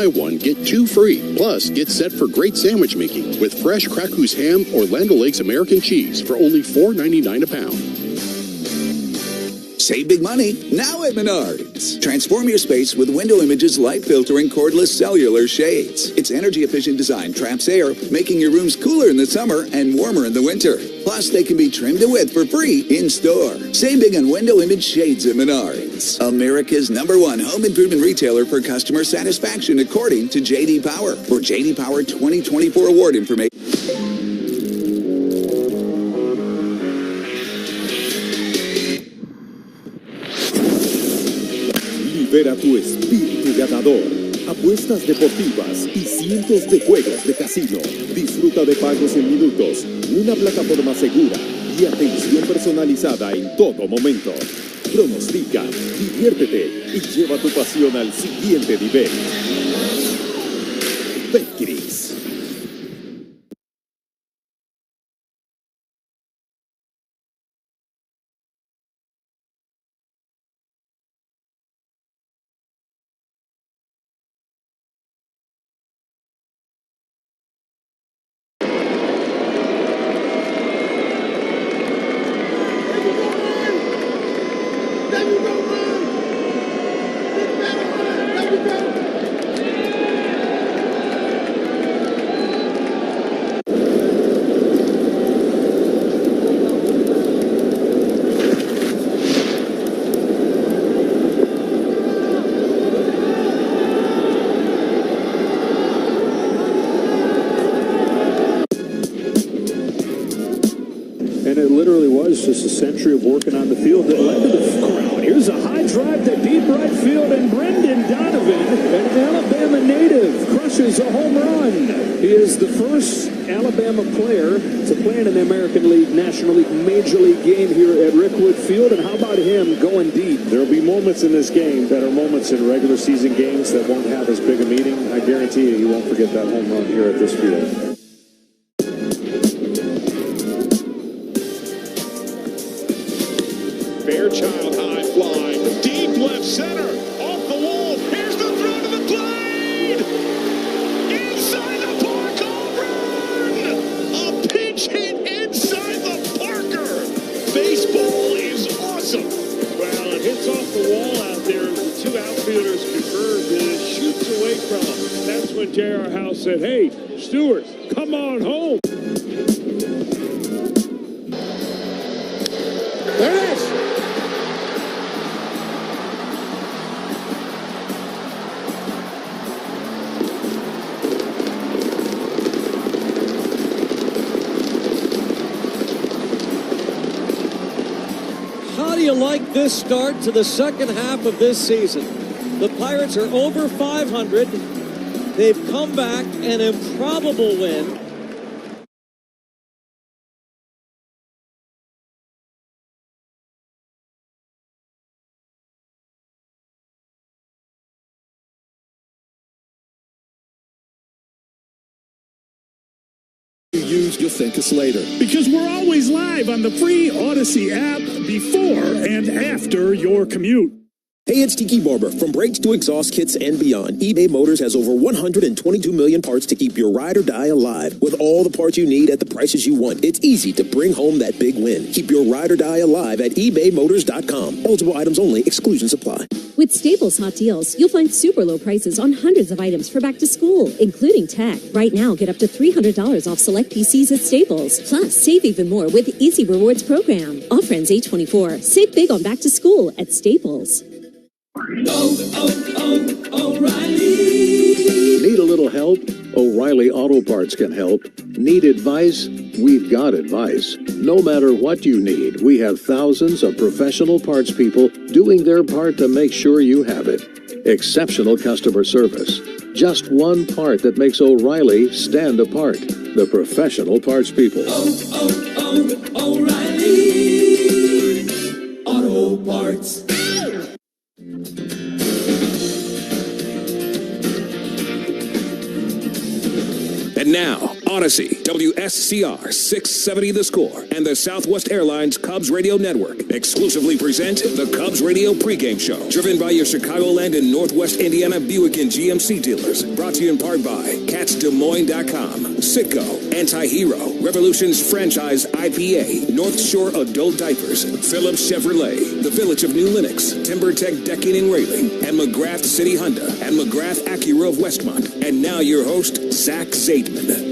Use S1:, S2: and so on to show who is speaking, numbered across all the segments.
S1: Buy one, get two free. Plus, get set for great sandwich making with fresh Krakus ham or Land O'Lakes American cheese for only $4.99 a pound.
S2: Save big money now at Menards. Transform your space with Window Image's light filtering cordless cellular shades. Its energy-efficient design traps air, making your rooms cooler in the summer and warmer in the winter. Plus, they can be trimmed to width for free in-store. Save big on Window Image shades at Menards. America's #1 home improvement retailer for customer satisfaction according to J.D. Power. For J.D. Power 2024 award information.
S3: Libera tu espíritu ganador. Apuestas deportivas y cientos de juegos de casino. Disfruta de pagos en minutos, una plataforma segura y atención personalizada en todo momento. Pronostica, diviértete y lleva tu pasión al siguiente nivel. Betcris.
S4: And it literally was just a century of working on the field that led to the crowd. Here's a high drive to deep right field, and Brendan Donovan, an Alabama native, crushes a home run. He is the first Alabama player to play in an American League, National League, Major League game here at Rickwood Field. And how about him going deep?
S5: There'll be moments in this game that are moments in regular season games that won't have as big a meaning. I guarantee you, he won't forget that home run here at this field.
S6: Fairchild high fly, deep left center, off the wall. Here's the throw to the plate. Inside the park, home run! A pinch hit inside the Parker. Baseball is awesome.
S5: Well, it hits off the wall out there. The two outfielders converge, and it shoots away from him. That's when J.R. House said, "Hey, Stewart, come on home."
S6: There it is.
S7: How do you like this start to the second half of this season? The Pirates are over 500. They've come back, an improbable win.
S3: You'll thank us later.
S8: Because we're always live on the free Odyssey app before and after your commute.
S3: Hey, it's Tiki Barber. From brakes to exhaust kits and beyond, eBay Motors has over 122 million parts to keep your ride or die alive. With all the parts you need at the prices you want, it's easy to bring home that big win. Keep your ride or die alive at ebaymotors.com. Eligible items only. Exclusions apply.
S9: With Staples Hot Deals, you'll find super low prices on hundreds of items for back to school, including tech. Right now, get up to $300 off select PCs at Staples. Plus, save even more with Easy Rewards program. Offer ends 8/24. Save big on back to school at Staples.
S10: O'Reilly. Need a little help? O'Reilly Auto Parts can help. Need advice? We've got advice. No matter what you need, we have thousands of professional parts people doing their part to make sure you have it. Exceptional customer service. Just one part that makes O'Reilly stand apart. The professional parts people.
S11: O'Reilly Auto Parts.
S12: And now, Odyssey, WSCR 670 The Score, and the Southwest Airlines Cubs Radio Network exclusively present the Cubs Radio Pregame Show, driven by your Chicagoland and Northwest Indiana Buick and GMC dealers. Brought to you in part by CatsDesMoines.com, Citgo, Anti-Hero, Revolution's Franchise IPA, North Shore Adult Diapers, Phillips Chevrolet, the Village of New Lenox, TimberTech Decking and Railing, and McGrath City Honda, and McGrath Acura of Westmont. And now your host, Zach Zaidman.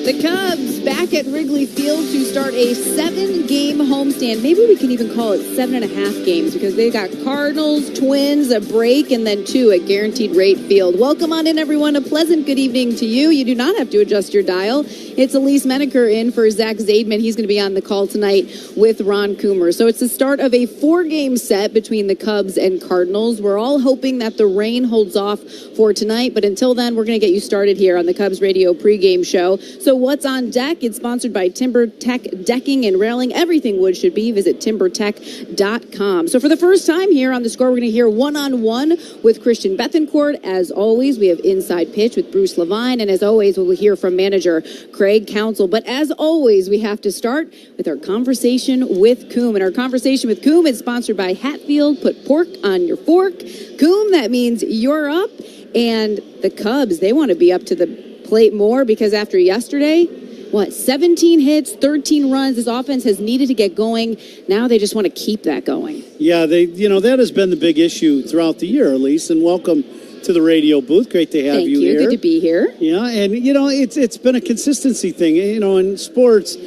S13: The Cubs back at Wrigley Field to start a 7-game homestand. Maybe we can even call it 7.5 games because they got Cardinals, Twins, a break, and then 2 at Guaranteed Rate Field. Welcome on in, everyone. A pleasant good evening to you. You do not have to adjust your dial. It's Elise Menaker in for Zach Zaidman. He's going to be on the call tonight with Ron Coomer. So it's the start of a 4-game set between the Cubs and Cardinals. We're all hoping that the rain holds off for tonight, but until then, we're going to get you started here on the Cubs Radio pregame show. So what's on deck? It's sponsored by TimberTech Decking and Railing. Everything wood should be. Visit TimberTech.com. So for the first time here on The Score, we're going to hear one-on-one with Christian Bethencourt. As always, we have Inside Pitch with Bruce Levine. And as always, we'll hear from manager Craig Counsell. But as always, we have to start with our conversation with Coom. And our conversation with Coom is sponsored by Hatfield. Put pork on your fork. Coom, that means you're up. And the Cubs, they want to be up to the plate more because after yesterday, 17 hits, 13 runs. This offense has needed to get going. Now they just want to keep that going.
S14: Yeah, that has been the big issue throughout the year, Elise, and welcome to the radio booth. Great to have you here.
S13: Good to be here.
S14: Yeah, and it's been a consistency thing. In sports,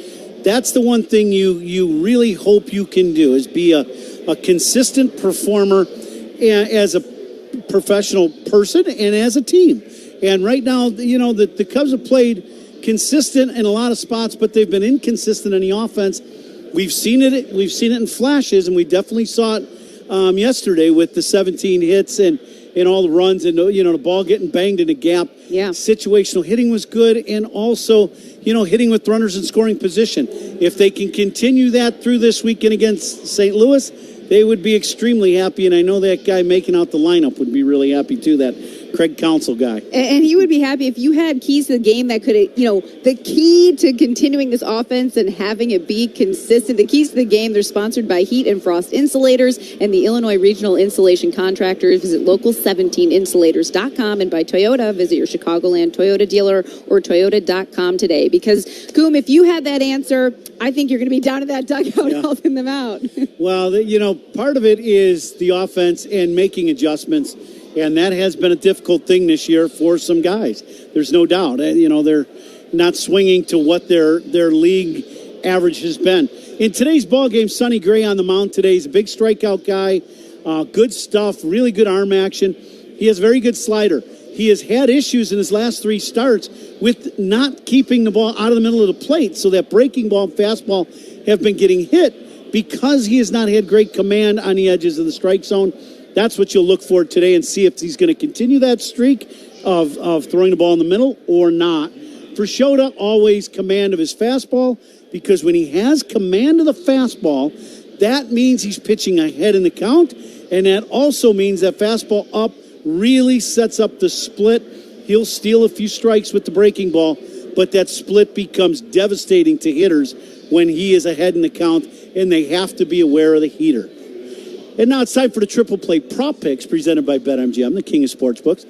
S14: that's the one thing you really hope you can do is be a consistent performer as a professional person and as a team. And right now, the Cubs have played consistent in a lot of spots, but they've been inconsistent in the offense. We've seen it in flashes, and we definitely saw it yesterday with the 17 hits and all the runs and the ball getting banged in the gap.
S13: Yeah.
S14: Situational hitting was good, and also hitting with runners in scoring position. If they can continue that through this weekend against St. Louis, they would be extremely happy, and I know that guy making out the lineup would be really happy too, that Craig Counsell guy.
S13: And he would be happy if you had keys to the game that could, the key to continuing this offense and having it be consistent. The keys to the game, they're sponsored by Heat and Frost Insulators and the Illinois Regional Insulation Contractors. Visit local17insulators.com, and by Toyota, visit your Chicagoland Toyota dealer or toyota.com today. Because, Coom, if you had that answer, I think you're going to be down in that dugout helping them out.
S14: Well, part of it is the offense and making adjustments. And that has been a difficult thing this year for some guys. There's no doubt. They're not swinging to what their league average has been. In today's ball game, Sonny Gray on the mound today. He's a big strikeout guy. Good stuff. Really good arm action. He has very good slider. He has had issues in his last 3 starts with not keeping the ball out of the middle of the plate. So that breaking ball and fastball have been getting hit because he has not had great command on the edges of the strike zone. That's what you'll look for today and see if he's going to continue that streak of throwing the ball in the middle or not. For Shota, always command of his fastball, because when he has command of the fastball, that means he's pitching ahead in the count, and that also means that fastball up really sets up the split. He'll steal a few strikes with the breaking ball, but that split becomes devastating to hitters when he is ahead in the count, and they have to be aware of the heater. And now it's time for the Triple Play Prop Picks presented by BetMGM, the king of sportsbooks.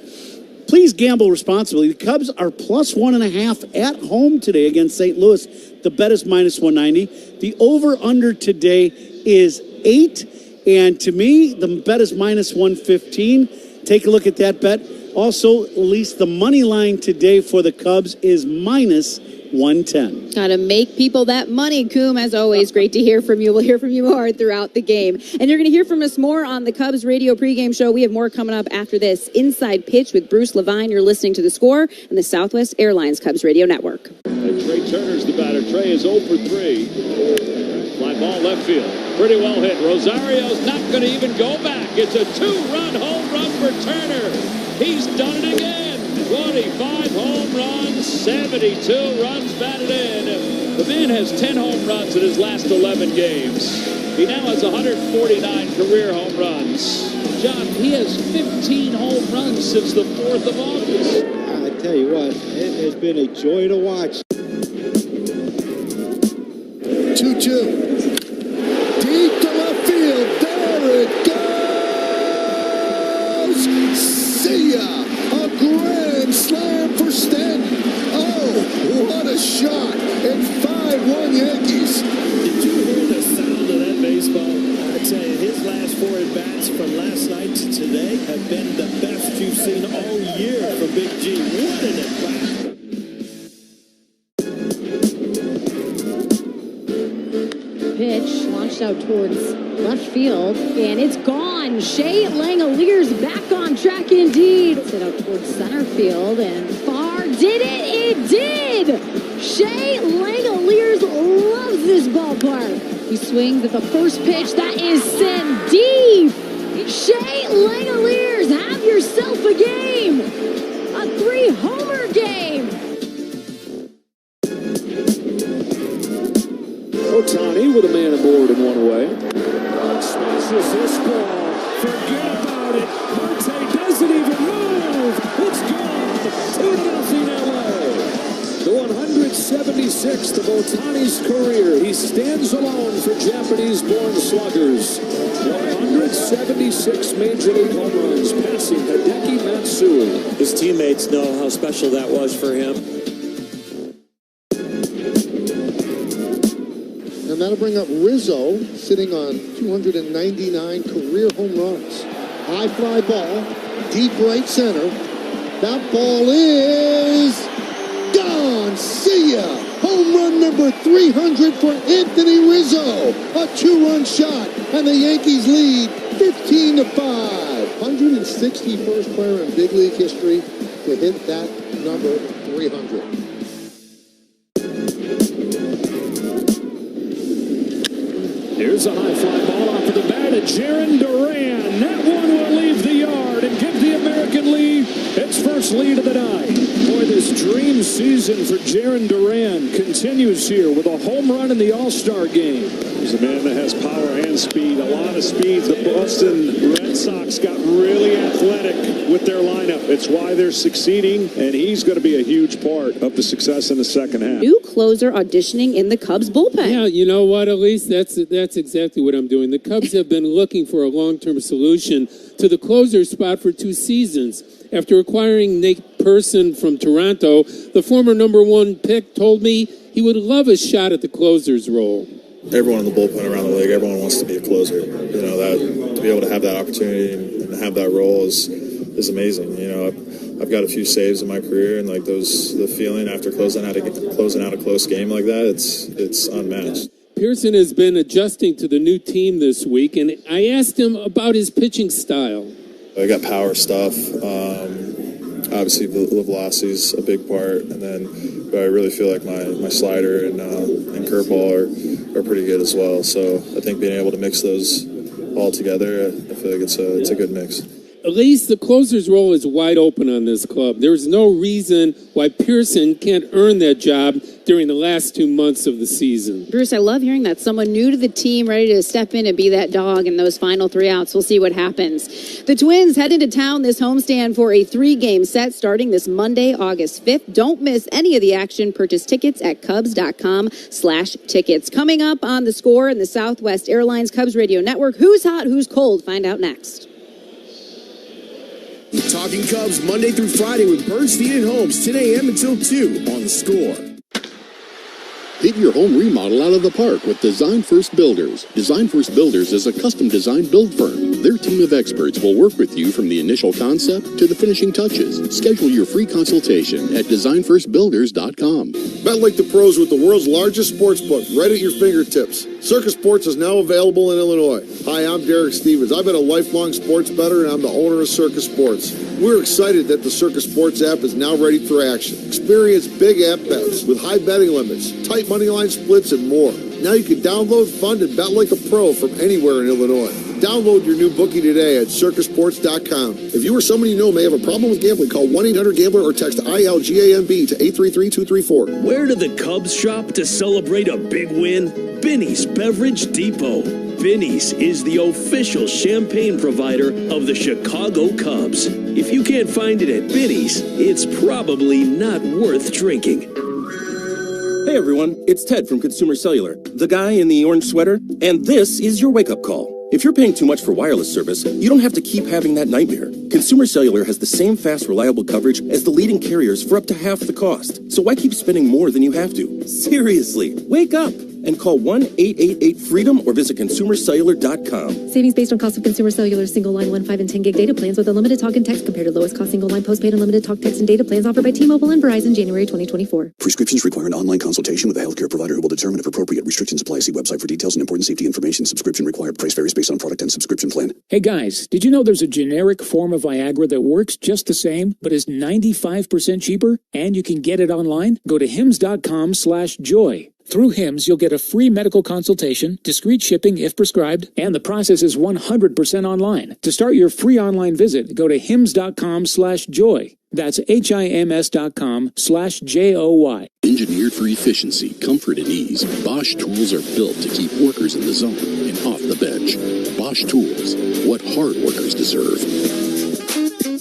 S14: Please gamble responsibly. The Cubs are plus 1.5 at home today against St. Louis. The bet is minus 190. The over-under today is 8. And to me, the bet is minus 115. Take a look at that bet. Also, at least the money line today for the Cubs is minus 110.
S13: Got to make people that money, Coom. As always, great to hear from you. We'll hear from you more throughout the game. And you're going to hear from us more on the Cubs Radio pregame show. We have more coming up after this. Inside Pitch with Bruce Levine. You're listening to The Score and the Southwest Airlines Cubs Radio Network.
S5: And Trey Turner's the batter. Trey is 0 for 3. Fly ball left field. Pretty well hit. Rosario's not going to even go back. It's a 2-run home run for Turner. He's done it again. 25 home runs, 72 runs batted in. The man has 10 home runs in his last 11 games. He now has 149 career home runs. John, he has 15 home runs since the 4th of August.
S15: Tell you what, it has been a joy to watch.
S16: 2-2. Deep to left field. There it goes. See ya. A grand slam for Stanton. Oh, what a shot. And 5-1 Yankees.
S4: Did you hear the sound of that baseball? I tell you, his last 4 at-bats from last night to today have been the best you've seen all year from Big G. What an at-bat.
S13: Pitch launched out towards left field, and it's gone. Shea Langoliers back on track indeed. Sit out towards center field, and far. Did it? It did! Shea Langoliers loves this ballpark. He swings at the first pitch. That is sent deep. Shea Langoliers, have yourself a game. A 3-homer game.
S4: Ohtani with a man aboard in one away. Smashes this ball. Forget about it. Marte doesn't even move. It's gone. 2-0 LA. The 176th of Ohtani's career. He stands alone for Japanese-born sluggers. 176 Major League home runs, passing Hideki Matsui.
S7: His teammates know how special that was for him.
S16: And that'll bring up Rizzo, sitting on 299 career home runs. High fly ball, deep right center. That ball is gone. See ya. Home run number 300 for Anthony Rizzo. A 2-run shot, and the Yankees lead 15-5. 161st player in big league history to hit that number 300.
S4: Here's a high fly ball off of the bat at Jarren Duran. That one will leave the yard and give the American League its first lead of the night. Boy, this dream season for Jarren Duran continues here with a home run in the All-Star game. He's a man that has power and speed, a lot of speed. The Boston Red Sox got really athletic with their lineup. It's why they're succeeding, and he's going to be a huge part of the success in the second half.
S13: New closer auditioning in the Cubs bullpen.
S17: Yeah, you know what, Elise? That's exactly what I'm doing. The Cubs have been looking for a long-term solution to the closer spot for 2 seasons. After acquiring Nate Person from Toronto, the former #1 pick told me he would love a shot at the closer's role.
S18: Everyone in the bullpen around the league, everyone wants to be a closer. You know, that to be able to have that opportunity and have that role is amazing. You know, I've got a few saves in my career, and like the feeling after closing out a close game like that, it's unmatched.
S17: Pearson has been adjusting to the new team this week, and I asked him about his pitching style.
S18: I got power stuff. Obviously, the velocity's a big part, but I really feel like my slider and curveball are pretty good as well. So I think being able to mix those all together, I feel like it's a good mix.
S17: At least the closer's role is wide open on this club. There's no reason why Pearson can't earn that job during the last 2 months of the season.
S13: Bruce, I love hearing that. Someone new to the team ready to step in and be that dog in those final 3 outs. We'll see what happens. The Twins head into town this homestand for a 3-game set starting this Monday, August 5th. Don't miss any of the action. Purchase tickets at Cubs.com/tickets. Coming up on The Score in the Southwest Airlines Cubs Radio Network. Who's hot, who's cold? Find out next.
S19: Talking Cubs Monday through Friday with Bernstein and Holmes, 10 a.m. until 2 on The Score.
S1: Hit your home remodel out of the park with Design First Builders. Design First Builders is a custom design build firm. Their team of experts will work with you from the initial concept to the finishing touches. Schedule your free consultation at designfirstbuilders.com.
S16: Bet like the pros with the world's largest sports book right at your fingertips. Circus Sports is now available in Illinois. Hi, I'm Derek Stevens. I've been a lifelong sports bettor, and I'm the owner of Circus Sports. We're excited that the Circus Sports app is now ready for action. Experience big app bets with high betting limits, tight money line splits, and more. Now you can download, fund, and bet like a pro from anywhere in Illinois. Download your new bookie today at circusports.com. If you or someone you know may have a problem with gambling, call 1-800-GAMBLER or text ILGAMB to 833-234.
S20: Where do the Cubs shop to celebrate a big win? Benny's Beverage Depot. Binny's is the official champagne provider of the Chicago Cubs. If you can't find it at Binny's, it's probably not worth drinking.
S21: Hey everyone, it's Ted from Consumer Cellular, the guy in the orange sweater, and this is your wake-up call. If you're paying too much for wireless service, you don't have to keep having that nightmare. Consumer Cellular has the same fast, reliable coverage as the leading carriers for up to half the cost. So why keep spending more than you have to? Seriously, wake up and call 1-888-FREEDOM or visit consumercellular.com.
S22: Savings based on cost of Consumer Cellular single line 1, 5, and 10 gig data plans with unlimited talk and text compared to lowest cost single line postpaid unlimited talk, text, and data plans offered by T-Mobile and Verizon January 2024.
S23: Prescriptions require an online consultation with a healthcare provider who will determine if appropriate. Restrictions apply. See website for details and important safety information. Subscription required. Price varies based on product and subscription plan.
S24: Hey guys, did you know there's a generic form of Viagra that works just the same, but is 95% cheaper? And you can get it online? Go to hims.com/joy. Through HIMS, you'll get a free medical consultation, discreet shipping if prescribed, and the process is 100% online. To start your free online visit, go to hims.com/joy. That's HIMS.com/JOY.
S1: Engineered for efficiency, comfort, and ease, Bosch tools are built to keep workers in the zone and off the bench. Bosch tools, what hard workers deserve.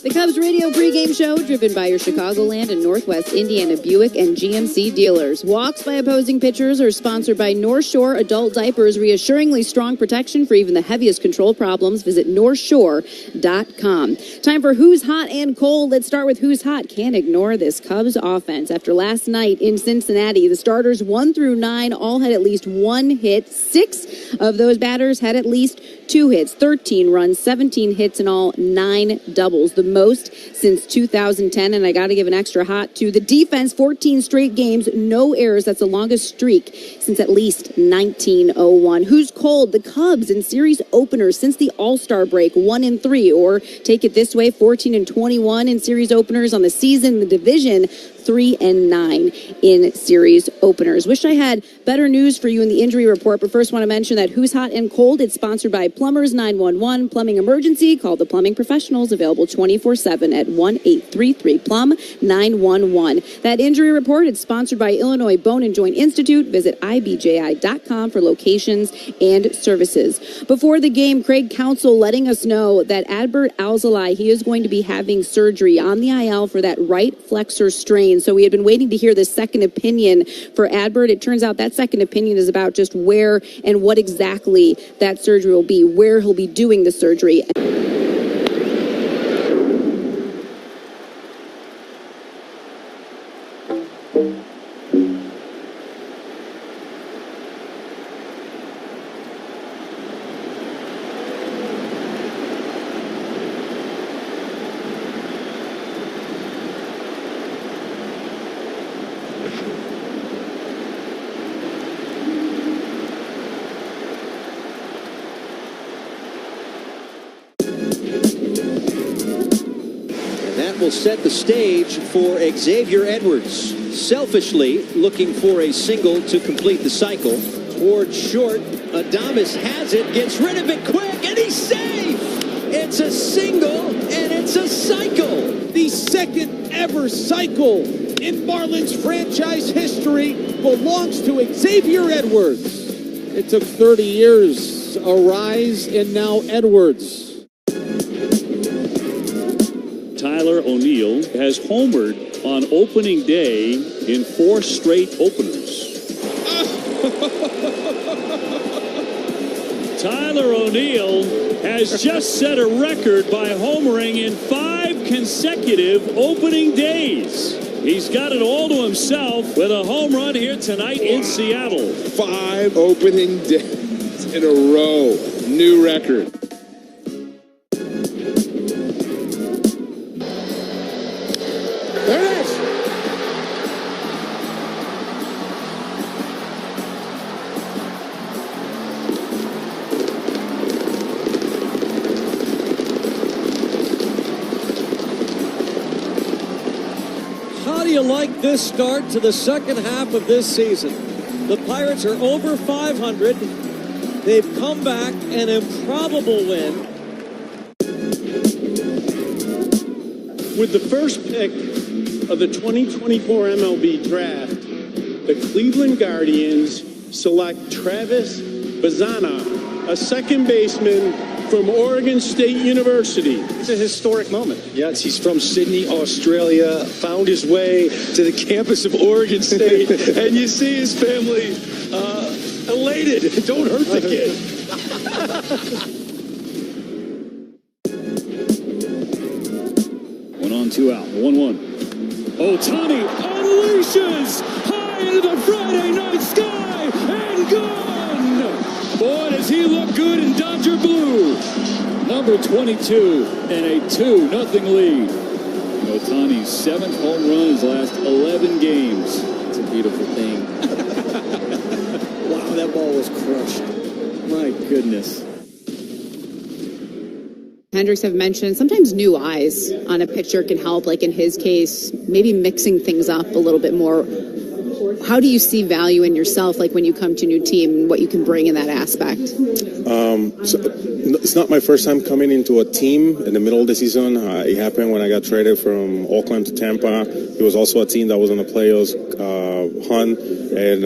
S13: The Cubs radio pregame show, driven by your Chicagoland and Northwest Indiana Buick and GMC dealers. Walks by opposing pitchers are sponsored by North Shore Adult Diapers, reassuringly strong protection for even the heaviest control problems. Visit NorthShore.com. Time for Who's Hot and Cold. Let's start with Who's Hot. Can't ignore this Cubs offense. After last night in Cincinnati, the starters 1 through 9 all had at least one hit. 6 of those batters had at least 2 hits, 13 runs, 17 hits in all, 9 doubles. The most since 2010, and I got to give an extra hot to the defense. 14 straight games, no errors. That's the longest streak since at least 1901. Who's cold? The Cubs in series openers since the All-Star break, 1-3, or take it this way, 14-21 in series openers on the season. The division, 3-9 in series openers. Wish I had better news for you in the injury report, but first want to mention that Who's Hot and Cold, it's sponsored by Plumbers 911, Plumbing Emergency. Call the plumbing professionals, available 24/7 at 1-833-PLUM-911. That injury report, it's sponsored by Illinois Bone and Joint Institute. Visit IBJI.com for locations and services. Before the game, Craig Counsell letting us know that Adbert Alzolay, he is going to be having surgery on the IL for that right flexor strain. So we had been waiting to hear the second opinion for Adbert. It turns out that second opinion is about just where and what exactly that surgery will be, where he'll be doing the surgery.
S25: Will set the stage for Xavier Edwards. Selfishly looking for a single to complete the cycle. Towards short, Adames has it, gets rid of it quick, and he's safe! It's a single, and it's a cycle!
S26: The second ever cycle in Marlins franchise history belongs to Xavier Edwards.
S4: It took 30 years, a rise, and now Edwards.
S5: Tyler O'Neill has homered on opening day in 4 straight openers. Tyler O'Neill has just set a record by homering in 5 consecutive opening days. He's got it all to himself with a home run here tonight in Seattle.
S27: 5 opening days in a row. New record.
S26: There it is.
S7: How do you like this start to the second half of this season? The Pirates are over 500. They've come back an improbable win.
S28: With the first pick of the 2024 MLB draft, the Cleveland Guardians select Travis Bazzana a second baseman from Oregon State University.
S2: It's a historic moment. Yes, he's from Sydney, Australia, found his way to the campus of Oregon State, and you see his family elated. Don't hurt the kid.
S4: 1 on, 2 out. 1-1. Ohtani unleashes high into the Friday night sky and gone. Boy, does he look good in Dodger blue. Number 22 and a 2-0 lead. Ohtani's 7th home run in his last 11 games. It's a beautiful thing.
S7: Wow, that ball was crushed. My goodness.
S13: Hendricks have mentioned sometimes new eyes on a pitcher can help, like in his case, maybe mixing things up a little bit more. How do you see value in yourself, like when you come to a new team, and what you can bring in that aspect?
S3: So it's not my first time coming into a team in the middle of the season. It happened when I got traded from Oakland to Tampa. It was also a team that was on the playoffs hunt, and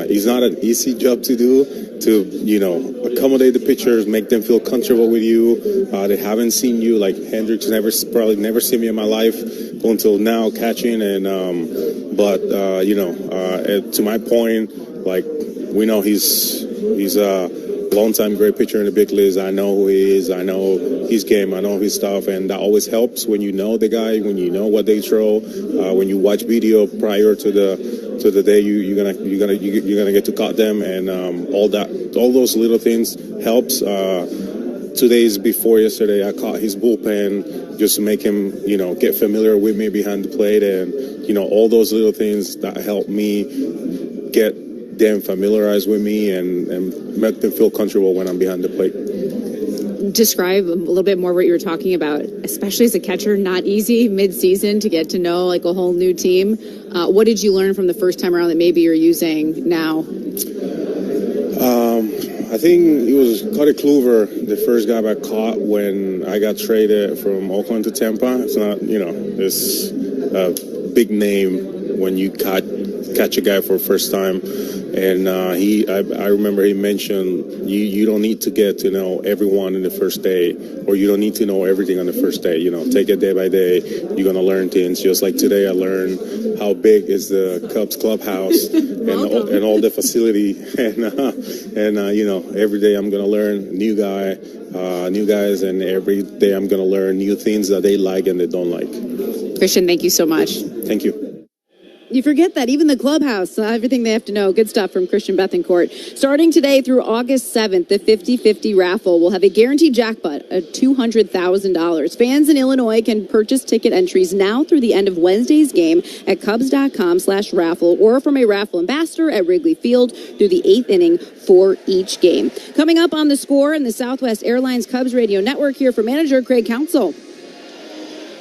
S3: it's not an easy job to do, to, you know, accommodate the pitchers, make them feel comfortable with you. They haven't seen you, like Hendricks probably never seen me in my life until now catching, and to my point, like, we know he's a long-time great pitcher in the big leagues. I know who he is. I know his game. I know his stuff, and that always helps when you know the guy, when you know what they throw, when you watch video prior to the day you're gonna get to cut them, and all those little things helps. 2 days before yesterday, I caught his bullpen just to make him, you know, get familiar with me behind the plate, and, you know, all those little things that help me get them familiarized with me and make them feel comfortable when I'm behind the plate.
S13: Describe a little bit more what you were talking about, especially as a catcher. Not easy mid-season to get to know like a whole new team. What did you learn from the first time around that maybe you're using now?
S3: I think it was Cody Kluber, the first guy I caught when I got traded from Oakland to Tampa. It's not, you know, it's a big name when you catch a guy for the first time. And I remember he mentioned you don't need to get to know everyone in the first day, or you don't need to know everything on the first day. You know, take it day by day. You're gonna learn things. Just like today, I learned how big is the Cubs clubhouse and all the facility. And you know, every day I'm gonna learn new guys, and every day I'm gonna learn new things that they like and they don't like.
S13: Christian, thank you so much.
S3: Thank you.
S13: You forget that, even the clubhouse, everything they have to know. Good stuff from Christian Bethencourt. Starting today through August 7th, the 50-50 raffle will have a guaranteed jackpot of $200,000. Fans in Illinois can purchase ticket entries now through the end of Wednesday's game at CUBS.com/raffle, or from a raffle ambassador at Wrigley Field through the 8th inning for each game. Coming up on The Score and the Southwest Airlines Cubs Radio Network, here for manager Craig Counsell.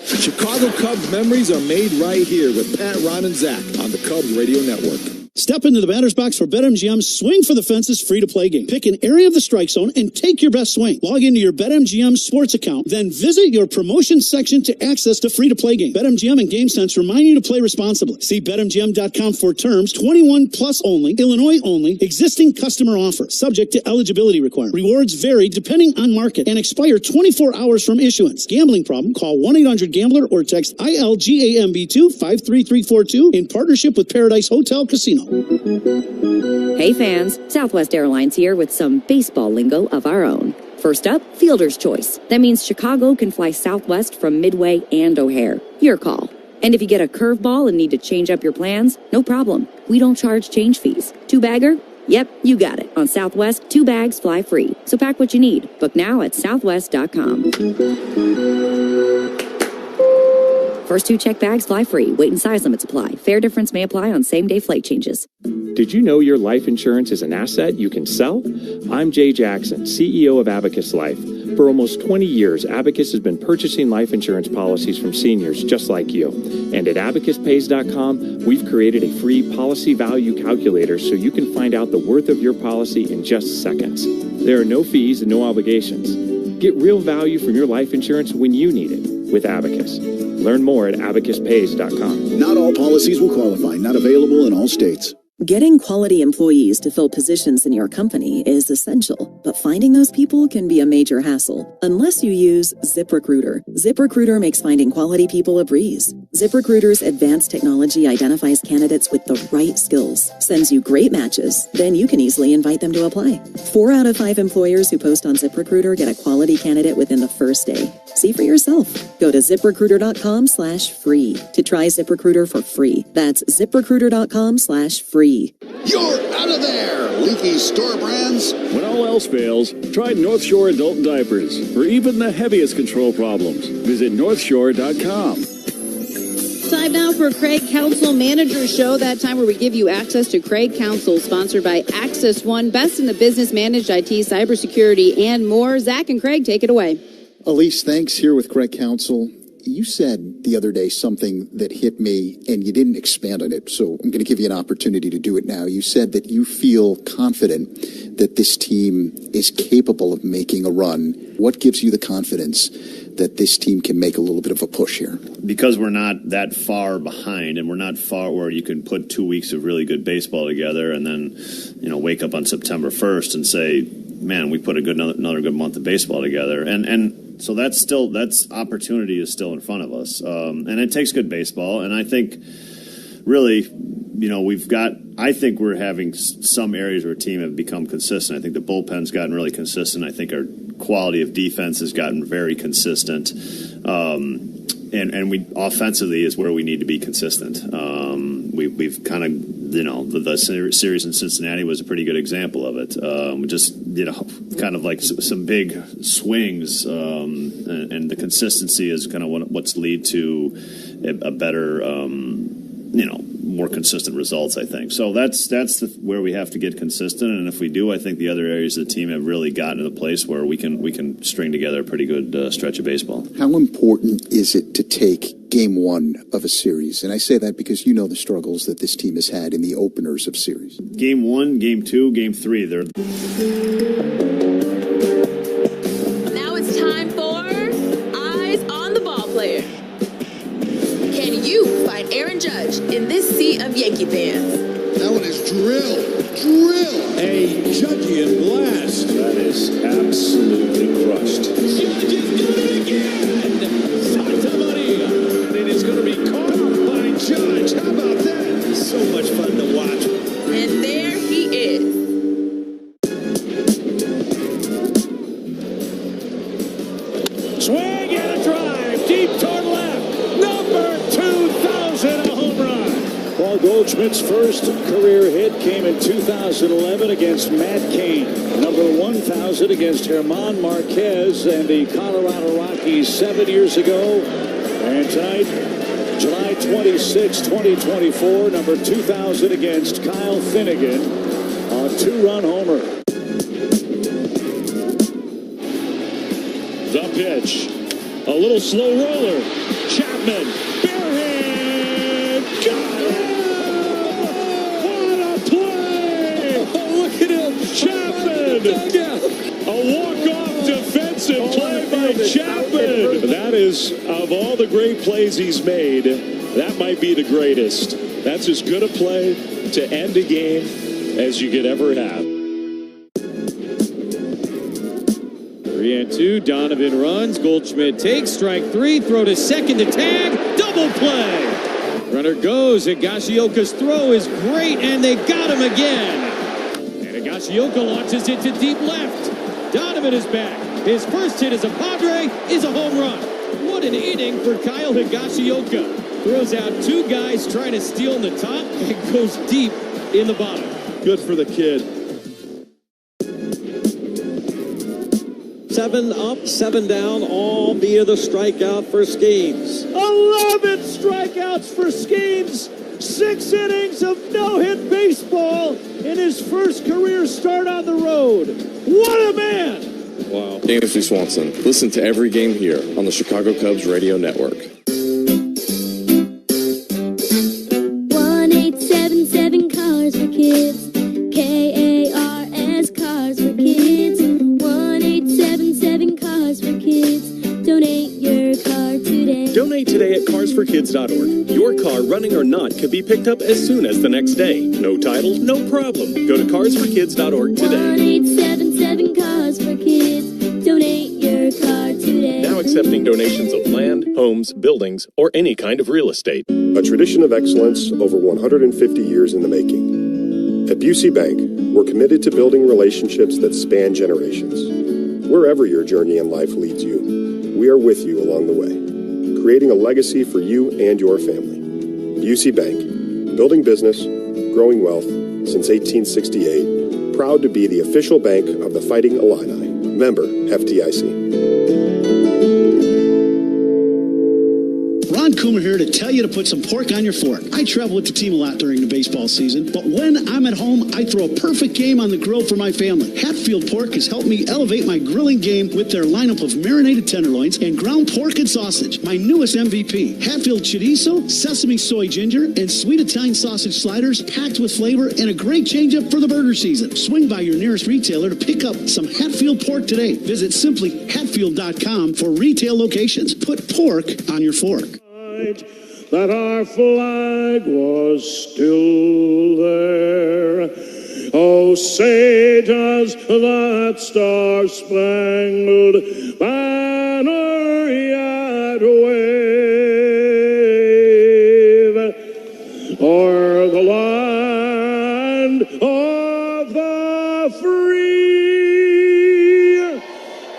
S19: Chicago Cubs memories are made right here with Pat, Ron, and Zach on the Cubs Radio Network.
S14: Step into the batter's box for BetMGM's Swing for the Fences free-to-play game. Pick an area of the strike zone and take your best swing. Log into your BetMGM sports account, then visit your promotions section to access the free-to-play game. BetMGM and GameSense remind you to play responsibly. See BetMGM.com for terms. 21 plus only. Illinois only. Existing customer offer. Subject to eligibility requirements. Rewards vary depending on market and expire 24 hours from issuance. Gambling problem? Call 1-800-GAMBLER or text ILGAMB2 53342 in partnership with Paradise Hotel Casino.
S6: Hey fans, Southwest Airlines here with some baseball lingo of our own. First up, fielder's choice. That means Chicago can fly Southwest from Midway and O'Hare. Your call. And if you get a curveball and need to change up your plans, no problem. We don't charge change fees. Two-bagger? Yep, you got it. On Southwest, 2 bags fly free. So pack what you need. Book now at southwest.com. First 2 checked bags fly free. Weight and size limits apply. Fare difference may apply on same-day flight changes.
S8: Did you know your life insurance is an asset you can sell? I'm Jay Jackson, CEO of Abacus Life. For almost 20 years, Abacus has been purchasing life insurance policies from seniors just like you. And at abacuspays.com, we've created a free policy value calculator so you can find out the worth of your policy in just seconds. There are no fees and no obligations. Get real value from your life insurance when you need it with Abacus. Learn more at abacuspays.com.
S23: Not all policies will qualify. Not available in all states.
S9: Getting quality employees to fill positions in your company is essential, but finding those people can be a major hassle unless you use ZipRecruiter. ZipRecruiter makes finding quality people a breeze. ZipRecruiter's advanced technology identifies candidates with the right skills, sends you great matches, then you can easily invite them to apply. 4 out of 5 employers who post on ZipRecruiter get a quality candidate within the first day. See for yourself. Go to ZipRecruiter.com/free to try ZipRecruiter for free. That's ZipRecruiter.com/free.
S10: You're out of there, leaky store brands.
S11: When all else fails, try North Shore Adult Diapers for even the heaviest control problems. Visit NorthShore.com.
S13: Time now for Craig Counsell Manager Show, that time where we give you access to Craig Counsell, sponsored by Access One, best in the business, managed IT, cybersecurity, and more. Zach and Craig, take it away.
S12: Elise, thanks. Here with Craig Counsell. You said the other day something that hit me, and you didn't expand on it, so I'm going to give you an opportunity to do it now. You said that you feel confident that this team is capable of making a run. What gives you the confidence that this team can make a little bit of a push here?
S15: Because we're not that far behind, and we're not far where you can put 2 weeks of really good baseball together and then, wake up on September 1st and say, man, we put another good month of baseball together. And so that's opportunity is still in front of us. And it takes good baseball. And I think really, I think we're having some areas where our team have become consistent. I think the bullpen's gotten really consistent. I think our quality of defense has gotten very consistent. And we offensively is where we need to be consistent. We've kind of, the series in Cincinnati was a pretty good example of it. Kind of like some big swings, and the consistency is kind of what's lead to a better, more consistent results, I think. So that's where we have to get consistent, and if we do, I think the other areas of the team have really gotten to the place where we can string together a pretty good stretch of baseball.
S12: How important is it to take game one of a series? And I say that because you know the struggles that this team has had in the openers of series.
S15: Game 1, Game 2, Game 3, they're...
S16: Now it's time for Eyes on the Ball Player. Can you find Aaron Judge in this sea of Yankee fans?
S27: That one is drill. A Judgian blast.
S5: That is absolutely crushed. Judge is doing it again. Santa Maria. And it is going to be caught by Judge. How about that? So much fun to watch.
S16: And there he is.
S5: Swing and a drive. Deep toward left. Number 2,000, a home run.
S4: Paul Goldschmidt's first career hit came in 2011 against Matt Cain. Number 1,000 against German Marquez and the Colorado Rockies 7 years ago. And tonight, July 26, 2024, number 2,000 against Kyle Finnegan, a 2-run homer.
S5: The pitch. A little slow roller. Chapman. Barehand. Got it! What a play! Oh, look at him. Chapman. A walk-off defensive play by Chapman. That is, of all the great plays he's made, that might be the greatest. That's as good a play to end a game as you could ever have.
S25: 3-2, Donovan runs, Goldschmidt takes, strike 3, throw to second to tag, double play. Runner goes, Higashioka's throw is great, and they got him again. And Higashioka launches it to deep left. Donovan is back. His first hit as a Padre is a home run. What an inning for Kyle Higashioka. Throws out 2 guys trying to steal in the top and goes deep in the bottom.
S28: Good for the kid.
S7: 7 up, 7 down, all via the strikeout for Skeens.
S4: 11 strikeouts for Skeens. 6 innings of no-hit baseball in his first career start on the road. What a man!
S17: Wow. James B. Swanson. Listen to every game here on the Chicago Cubs radio network.
S18: 1877 Cars for Kids. KARS Cars for Kids. 1877 Cars for Kids. Donate your car today.
S17: Donate today at carsforkids.org.
S1: Your car, running or not, can be picked up as soon as the next day. No title, no problem. Go to carsforkids.org today.
S18: 1877 Cars for Kids. Donate your car today.
S1: Now accepting donations of land, homes, buildings, or any kind of real estate.
S2: A tradition of excellence over 150 years in the making. At Busey Bank, we're committed to building relationships that span generations. Wherever your journey in life leads you, we are with you along the way, creating a legacy for you and your family. Busey Bank, building business, growing wealth since 1868, proud to be the official bank of the Fighting Illini. Member FDIC.
S3: Ron Coomer here to tell you to put some pork on your fork. I travel with the team a lot during the baseball season, but when I'm at home, I throw a perfect game on the grill for my family. Hatfield Pork has helped me elevate my grilling game with their lineup of marinated tenderloins and ground pork and sausage. My newest MVP, Hatfield Chorizo, sesame soy ginger, and sweet Italian sausage sliders packed with flavor and a great change-up for the burger season. Swing by your nearest retailer to pick up some Hatfield Pork today. Visit simplyhatfield.com for retail locations. Put pork on your fork.
S4: That our flag was still there. Oh, say does that star-spangled banner yet wave o'er the land of the free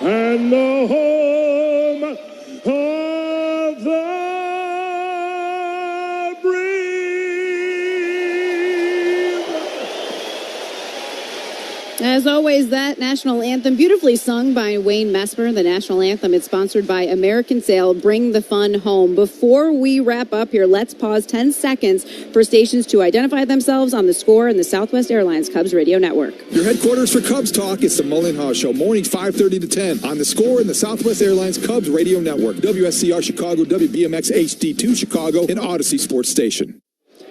S4: and the home of the
S13: As always, that national anthem, beautifully sung by Wayne Mesmer. The national anthem is sponsored by American Sail. Bring the fun home. Before we wrap up here, let's pause 10 seconds for stations to identify themselves on the score in the Southwest Airlines Cubs Radio Network.
S19: Your headquarters for Cubs Talk, it's the Mullen Haw Show, mornings 5:30 to 10 on the score in the Southwest Airlines Cubs Radio Network, WSCR Chicago, WBMX HD2 Chicago, and Odyssey Sports Station.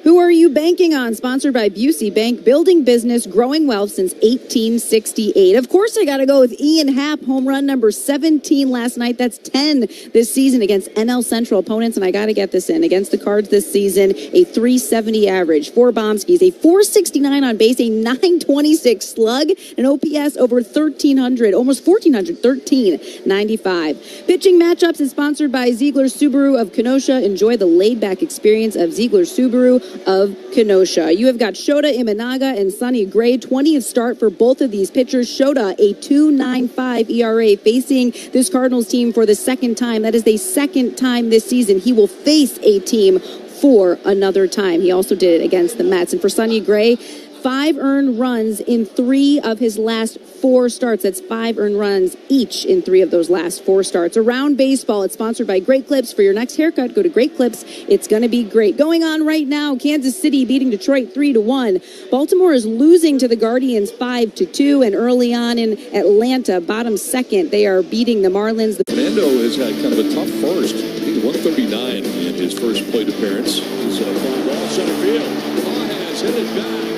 S13: Who are you banking on? Sponsored by Busey Bank, building business, growing wealth since 1868. Of course, I got to go with Ian Happ, home run number 17 last night. That's 10 this season against NL Central opponents, and I got to get this in. Against the Cards this season, a 370 average, 4 bombskis, a 469 on base, a 926 slug, an OPS over 1,300, almost 1,400, 1395. Pitching matchups is sponsored by Ziegler Subaru of Kenosha. Enjoy the laid-back experience of Ziegler Subaru of Kenosha. You have got Shota Imanaga and Sonny Gray. 20th start for both of these pitchers. Shota, a 2.95 ERA, facing this Cardinals team for the second time. That is the second time this season he will face a team for another time. He also did it against the Mets. And for Sonny Gray, 5 earned runs in 3 of his last 4 starts. That's 5 earned runs each in 3 of those last 4 starts. Around Baseball, it's sponsored by Great Clips. For your next haircut, go to Great Clips. It's going to be great. Going on right now, Kansas City beating Detroit 3-1. Baltimore is losing to the Guardians 5-2. And early on in Atlanta, bottom second, they are beating the Marlins.
S5: Fernando has had kind of a tough first. He's 139 in his first plate appearance. He's a fly ball center field. Has hit it back.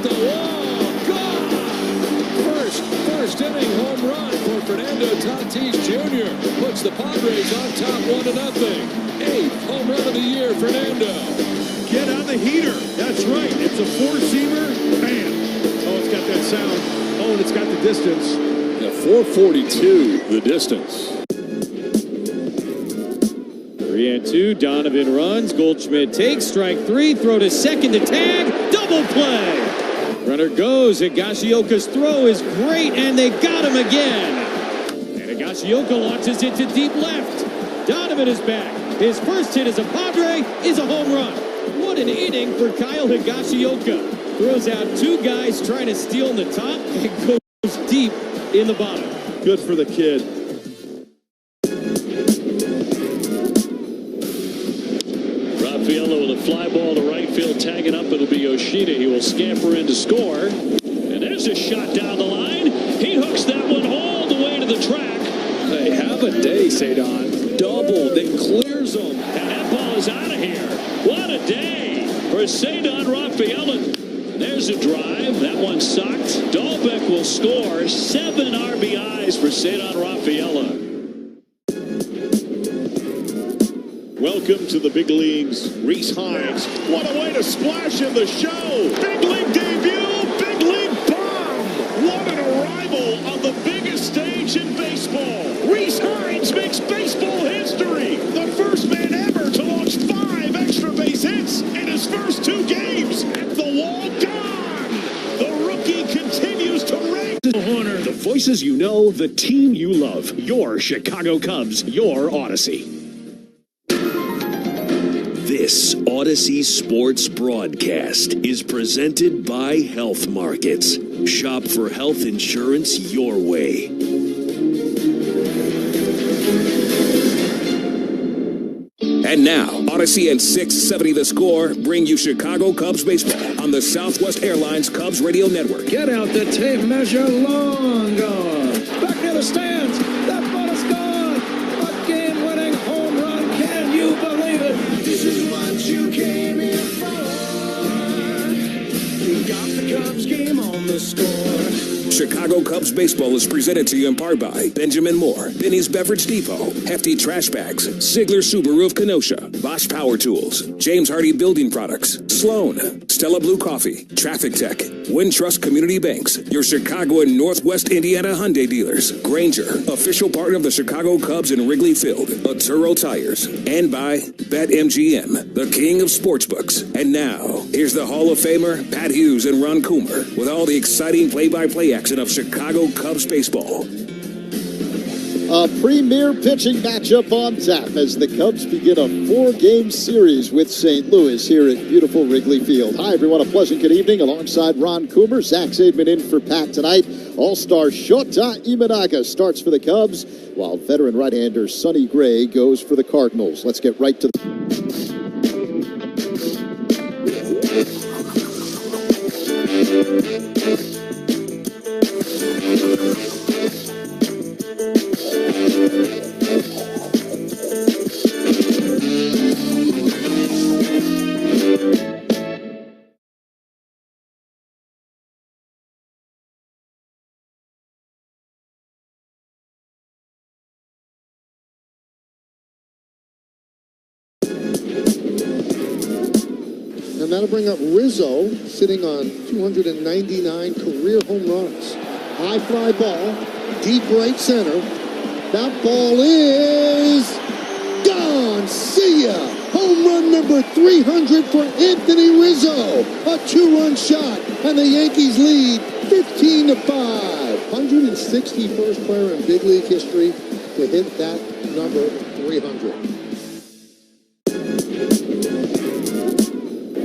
S5: The wall, gone! First inning home run for Fernando Tatis Jr. Puts the Padres on top 1-0. 8th home run of the year, Fernando.
S4: Get on the heater. That's right. It's a 4-seamer. Bam. Oh, it's got that sound. Oh, and it's got the distance.
S5: Yeah, 442, the distance.
S7: 3-2, Donovan runs, Goldschmidt takes, strike 3, throw to second to tag, double play. Runner goes, Higashioka's throw is great, and they got him again. And Higashioka launches it to deep left. Donovan is back. His first hit as a Padre is a home run. What an inning for Kyle Higashioka. Throws out 2 guys trying to steal in the top and goes deep in the bottom.
S4: Good for the kid.
S5: Rafaela with a fly ball to right field, tagging up. It'll be Yoshida. He will scamper in to score. And there's a shot down the line. He hooks that one all the way to the track.
S20: They have a day, Sadon. Double, then clears them.
S5: And that ball is out of here. What a day for Sadon Rafaela. There's a drive. That one sucked. Dahlbeck will score. 7 RBIs for Sadon Rafaela.
S6: Welcome to the big leagues, Rhys Hines. What a way to splash in the show. Big league debut, big league bomb. What an arrival on the biggest stage in baseball. Rhys Hines makes baseball history. The first man ever to launch 5 extra base hits in his first 2 games. At the wall, gone. The rookie continues to rank.
S1: Horner, the voices you know, the team you love. Your Chicago Cubs, your Odyssey. This Odyssey Sports broadcast is presented by Health Markets. Shop for health insurance your way. And now, Odyssey and 670 The Score bring you Chicago Cubs baseball on the Southwest Airlines Cubs Radio Network.
S4: Get out the tape measure, long gone. Back near the stands, that ball is gone. A game-winning home run, can you believe it? This is what you came here for. You got the Cubs game on the Score.
S1: Chicago Cubs baseball is presented to you in part by Benjamin Moore, Benny's Beverage Depot, Hefty Trash Bags, Ziegler Subaru of Kenosha, Bosch Power Tools, James Hardy Building Products, Sloan, Stella Blue Coffee, Traffic Tech, Wintrust Community Banks, your Chicago and Northwest Indiana Hyundai dealers, Granger, official partner of the Chicago Cubs in Wrigley Field, Arturo Tires, and by BetMGM, the king of sportsbooks. And now, here's the Hall of Famer, Pat Hughes and Ron Coomer, with all the exciting play-by-play action of Chicago Cubs baseball.
S12: A premier pitching matchup on tap as the Cubs begin a 4-game series with St. Louis here at beautiful Wrigley Field. Hi, everyone. A pleasant good evening alongside Ron Coomer. Zach Zaidman in for Pat tonight. All-star Shota Imanaga starts for the Cubs, while veteran right-hander Sonny Gray goes for the Cardinals. Let's get right to
S8: And that'll bring up Rizzo, sitting on 299 career home runs. High fly ball, deep right center. That ball is gone. See ya. Home run number 300 for Anthony Rizzo. A 2-run shot, and the Yankees lead 15-5. 161st player in big league history to hit that number 300.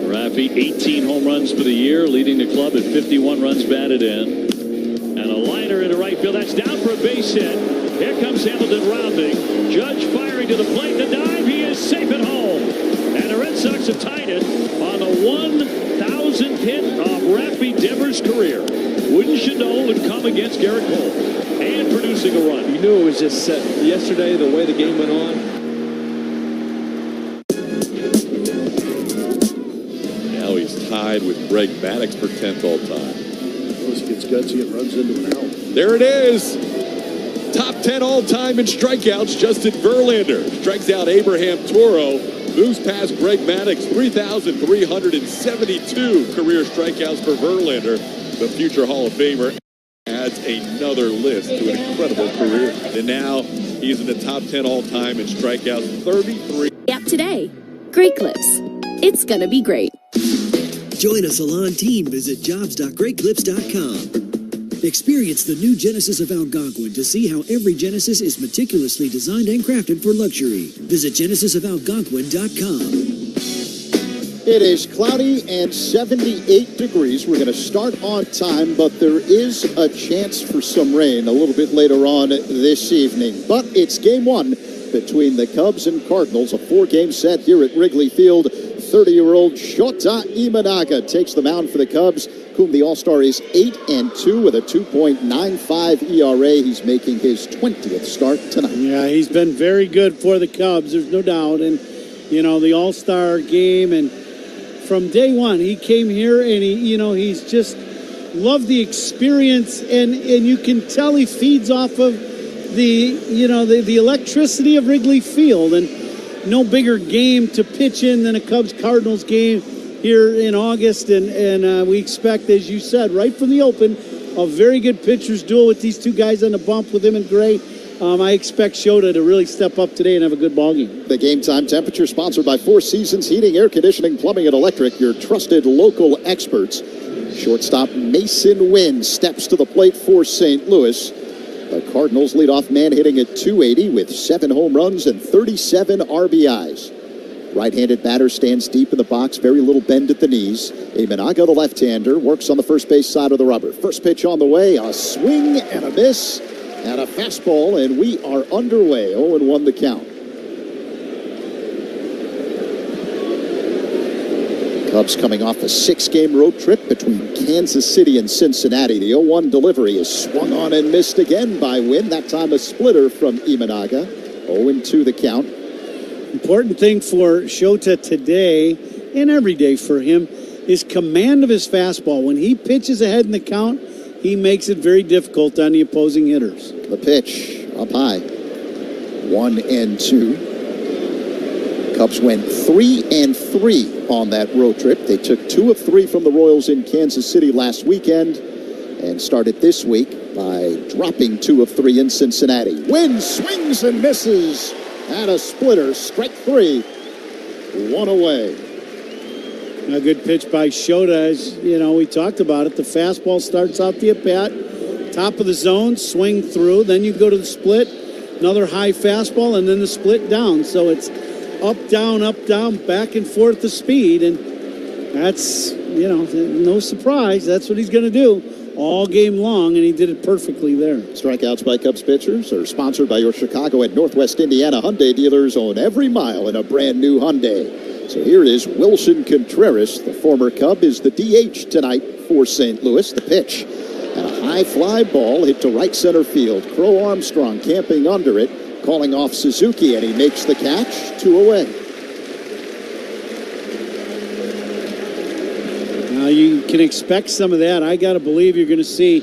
S5: Raffy, 18 home runs for the year, leading the club at 51 runs batted in. And a liner into right field. That's down for a base hit. Here comes Hamilton rounding. Judge firing to the plate. The dive. He is safe at home. And the Red Sox have tied it on the 1,000th hit of Raffy Devers' career. Wouldn't you know would come against Garrett Cole and producing a run.
S20: You knew it was just set yesterday, the way the game went on.
S6: Tied with Greg Maddux for 10th all time.
S28: This gets gutsy and runs into an out.
S6: There it is. Top 10 all time in strikeouts. Justin Verlander strikes out Abraham Toro. Moves past Greg Maddux. 3,372 career strikeouts for Verlander. The future Hall of Famer adds another list to an incredible career. And now he's in the top 10 all time in strikeouts. 33.
S18: App today. Great Clips. It's gonna be great.
S14: Join a salon team. Visit jobs.greatclips.com. Experience the new Genesis of Algonquin to see how every Genesis is meticulously designed and crafted for luxury. Visit genesisofalgonquin.com.
S12: It is cloudy and 78 degrees. We're going to start on time, but there is a chance for some rain a little bit later on this evening. But it's game one between the Cubs and Cardinals, a 4-game set here at Wrigley Field. 30-year-old Shota Imanaga takes the mound for the Cubs, whom the All-Star is 8-2 with a 2.95 ERA. He's making his 20th start tonight.
S3: Yeah, he's been very good for the Cubs, there's no doubt. And, you know, the All-Star game, and from day one, he came here and he's just loved the experience, and you can tell he feeds off of the electricity of Wrigley Field. And no bigger game to pitch in than a Cubs-Cardinals game here in August, and we expect, as you said, right from the open, a very good pitcher's duel with these two guys on the bump with him and Gray. I expect Shota to really step up today and have a good ball game.
S12: The Game Time Temperature sponsored by Four Seasons Heating, Air Conditioning, Plumbing, and Electric, your trusted local experts. Shortstop Mason Wynn steps to the plate for St. Louis. The Cardinals leadoff man hitting at .280 with 7 home runs and 37 RBIs. Right-handed batter stands deep in the box, very little bend at the knees. Imanaga, the left-hander, works on the first base side of the rubber. First pitch on the way, a swing and a miss, and a fastball, and we are underway. 0-1 the count. Cubs coming off a 6-game road trip between Kansas City and Cincinnati. The 0-1 delivery is swung on and missed again by Wynn. That time a splitter from Imanaga. 0-2 the count.
S3: Important thing for Shota today, and every day for him, is command of his fastball. When he pitches ahead in the count, he makes it very difficult on the opposing hitters.
S12: The pitch up high. 1-2. Cubs went 3-3 on that road trip. They took 2 of 3 from the Royals in Kansas City last weekend and started this week by dropping 2 of 3 in Cincinnati. Wynn swings and misses. And a splitter, strike 3, 1 away.
S3: A good pitch by Shota. As you know, we talked about it. The fastball starts out the at-bat, top of the zone, swing through. Then you go to the split, another high fastball, and then the split down. So it's up, down, back and forth the speed. And that's, no surprise. That's what he's going to do all game long, and he did it perfectly there.
S12: Strikeouts by Cubs pitchers are sponsored by your Chicago and Northwest Indiana Hyundai dealers. Own every mile in a brand new Hyundai. So here is Wilson Contreras. The former Cub is the DH tonight for St. Louis. The pitch and a high fly ball hit to right center field. Crow Armstrong camping under it, calling off Suzuki, and he makes the catch. 2 away.
S3: You can expect some of that. I got to believe you're going to see,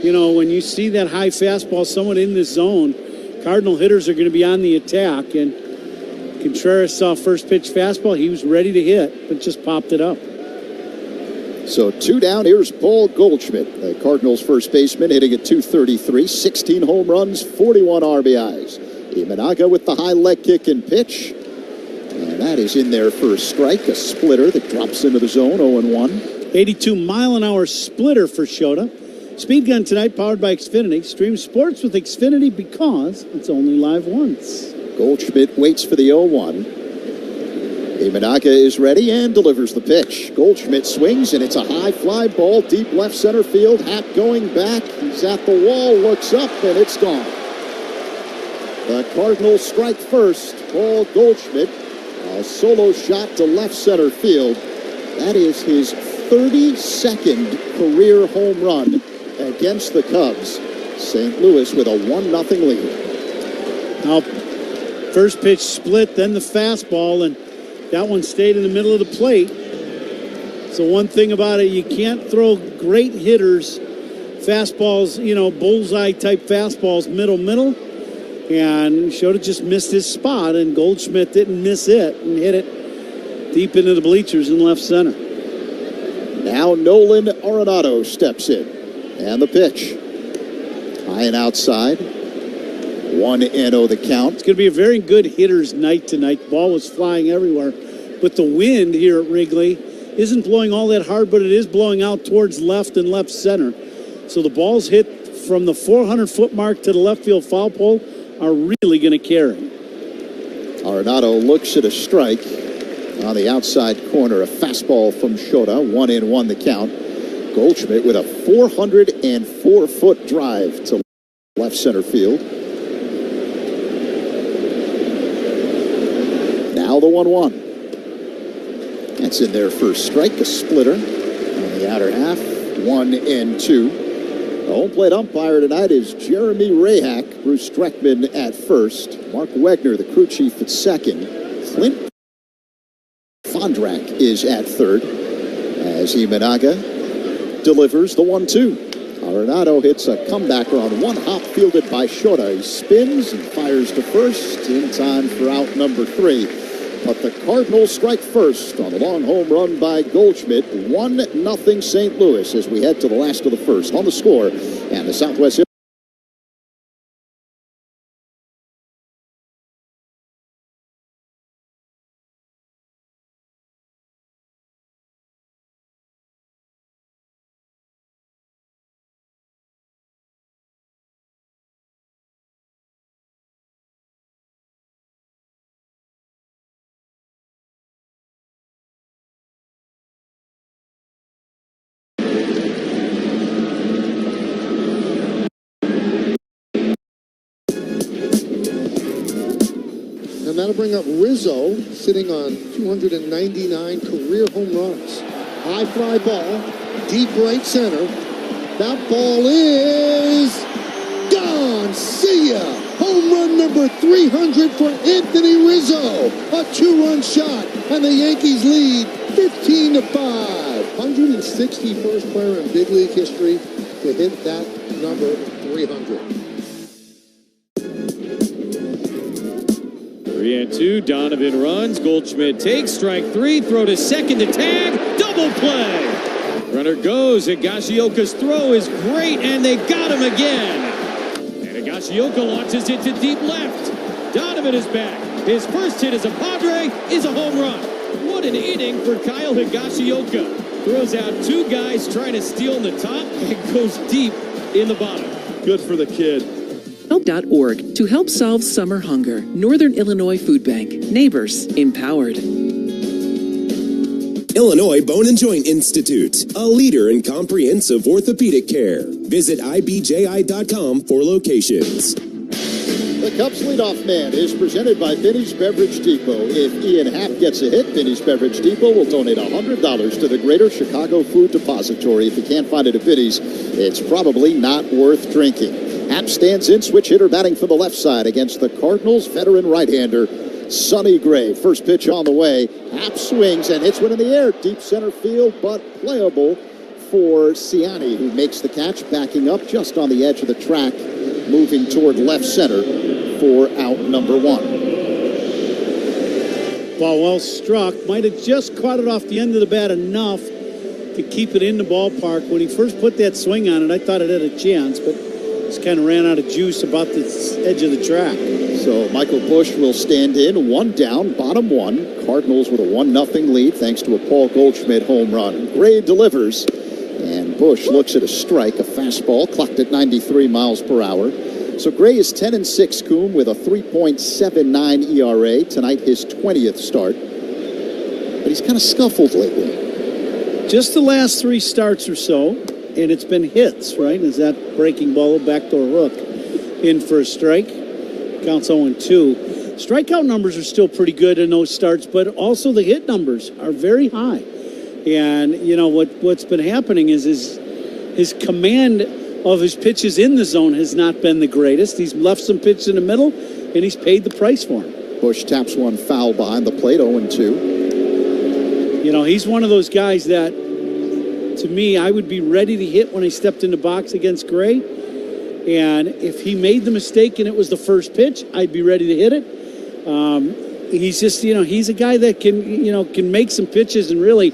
S3: when you see that high fastball somewhat in this zone, Cardinal hitters are going to be on the attack. And Contreras saw first pitch fastball. He was ready to hit, but just popped it up.
S12: So 2 down. Here's Paul Goldschmidt, the Cardinals first baseman, hitting at .233, 16 home runs, 41 RBIs. Imanaga with the high leg kick and pitch. And that is in there for a strike, a splitter that drops into the zone, 0-1.
S3: 82-mile-an-hour splitter for Shota. Speed Gun tonight, powered by Xfinity. Stream sports with Xfinity because it's only live once.
S12: Goldschmidt waits for the 0-1. Imanaga is ready and delivers the pitch. Goldschmidt swings, and it's a high fly ball, deep left center field. Happ going back. He's at the wall, looks up, and it's gone. The Cardinals strike first. Paul Goldschmidt. A solo shot to left center field. That is his 32nd career home run against the Cubs. St. Louis with a 1-0 lead.
S3: Now, first pitch split, then the fastball, and that one stayed in the middle of the plate. So one thing about it, you can't throw great hitters fastballs, bullseye type fastballs, middle. And Shota just missed his spot, and Goldschmidt didn't miss it and hit it deep into the bleachers in left center.
S12: Now Nolan Arenado steps in. And the pitch. High and outside. 1-0 the count.
S3: It's going to be a very good hitter's night tonight. The ball was flying everywhere. But the wind here at Wrigley isn't blowing all that hard, but it is blowing out towards left and left center. So the balls hit from the 400-foot mark to the left field foul pole are really going to carry.
S12: Arenado looks at a strike on the outside corner. A fastball from Shota. 1-1 the count. Goldschmidt with a 404-foot drive to left center field. Now the 1-1. That's in there for a strike. A splitter on the outer half. 1-2. The home plate umpire tonight is Jeremy Rahak. Bruce Streckman at first. Mark Wegner, the crew chief, at second. Clint Fondrak is at third as Imanaga delivers the 1-2. Arenado hits a comebacker on one hop fielded by Shota. He spins and fires to first in time for out number 3. But the Cardinals strike first on the long home run by Goldschmidt. 1-0 St. Louis as we head to the last of the first. On the score, and the Southwest
S8: And that'll bring up Rizzo, sitting on 299 career home runs. High fly ball, deep right center. That ball is gone. See ya. Home run number 300 for Anthony Rizzo. A 2-run shot, and the Yankees lead 15-5. 161st player in big league history to hit that number 300.
S7: 3-2, Donovan runs, Goldschmidt takes, strike 3, throw to second to tag, double play. Runner goes, Higashioka's throw is great, and they got him again. And Higashioka launches it to deep left. Donovan is back. His first hit as a Padre is a home run. What an inning for Kyle Higashioka. Throws out 2 guys trying to steal in the top and goes deep in the bottom.
S28: Good for the kid.
S9: Help.org to help solve summer hunger. Northern Illinois Food Bank. Neighbors empowered.
S10: Illinois Bone and Joint Institute, a leader in comprehensive orthopedic care. Visit ibji.com for locations.
S12: The Cubs leadoff man is presented by Binny's Beverage Depot. If Ian Happ gets a hit, Binny's Beverage Depot will donate $100 to the Greater Chicago Food Depository. If you can't find it at Binny's, it's probably not worth drinking. Happ stands in, switch hitter batting for the left side against the Cardinals veteran right-hander Sonny Gray. First pitch on the way. Happ swings and hits one in the air. Deep center field, but playable for Ciani, who makes the catch, backing up just on the edge of the track, moving toward left center for out number 1.
S3: Ball well struck. Might have just caught it off the end of the bat enough to keep it in the ballpark. When he first put that swing on it, I thought it had a chance, but just kind of ran out of juice about the edge of the track.
S12: So Michael Busch will stand in, 1 down, bottom 1. Cardinals with a 1-0 lead thanks to a Paul Goldschmidt home run. Gray delivers, and Busch looks at a strike, a fastball clocked at 93 miles per hour. So Gray is 10-6, Coom, with a 3.79 ERA. Tonight, his 20th start. But he's kind of scuffled lately.
S3: Just the last 3 starts or so, and it's been hits, right? Is that breaking ball, backdoor hook in for a strike? Counts 0-2. Strikeout numbers are still pretty good in those starts, but also the hit numbers are very high. And, you know, what's been happening is his command of his pitches in the zone has not been the greatest. He's left some pitches in the middle, and he's paid the price for them.
S12: Busch taps one foul behind the plate, 0-2.
S3: You know, he's one of those guys that, to me, I would be ready to hit when I stepped in the box against Gray. And if he made the mistake and it was the first pitch, I'd be ready to hit it. He's just, you know, he's a guy that can make some pitches and really,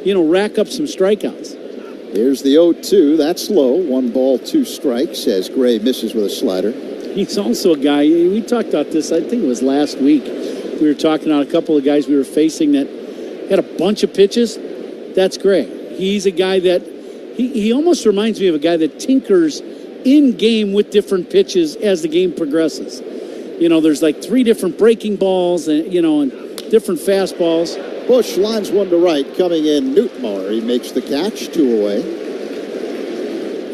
S3: rack up some strikeouts.
S12: Here's the 0-2. That's low. 1 ball, 2 strikes as Gray misses with a slider.
S3: He's also a guy, we talked about this, I think it was last week. We were talking about a couple of guys we were facing that had a bunch of pitches. That's Gray. He's a guy that, he almost reminds me of a guy that tinkers in game with different pitches as the game progresses. You know, there's like 3 different breaking balls and, and different fastballs.
S12: Busch lines one to right, coming in Newtmar. He makes the catch, 2 away.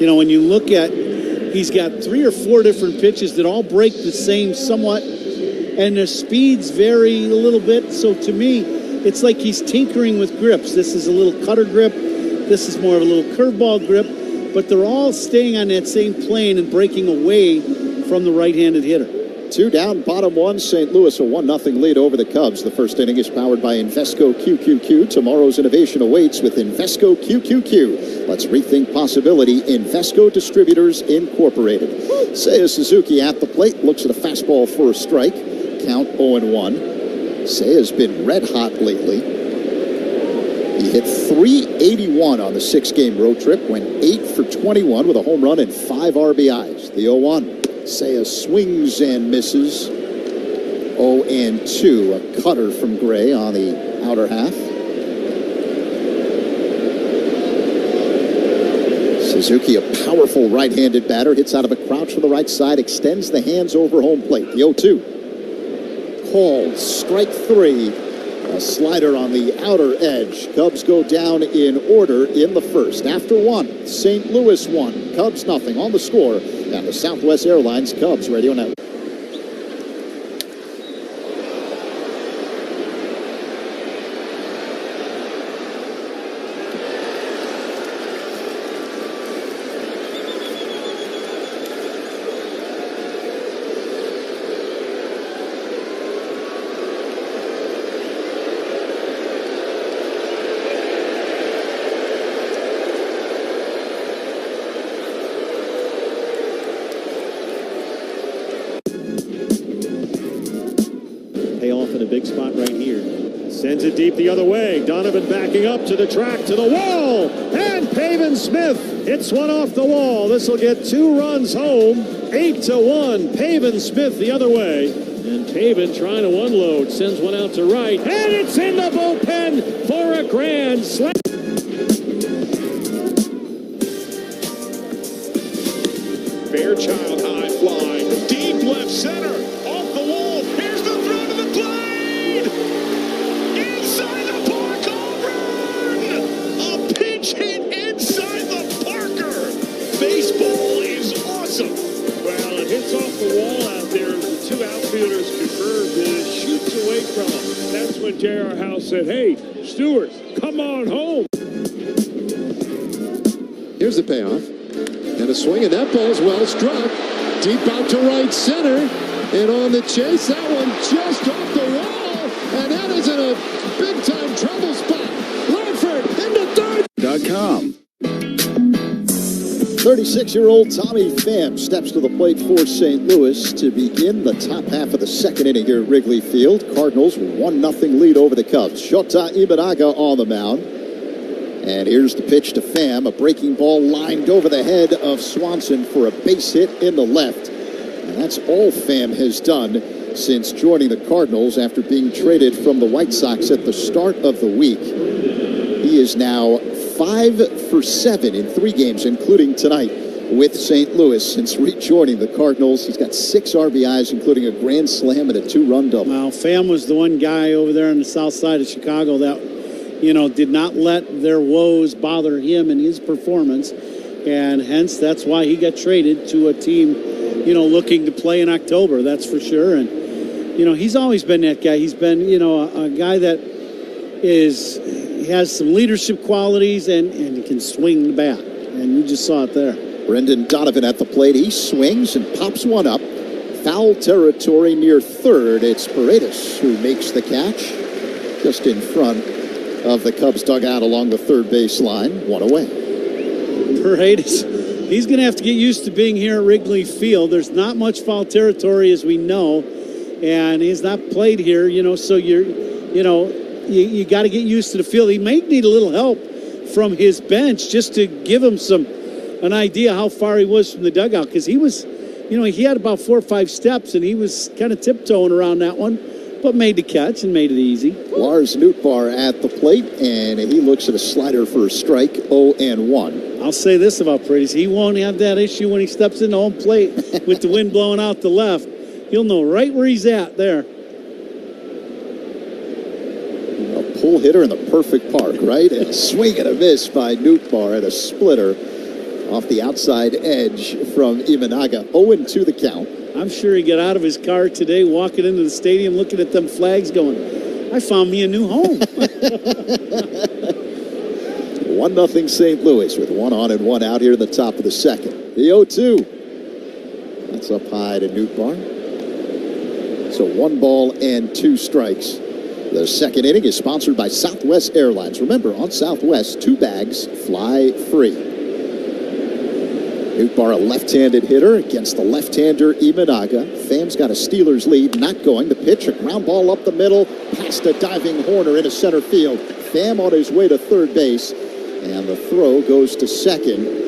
S3: You know, when you look at, he's got 3 or 4 different pitches that all break the same somewhat, and the speeds vary a little bit. So to me, it's like he's tinkering with grips. This is a little cutter grip. This is more of a little curveball grip. But they're all staying on that same plane and breaking away from the right-handed hitter.
S12: 2 down, bottom 1. St. Louis a 1-0 lead over the Cubs. The first inning is powered by Invesco QQQ. Tomorrow's innovation awaits with Invesco QQQ. Let's rethink possibility. Invesco Distributors Incorporated. Seiya Suzuki at the plate. Looks at a fastball for a strike. Count 0-1. Seiya's been red hot lately. He hit .381 on the 6-game road trip. Went 8 for 21 with a home run and 5 RBIs. The 0-1. Seiya swings and misses. 0-2. A cutter from Gray on the outer half. Suzuki, a powerful right-handed batter, hits out of a crouch from the right side, extends the hands over home plate. The 0-2. Called. Strike 3. A slider on the outer edge. Cubs go down in order in the first. After 1, St. Louis 1, Cubs nothing on the score. And the Southwest Airlines Cubs Radio Network.
S28: Big spot right here. Sends it deep the other way. Donovan backing up to the track, to the wall. And Pavin Smith hits one off the wall. This will get 2 runs home. 8-1. Pavin Smith the other way. And Pavin trying to unload. Sends one out to right. And it's in the bullpen for a grand slam.
S6: Fairchild high fly. Deep left center. Off the wall. Here's the throw to the plate. Inside the park, home run! A pinch hit inside the Parker. Baseball is awesome.
S5: Well, it hits off the wall out there. The 2 outfielders confirmed that it shoots away from him. That's when J.R. House said, "Hey, Stewart, come on home."
S11: Here's the payoff. And a swing, and that ball's well struck. Deep out to right center. And on the chase, that one just off the wall. And that is in a big-time trouble spot. Langford into third.
S12: .com. 36-year-old Tommy Pham steps to the plate for St. Louis to begin the top half of the second inning here at Wrigley Field. Cardinals 1-0 lead over the Cubs. Shota Imanaga on the mound. And here's the pitch to Pham. A breaking ball lined over the head of Swanson for a base hit in the left. And that's all Pham has done since joining the Cardinals after being traded from the White Sox at the start of the week. He is now 5 for 7 in 3 games, including tonight with St. Louis since rejoining the Cardinals. He's got 6 RBIs, including a grand slam and a 2-run double.
S3: Well, Pham was the one guy over there on the south side of Chicago that, did not let their woes bother him in his performance. And hence, that's why he got traded to a team, looking to play in October, that's for sure. And, he's always been that guy. He's been, a guy that has some leadership qualities and he can swing the bat. And you just saw it there.
S12: Brendan Donovan at the plate. He swings and pops one up. Foul territory near third. It's Paredes who makes the catch just in front of the Cubs dugout along the third base line. 1 away.
S3: Paredes, he's going to have to get used to being here at Wrigley Field. There's not much foul territory, as we know, and he's not played here, so you got to get used to the field. He may need a little help from his bench just to give him an idea how far he was from the dugout, because he was, he had about 4 or 5 steps, and he was kind of tiptoeing around that one, but made the catch and made it easy.
S12: Lars Nootbaar at the plate, and he looks at a slider for a strike. 0-1.
S3: I'll say this about Paredes. He won't have that issue when he steps into home plate with the wind blowing out the left. He'll know right where he's at there.
S12: A pull hitter in the perfect park, right? And a swing and a miss by Nootbaar at a splitter off the outside edge from Imanaga. 0-2 the count.
S3: I'm sure he got out of his car today, walking into the stadium, looking at them flags, going, I found me a new home.
S12: 1-0 St. Louis with 1 on and 1 out here in the top of the second. The 0-2. That's up high to Nootbaar. So 1 ball and 2 strikes. The second inning is sponsored by Southwest Airlines. Remember, on Southwest, 2 bags fly free. Nootbaar, a left-handed hitter against the left-hander Imanaga. Pham's got a Steelers lead, not going. The pitch, a ground ball up the middle, past a diving Horner into center field. Pham on his way to third base, and the throw goes to second.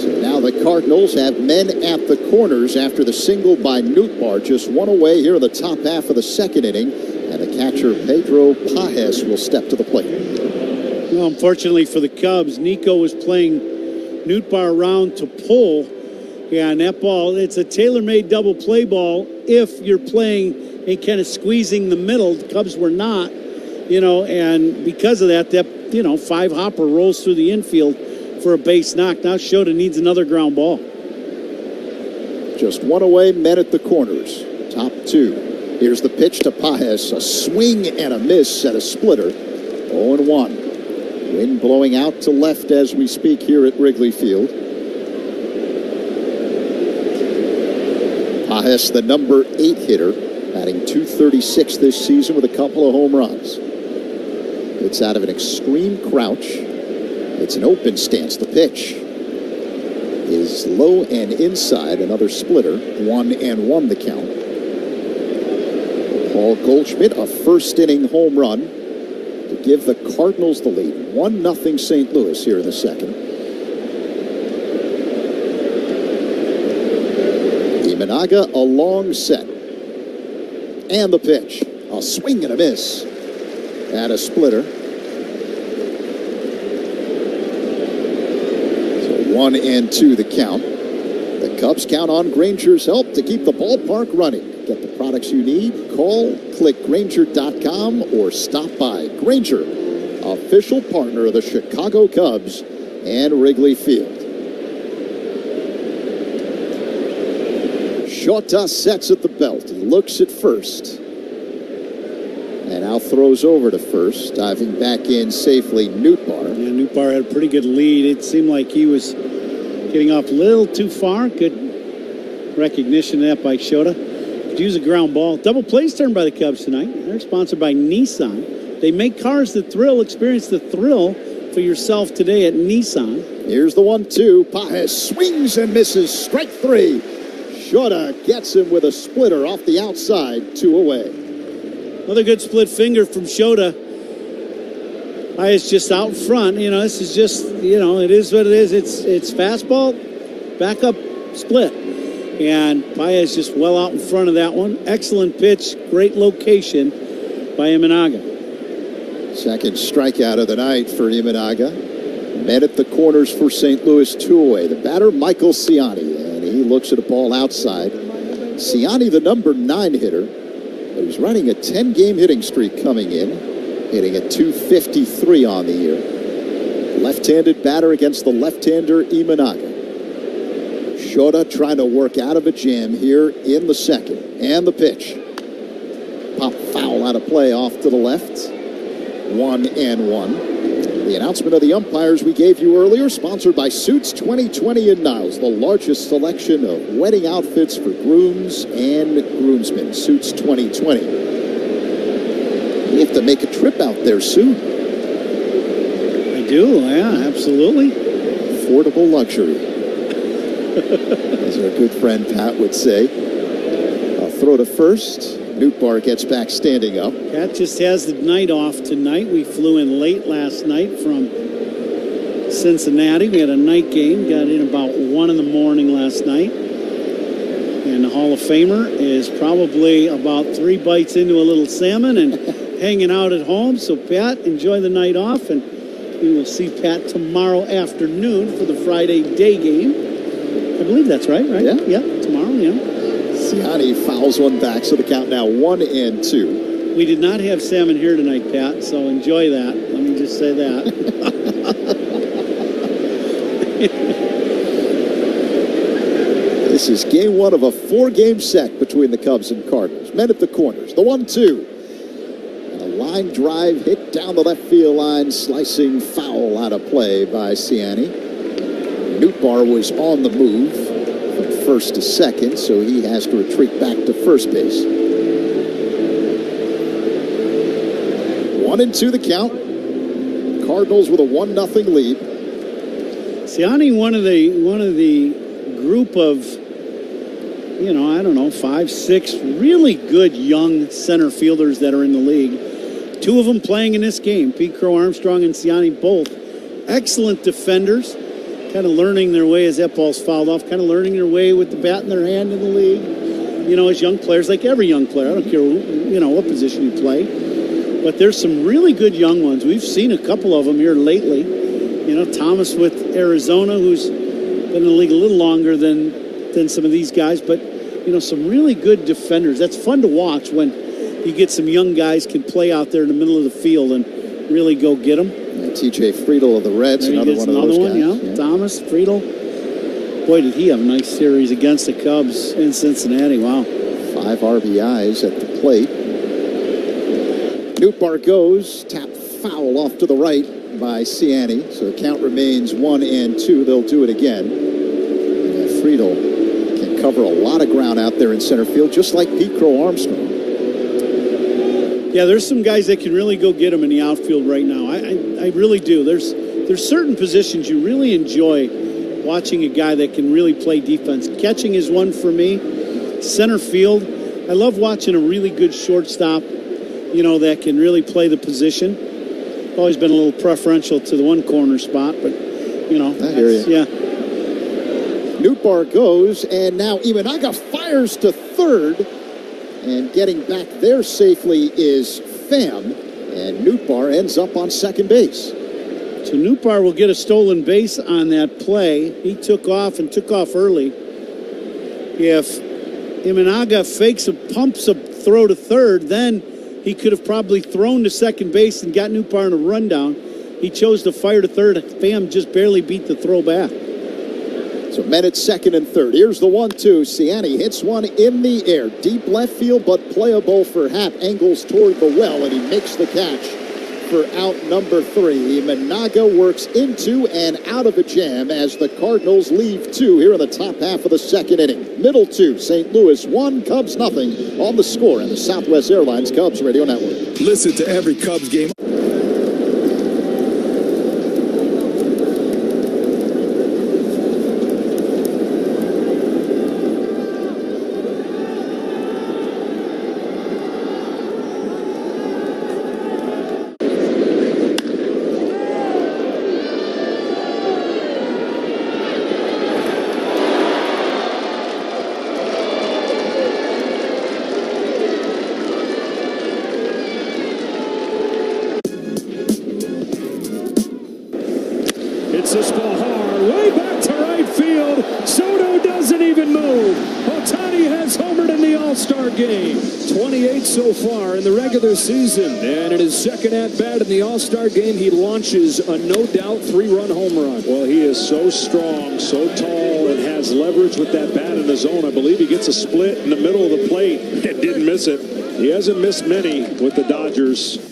S12: So now the Cardinals have men at the corners after the single by Nootbaar. Just 1 away here in the top half of the second inning, and the catcher Pedro Pajes will step to the plate.
S3: Well, unfortunately for the Cubs, Nico was playing Nootbaar around to pull. Yeah, and that ball, it's a tailor-made double play ball if you're playing and kind of squeezing the middle. The Cubs were not, and because of that, 5-hopper rolls through the infield for a base knock. Now Shota needs another ground ball.
S12: Just 1 away, men at the corners. Top 2. Here's the pitch to Pajes. A swing and a miss at a splitter. 0-1. Wind blowing out to left as we speak here at Wrigley Field. Pajes, the number 8 hitter, batting .236 this season with a couple of home runs. It's out of an extreme crouch. It's an open stance. The pitch is low and inside. Another splitter. 1-1 the count. Paul Goldschmidt, a first-inning home run to give the Cardinals the lead. 1-0 St. Louis here in the second. Imanaga, a long set. And the pitch. A swing and a miss. And a splitter. So 1-2 the count. The Cubs count on Granger's help to keep the ballpark running. Get the products you need. Call, click Granger.com, or stop by. Granger, official partner of the Chicago Cubs and Wrigley Field. Shota sets at the belt. He looks at first. And now throws over to first. Diving back in safely, Nootbaar.
S3: Yeah, Nootbaar had a pretty good lead. It seemed like he was getting off a little too far. Good recognition of that by Shota. Could use a ground ball. Double plays turned by the Cubs tonight. They're sponsored by Nissan. They make cars that thrill. Experience the thrill for yourself today at Nissan.
S12: Here's the 1-2. Pajes swings and misses. Strike 3. Shota gets him with a splitter off the outside. 2 away.
S3: Another good split finger from Shota. Pajes just out front. This is just, it is what it is. It's fastball, backup split. And Pajes just well out in front of that one. Excellent pitch. Great location by Imanaga.
S12: Second strikeout of the night for Imanaga. Men at the corners for St. Louis, 2 away. The batter, Michael Ciani, and he looks at a ball outside. Ciani, the number 9 hitter, but he's running a 10-game hitting streak coming in, hitting at .253 on the year. Left-handed batter against the left-hander Imanaga. Shota trying to work out of a jam here in the second. And the pitch. Pop foul out of play off to the left. 1-1. The announcement of the umpires we gave you earlier, sponsored by Suits 2020 in Niles, the largest selection of wedding outfits for grooms and groomsmen. Suits 2020. You have to make a trip out there soon.
S3: I do, yeah, absolutely.
S12: Affordable luxury. As our good friend Pat would say. A throw to first. Nootbaar gets back standing up.
S3: Pat just has the night off tonight. We flew in late last night from Cincinnati. We had a night game. Got in about 1 in the morning last night. And the Hall of Famer is probably about 3 bites into a little salmon and hanging out at home. So Pat, enjoy the night off. And we will see Pat tomorrow afternoon for the Friday day game. I believe that's right?
S12: Yeah.
S3: Yep, tomorrow, yeah.
S12: Ciani fouls one back, so the count now 1-2.
S3: We did not have salmon here tonight, Pat, so enjoy that. Let me just say that.
S12: This is game 1 of a 4-game set between the Cubs and Cardinals. Men at the corners. The 1-2. And a line drive hit down the left field line, slicing foul out of play by Ciani. Nootbaar was on the move from first to second, so he has to retreat back to first base. 1-2 the count. Cardinals with a 1-0 lead.
S3: Siani, one of the group of, 5, 6 really good young center fielders that are in the league. 2 of them playing in this game. Pete Crow Armstrong and Siani both excellent defenders. Kind of learning their way as that ball's fouled off. Kind of learning their way with the bat in their hand in the league. As young players, like every young player. I don't care, what position you play. But there's some really good young ones. We've seen a couple of them here lately. Thomas with Arizona, who's been in the league a little longer than some of these guys. But, some really good defenders. That's fun to watch when you get some young guys can play out there in the middle of the field and really go get them.
S12: T.J. Friedel of the Reds, another one of those guys.
S3: Yeah. Thomas, Friedel. Boy, did he have a nice series against the Cubs in Cincinnati. Wow.
S12: 5 RBIs at the plate. Nootbaar goes, tap foul off to the right by Siani. So the count remains 1-2. They'll do it again. And Friedel can cover a lot of ground out there in center field, just like Pete Crow Armstrong.
S3: Yeah, there's some guys that can really go get them in the outfield right now. I really do. There's certain positions you really enjoy watching a guy that can really play defense. Catching is one for me. Center field, I love watching a really good shortstop, that can really play the position. Always been a little preferential to the one corner spot, but,
S12: I hear you.
S3: Yeah.
S12: Nootbaar goes, and now Imanaga fires to third. And getting back there safely is Pham. And Nootbaar ends up on second base.
S3: So Nootbaar will get a stolen base on that play. He took off early. If Imanaga pumps a throw to third, then he could have probably thrown to second base and got Nootbaar in a rundown. He chose to fire to third. Pham just barely beat the throw back.
S12: So men at second and third. Here's the 1-2. Siani hits one in the air. Deep left field, but playable for Happ. Angles toward the well, and he makes the catch for out number 3. Imanaga works into and out of a jam as the Cardinals leave 2 here in the top half of the second inning. Middle 2, St. Louis 1, Cubs nothing on the score in the Southwest Airlines Cubs Radio Network.
S19: Listen to every Cubs game.
S4: Hits this ball hard, way back to right field. Soto doesn't even move. Ohtani has homered in the All-Star game. 28 so far in the regular season. And in his second at-bat in the All-Star game, he launches a no-doubt 3-run home run.
S6: Well, he is so strong, so tall, and has leverage with that bat in the zone. I believe he gets a split in the middle of the plate and didn't miss it. He hasn't missed many with the Dodgers.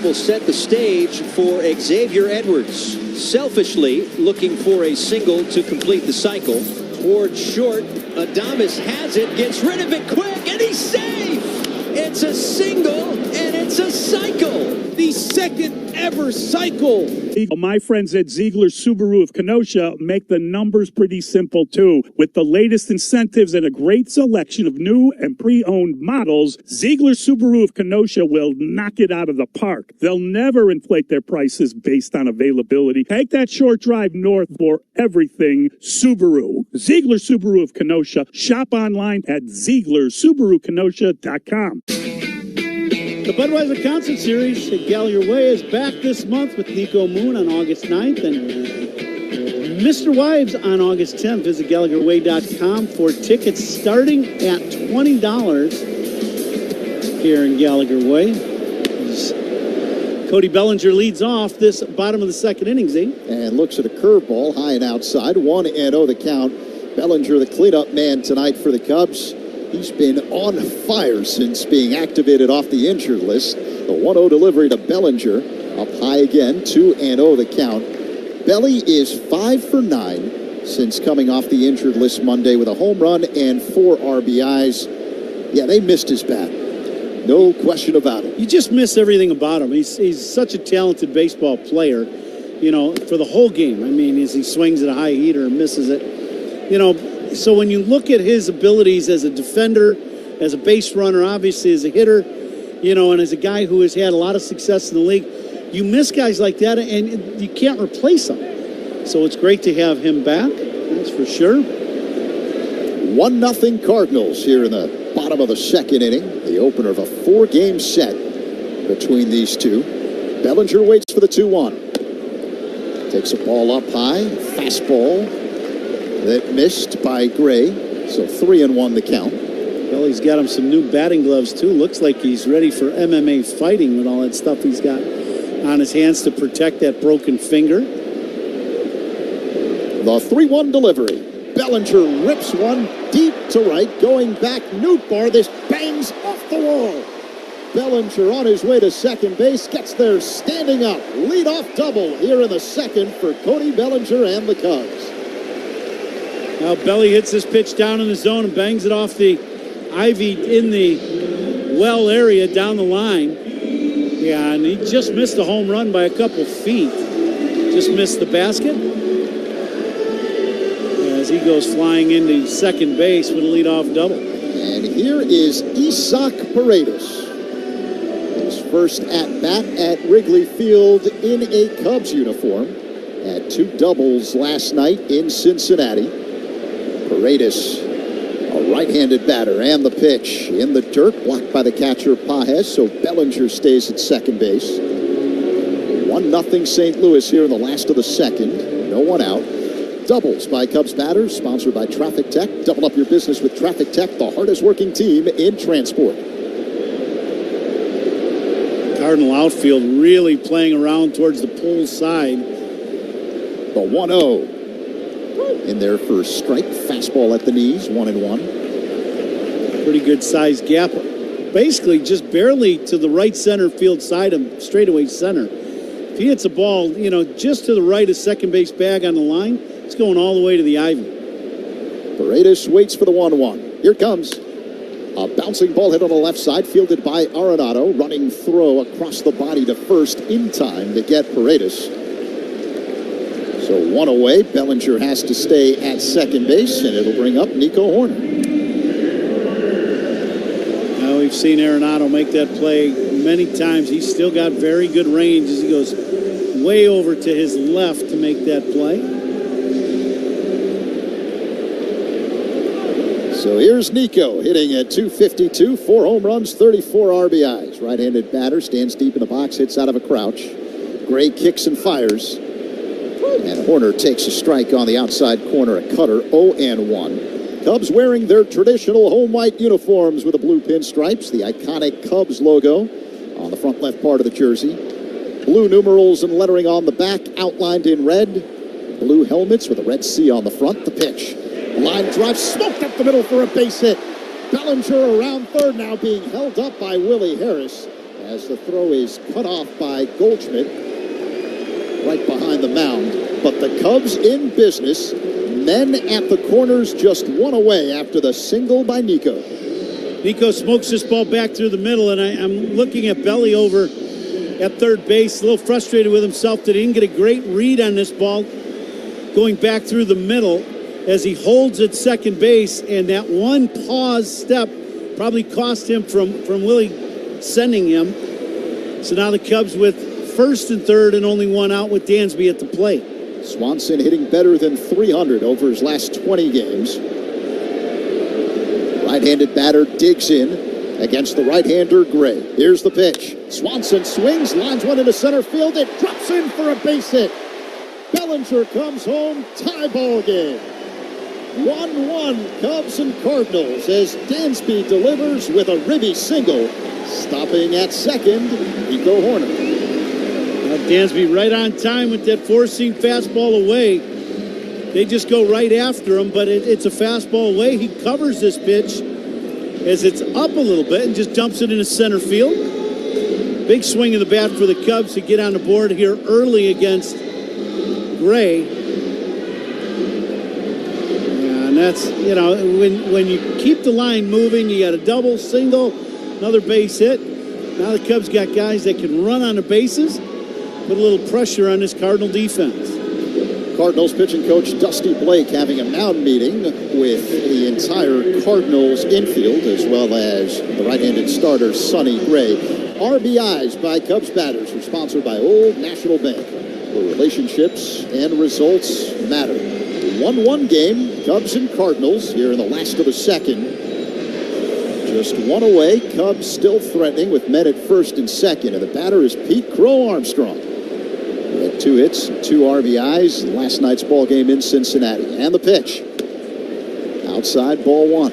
S25: Will set the stage for Xavier Edwards. Selfishly looking for a single to complete the cycle. Towards short, Adames has it, gets rid of it quick, and he's safe! It's a single, and it's a cycle! The second ever cycle!
S15: My friends at Ziegler Subaru of Kenosha make the numbers pretty simple too. With the latest incentives and a great selection of new and pre-owned models, Ziegler Subaru of Kenosha will knock it out of the park. They'll never inflate their prices based on availability. Take that short drive north for everything Subaru. Ziegler Subaru of Kenosha. Shop online at ZieglerSubaruKenosha.com.
S3: The Budweiser Concert Series at Gallagher Way is back this month with Nico Moon on August 9th and Mr. Wives on August 10th. Visit GallagherWay.com for tickets starting at $20 here in Gallagher Way. Cody Bellinger leads off this bottom of the second inning, Z.
S12: And looks at a curveball high and outside. 1-0 the count. Bellinger, the cleanup man tonight for the Cubs. He's been on fire since being activated off the injured list. The 1-0 delivery to Bellinger. Up high again, 2-0 the count. Belly is 5 for 9 since coming off the injured list Monday with a home run and 4 RBIs. Yeah, they missed his bat. No question about it.
S3: You just miss everything about him. He's such a talented baseball player, you know, for the whole game. I mean, as he swings at a high heater and misses it. You know, so when you look at his abilities as a defender, as a base runner, obviously as a hitter, you know, and as a guy who has had a lot of success in the league, you miss guys like that and you can't replace them. So it's great to have him back, that's for sure.
S12: 1-0 Cardinals here in the bottom of the second inning. The opener of a 4-game set between these two. Bellinger waits for the 2-1. Takes a ball up high. Fastball that missed by Gray. So 3-1 the count.
S3: Well, he's got him some new batting gloves, too. Looks like he's ready for MMA fighting with all that stuff he's got on his hands to protect that broken finger.
S12: The 3-1 delivery. Bellinger rips one deep to right. Going back, Nootbaar. This bangs off the wall. Bellinger on his way to second base. Gets there standing up. Leadoff double here in the second for Cody Bellinger and the Cubs.
S3: Now Belly hits this pitch down in the zone and bangs it off the ivy in the well area down the line. Yeah, and he just missed the home run by a couple feet. Just missed the basket. As he goes flying into second base with a leadoff double.
S12: And here is Isaac Paredes. His first at-bat at Wrigley Field in a Cubs uniform. Had 2 doubles last night in Cincinnati. Paredes, a right-handed batter, and the pitch in the dirt, blocked by the catcher Pajes, so Bellinger stays at second base. 1-0 St. Louis here in the last of the second. No one out. Doubles by Cubs batters, sponsored by Traffic Tech. Double up your business with Traffic Tech, the hardest working team in transport.
S3: Cardinal outfield really playing around towards the pole side.
S12: The 1-0 in their first strike. Fastball at the knees, 1-1.
S3: Pretty good size gap. Basically just barely to the right center field side of straightaway center. If he hits a ball, you know, just to the right of second base bag on the line, it's going all the way to the ivy.
S12: Paredes waits for the 1-1. Here it comes. A bouncing ball hit on the left side, fielded by Arenado. Running throw across the body to first in time to get Paredes. So 1 away. Bellinger has to stay at second base, and it'll bring up Nico Horner.
S3: Now we've seen Arenado make that play many times. He's still got very good range as he goes way over to his left to make that play.
S12: So here's Nico hitting at .252, 4 home runs, 34 RBIs. Right-handed batter stands deep in the box, hits out of a crouch. Gray kicks and fires. And Horner takes a strike on the outside corner, a cutter, 0-1. Cubs wearing their traditional home white uniforms with the blue pinstripes, the iconic Cubs logo on the front left part of the jersey. Blue numerals and lettering on the back, outlined in red. Blue helmets with a red C on the front. The pitch. Line drive smoked up the middle for a base hit. Bellinger around third now, being held up by Willie Harris as the throw is cut off by Goldschmidt right behind the mound. But the Cubs in business. Men at the corners, just 1 away after the single by Nico.
S3: Nico smokes this ball back through the middle, and I'm looking at Belly over at third base, a little frustrated with himself that he didn't get a great read on this ball going back through the middle as he holds at second base, and that one pause step probably cost him from Willie sending him. So now the Cubs with first and third and only 1 out with Dansby at the plate.
S12: Swanson hitting better than 300 over his last 20 games. Right-handed batter digs in against the right-hander Gray. Here's the pitch. Swanson swings, lines one into center field. It drops in for a base hit. Bellinger comes home. Tie ball game. 1-1 Cubs and Cardinals as Dansby delivers with a ribby single. Stopping at second, Nico Horner.
S3: Dansby right on time with that four-seam fastball away. They just go right after him, but it's a fastball away. He covers this pitch as it's up a little bit and just dumps it into center field. Big swing of the bat for the Cubs to get on the board here early against Gray. And that's, you know, when you keep the line moving, you got a double, single, another base hit. Now the Cubs got guys that can run on the bases, put a little pressure on this Cardinal defense.
S12: Cardinals pitching coach Dusty Blake having a mound meeting with the entire Cardinals infield, as well as the right-handed starter Sonny Gray. RBIs by Cubs batters are sponsored by Old National Bank, where relationships and results matter. 1-1 game, Cubs and Cardinals here in the last of the second. Just one away, Cubs still threatening with men at first and second, and the batter is Pete Crow Armstrong. He had 2 hits, 2 RBIs in last night's ball game in Cincinnati. And the pitch. Outside, ball 1.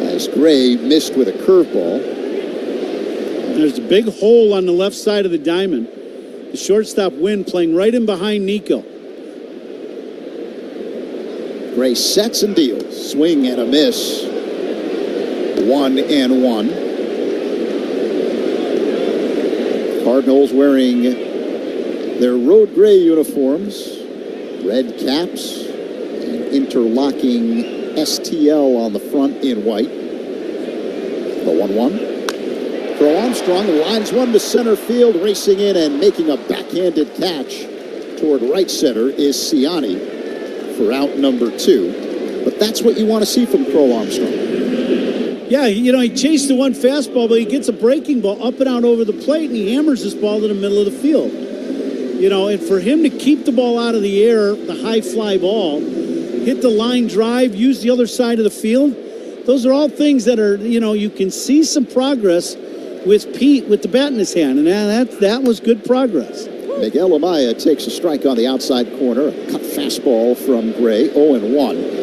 S12: As Gray missed with a curveball.
S3: There's a big hole on the left side of the diamond. The shortstop Wynn playing right in behind Nico.
S12: Gray sets and deals. Swing and a miss. 1-1. Cardinals wearing their road gray uniforms, red caps, and interlocking STL on the front in white. The 1-1. Crow Armstrong lines one to center field, racing in and making a backhanded catch toward right center is Ciani for out number 2. But that's what you want to see from Crow Armstrong.
S3: Yeah, you know, he chased the one fastball, but he gets a breaking ball up and out over the plate, and he hammers this ball to the middle of the field. You know, and for him to keep the ball out of the air, the high fly ball, hit the line drive, use the other side of the field, those are all things that are, you know, you can see some progress with Pete with the bat in his hand, and that was good progress.
S12: Miguel Amaya takes a strike on the outside corner, a cut fastball from Gray, 0-1.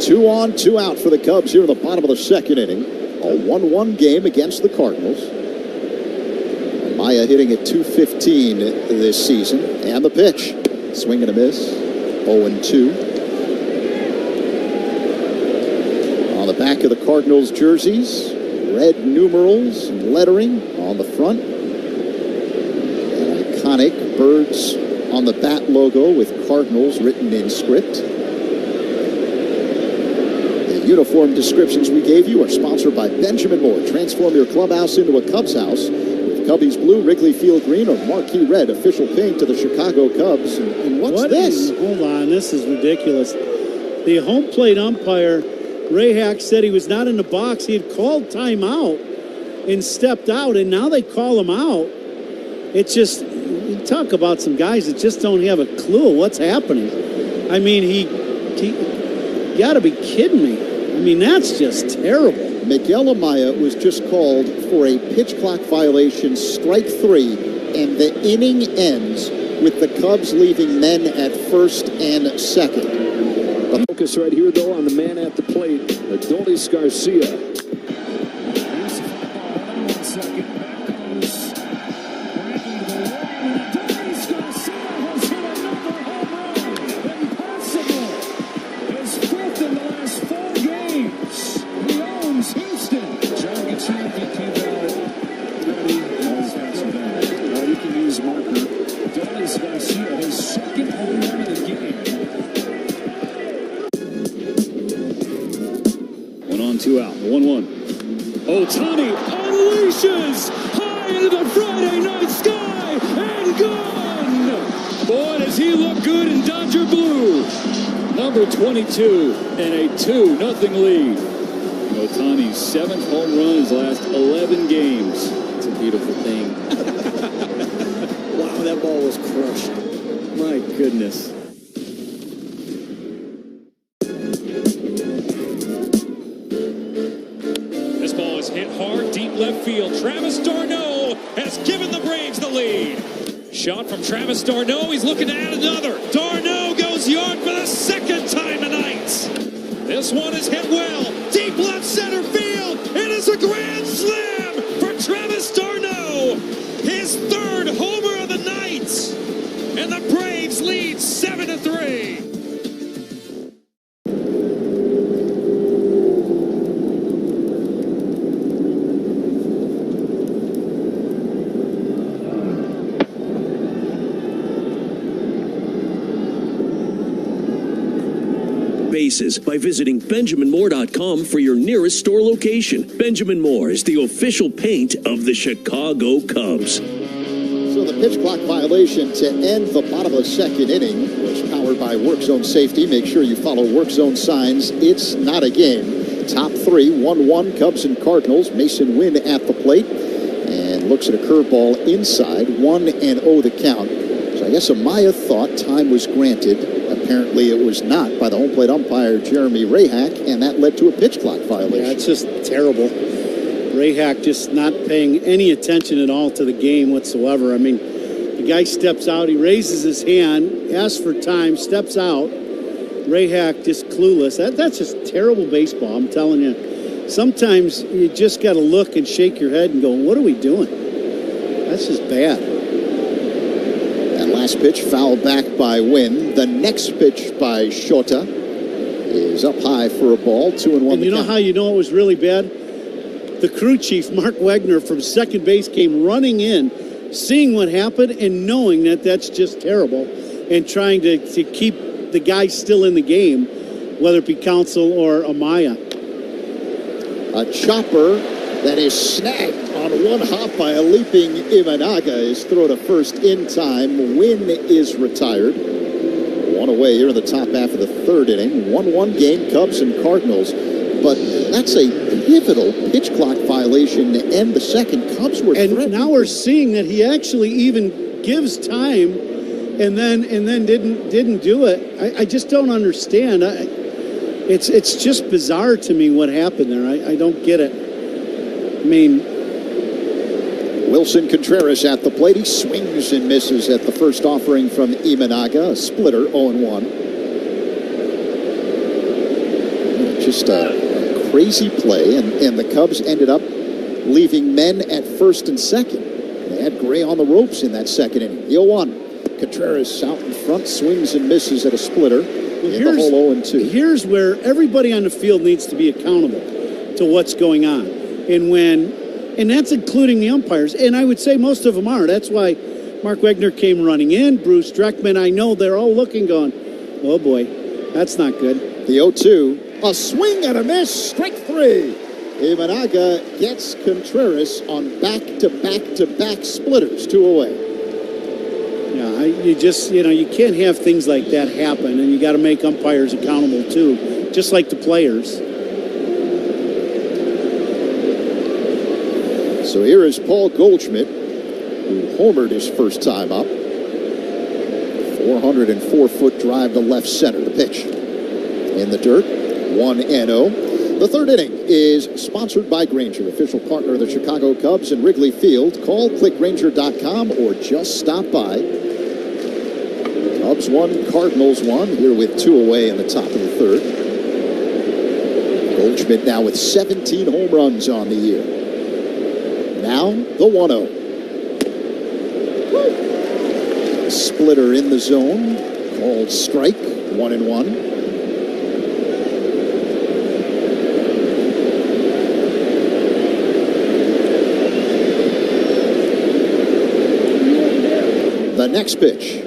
S12: 2 on, 2 out for the Cubs here in the bottom of the second inning. A 1-1 game against the Cardinals. Amaya hitting at .215 this season. And the pitch. Swing and a miss. 0-2. On the back of the Cardinals jerseys, red numerals and lettering on the front. An iconic birds on the bat logo with Cardinals written in script. Uniform descriptions we gave you are sponsored by Benjamin Moore. Transform your clubhouse into a Cubs house with Cubbies Blue, Wrigley Field Green, or Marquee Red, official paint to the Chicago Cubs. And what's this?
S3: Hold on, this is ridiculous. The home plate umpire, Ray Hack, said he was not in the box. He had called timeout and stepped out, and now they call him out. It's just, you talk about some guys that just don't have a clue of what's happening. I mean, he got to be kidding me. I mean, that's just terrible.
S12: Miguel Amaya was just called for a pitch clock violation, strike 3, and the inning ends with the Cubs leaving men at first and second.
S20: Focus right here, though, on the man at the plate, Adolis Garcia.
S5: Ohtani unleashes high into the Friday night sky and gone. Boy, does he look good in Dodger blue. Number 22 and a 2-0 lead. Ohtani's 7th home run in his last 11 games. It's a beautiful thing.
S7: Wow, that ball was crushed. My goodness.
S5: Left field, Travis d'Arnaud has given the Braves the lead. Shot from Travis d'Arnaud, he's looking to add another. d'Arnaud goes yard for the 2nd time tonight. This one is hit well, deep left center field. It is a grand slam for Travis d'Arnaud, his 3rd homer of the night. And the Braves lead 7-3.
S16: prices by visiting BenjaminMoore.com for your nearest store location. Benjamin Moore is the official paint of the Chicago Cubs.
S12: So the pitch clock violation to end the bottom of the second inning was powered by Work Zone Safety. Make sure you follow Work Zone signs. It's not a game. Top three, 1-1, Cubs and Cardinals. Mason Wynn at the plate and looks at a curveball inside. 1-0 the count. So I guess Amaya thought time was granted. Apparently it was not by the home plate umpire, Jeremy Rahak, and that led to a pitch clock violation.
S3: Yeah, it's just terrible. Rahak just not paying any attention at all to the game whatsoever. I mean, the guy steps out, he raises his hand, asks for time, steps out. Rahak just clueless. That's just terrible baseball, I'm telling you. Sometimes you just got to look and shake your head and go, what are we doing? That's just bad.
S12: That last pitch fouled back by Wynn. The next pitch by Shota is up high for a ball, 2-1.
S3: And you know how you know it was really bad? The crew chief, Mark Wegner, from second base came running in, seeing what happened and knowing that that's just terrible and trying to keep the guy still in the game, whether it be Counsell or Amaya.
S12: A chopper that is snagged on one hop by a leaping Imanaga is thrown to first in time. Wynn is retired. One away here in the top half of the third inning. 1-1 game, Cubs and Cardinals. But that's a pivotal pitch clock violation to end the second. Cubs were
S3: threatened. And now we're seeing that he actually even gives time and then didn't do it. I just don't understand. It's just bizarre to me what happened there. I don't get it. I mean,
S12: Wilson Contreras at the plate. He swings and misses at the first offering from Imanaga. A splitter, 0-1. Just a crazy play, and the Cubs ended up leaving men at first and second. They had Gray on the ropes in that second inning. 0-1. Contreras out in front, swings and misses at a splitter in the hole 0-2.
S3: Here's where everybody on the field needs to be accountable to what's going on. And that's including the umpires. And I would say most of them are. That's why Mark Wegner came running in. Bruce Dreckman, I know they're all looking going, oh boy, that's not good.
S12: The 0-2, a swing and a miss, strike three. Imanaga gets Contreras on back-to-back-to-back splitters, 2 away.
S3: Yeah, you can't have things like that happen, and you got to make umpires accountable too, just like the players.
S12: So here is Paul Goldschmidt, who homered his first time up. 404-foot drive to left center. The pitch in the dirt, 1-0. The third inning is sponsored by Grainger, official partner of the Chicago Cubs and Wrigley Field. Call, click Grainger.com, or just stop by. Cubs 1, Cardinals 1, here with 2 away in the top of the third. Goldschmidt now with 17 home runs on the year. Now, the 1-0. Splitter in the zone, called strike, 1-1. The next pitch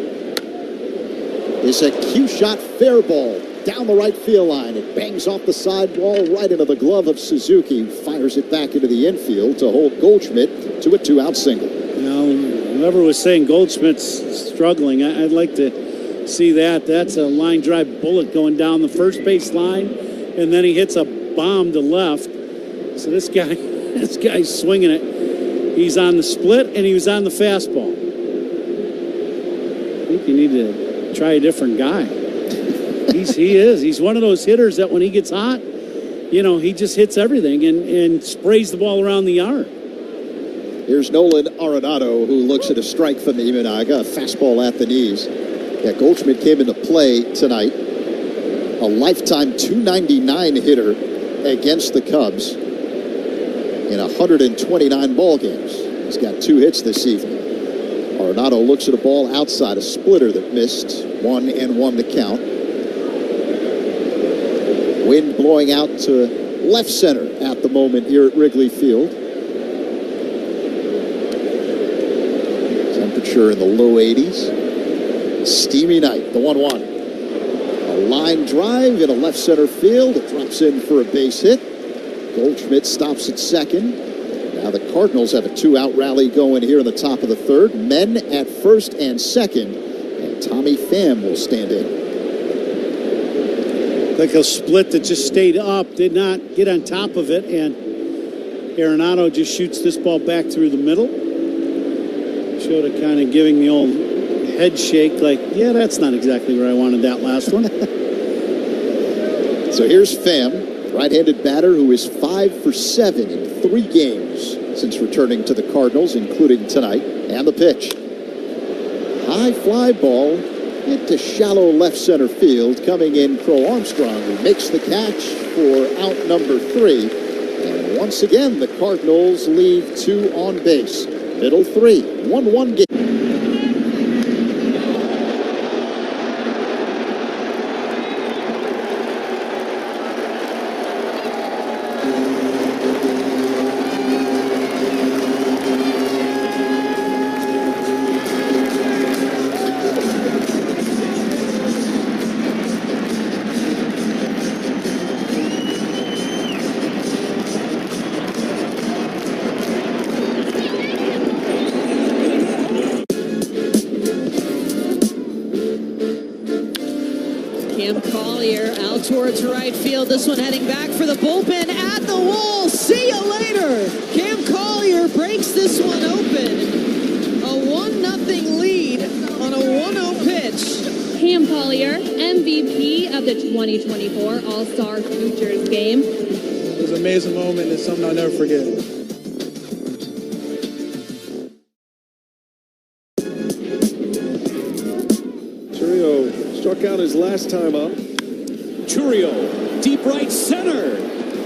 S12: is a cue shot fair ball down the right field line. It bangs off the side wall right into the glove of Suzuki. Fires it back into the infield to hold Goldschmidt to a 2-out single.
S3: Now, whoever was saying Goldschmidt's struggling, I'd like to see that. That's a line drive bullet going down the first base line, and then he hits a bomb to left. So this guy's swinging it. He's on the split, and he was on the fastball. I think you need to try a different guy. He is. He's one of those hitters that when he gets hot, he just hits everything and sprays the ball around the yard.
S12: Here's Nolan Arenado, who looks at a strike from the Imanaga, a fastball at the knees. Yeah, Goldschmidt came into play tonight. A lifetime .299 hitter against the Cubs in 129 ball games. He's got 2 hits this evening. Arenado looks at a ball outside, a splitter that missed, 1-1 the count. Wind blowing out to left center at the moment here at Wrigley Field. Temperature in the low 80s. Steamy night, the 1-1. A line drive in a left center field. It drops in for a base hit. Goldschmidt stops at second. Now the Cardinals have a 2-out rally going here in the top of the third. Men at first and second. And Tommy Pham will stand in.
S3: Like a split that just stayed up, did not get on top of it, and Arenado just shoots this ball back through the middle. Showed it kind of giving the old head shake like, yeah, that's not exactly where I wanted that last one.
S12: So here's Pham, right-handed batter who is 5 for 7 in 3 games since returning to the Cardinals, including tonight. And the pitch. High fly ball into shallow left center field. Coming in, Crow Armstrong, who makes the catch for out number 3. And once again, the Cardinals leave 2 on base. Middle 3, 1-1 game.
S2: Towards right field. This one heading back for the bullpen at the wall. See you later. Cam Collier breaks this one open. A 1-0 lead on a 1-0 pitch.
S18: Cam Collier, MVP of the 2024 All-Star Futures Game.
S17: It was an amazing moment. It's something I'll never forget.
S4: Churio struck out his last time up.
S5: Churio, deep right center.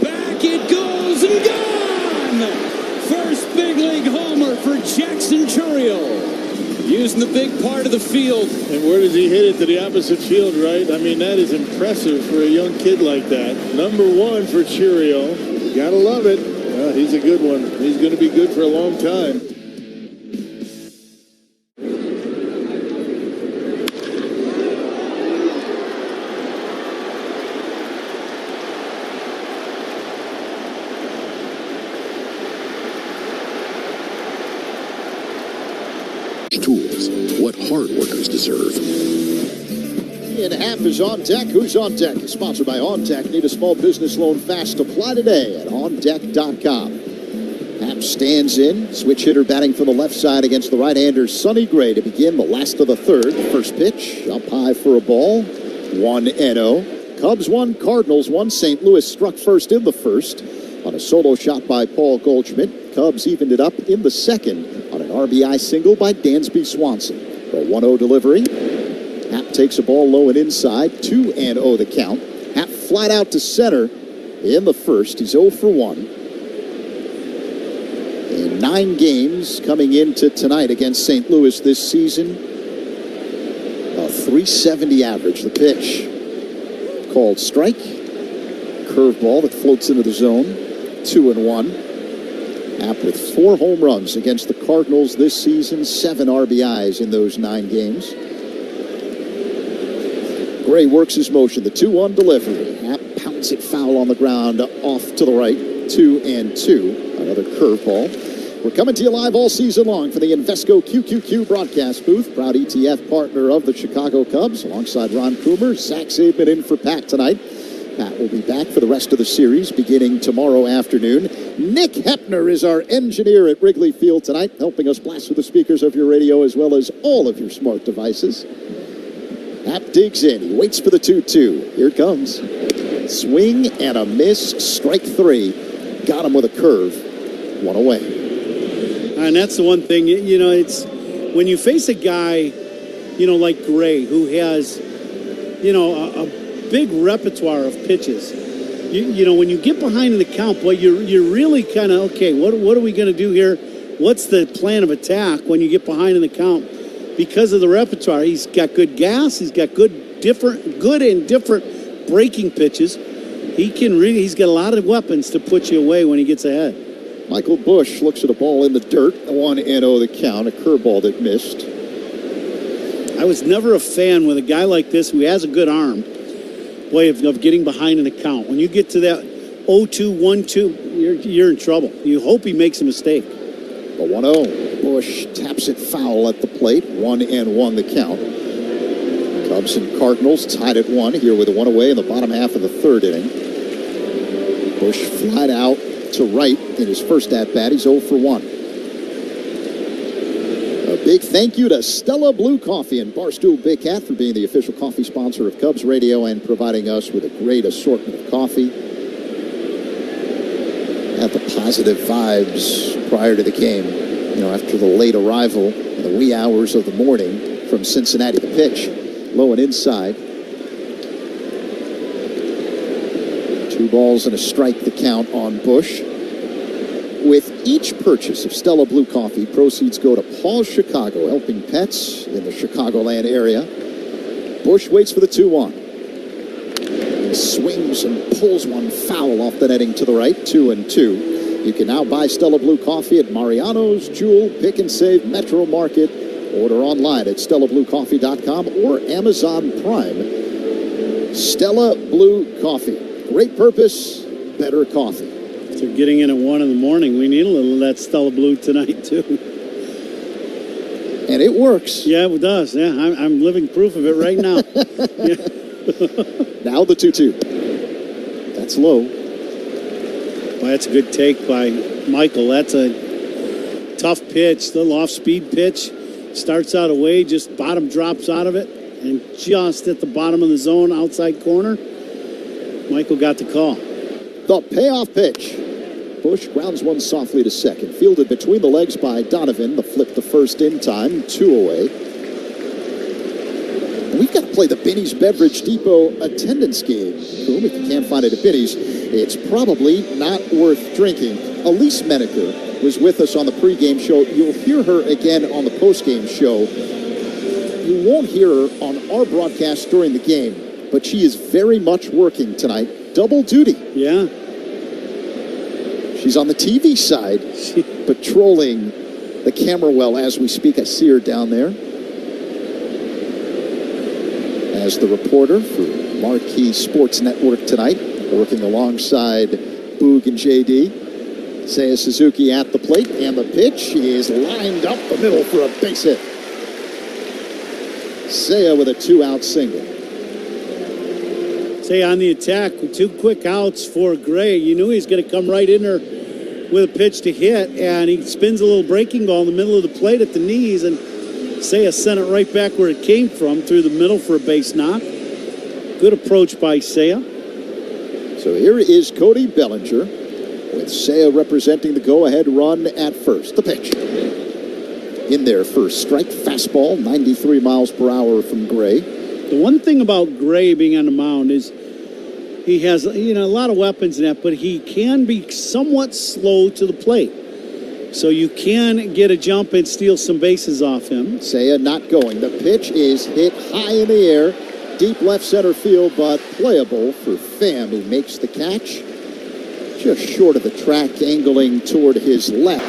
S5: Back it goes and gone! First big league homer for Jackson Churio. Using the big part of the field.
S21: And where does he hit it? To the opposite field, right? I mean, that is impressive for a young kid like that. Number 1 for Churio. Gotta love it. He's a good one. He's going to be good for a long time.
S22: Tools, what hard workers deserve.
S12: And half is on deck. Who's on deck? Is sponsored by On Deck. Need a small business loan fast? Apply today at OnDeck.com. Happ stands in. Switch hitter batting from the left side against the right-hander Sonny Gray to begin the last of the third. First pitch up high for a ball. 1-0. Cubs 1, Cardinals 1. St. Louis struck first in the first on a solo shot by Paul Goldschmidt. Cubs evened it up in the second on an RBI single by Dansby Swanson. The 1-0 delivery. Happ takes a ball low and inside. 2-0 the count. Happ flat out to center in the first. He's 0 for 1. In 9 games coming into tonight against St. Louis this season. A .370 average. The pitch called strike. Curveball that floats into the zone. 2-1. Happ with 4 home runs against the Cardinals this season, 7 RBIs in those 9 games. Gray works his motion, the 2-1 delivery. Happ pounds it foul on the ground, off to the right, 2-2. Another curveball. We're coming to you live all season long from the Invesco QQQ broadcast booth. Proud ETF partner of the Chicago Cubs, alongside Ron Coomer. Zach Zaidman in for Pat tonight. Pat will be back for the rest of the series beginning tomorrow afternoon. Nick Hepner is our engineer at Wrigley Field tonight, helping us blast through the speakers of your radio as well as all of your smart devices. Happ digs in. He waits for the 2-2. Here it comes. Swing and a miss. Strike 3. Got him with a curve. 1 away.
S3: And that's the one thing, you know, it's when you face a guy, you know, like Gray, who has, you know, a big repertoire of pitches. You know, when you get behind in the count, boy, you're really kind of, okay, what are we going to do here? What's the plan of attack when you get behind in the count? Because of the repertoire, he's got good gas, he's got good and different breaking pitches. He's got a lot of weapons to put you away when he gets ahead.
S12: Michael Busch looks at a ball in the dirt, 1-0 the count, a curveball that missed.
S3: I was never a fan with a guy like this who has a good arm, boy, of getting behind an account. When you get to that 0-2, 1-2, you're in trouble. You hope he makes a mistake.
S12: The 1-0. Bush taps it foul at the plate. 1-1 the count. Cubs and Cardinals tied at 1 here with a 1 away in the bottom half of the third inning. Bush flied out to right in his first at-bat. He's 0 for 1. A big thank you to Stella Blue Coffee and Barstool Big Cat for being the official coffee sponsor of Cubs Radio and providing us with a great assortment of coffee. Had the positive vibes prior to the game, after the late arrival in the wee hours of the morning from Cincinnati. The pitch, low and inside. 2 balls and a strike the count on Bush. With each purchase of Stella Blue Coffee, proceeds go to Paul's Chicago, helping pets in the Chicagoland area. Bush waits for the 2-1. He swings and pulls one foul off the netting to the right, 2-2. You can now buy Stella Blue Coffee at Mariano's, Jewel, Pick and Save, Metro Market. Order online at StellaBlueCoffee.com or Amazon Prime. Stella Blue Coffee. Great purpose, better coffee.
S3: So getting in at 1 in the morning, we need a little of that Stella Blue tonight, too.
S12: And it works.
S3: Yeah, it does. Yeah, I'm living proof of it right now.
S12: Now the 2-2. That's low.
S3: Well, that's a good take by Michael. That's a tough pitch, little off-speed pitch. Starts out away, just bottom drops out of it, and just at the bottom of the zone, outside corner, Michael got the call.
S12: The payoff pitch. Bush grounds one softly to second. Fielded between the legs by Donovan. The flip to first in time. 2 away. And we've got to play the Binny's Beverage Depot attendance game. Boom, if you can't find it at Binny's, it's probably not worth drinking. Elise Menaker was with us on the pregame show. You'll hear her again on the postgame show. You won't hear her on our broadcast during the game, but she is very much working tonight. Double duty.
S3: Yeah.
S12: She's on the TV side, patrolling the camera well as we speak. I see her down there as the reporter for Marquee Sports Network tonight, working alongside Boog and JD. Seiya Suzuki at the plate, and the pitch. She is lined up the middle for a base hit. Seiya with a 2-out single.
S3: Say on the attack with 2 quick outs for Gray. You knew he was going to come right in there with a pitch to hit, and he spins a little breaking ball in the middle of the plate at the knees, and Seiya sent it right back where it came from, through the middle for a base knock. Good approach by Seiya.
S12: So here is Cody Bellinger with Seiya representing the go-ahead run at first. The pitch. In there, first strike, fastball, 93 miles per hour from Gray.
S3: The one thing about Gray being on the mound is he has, a lot of weapons in that, but he can be somewhat slow to the plate. So you can get a jump and steal some bases off him.
S12: Seiya not going. The pitch is hit high in the air, deep left center field, but playable for Pham, who makes the catch. Just short of the track, angling toward his left.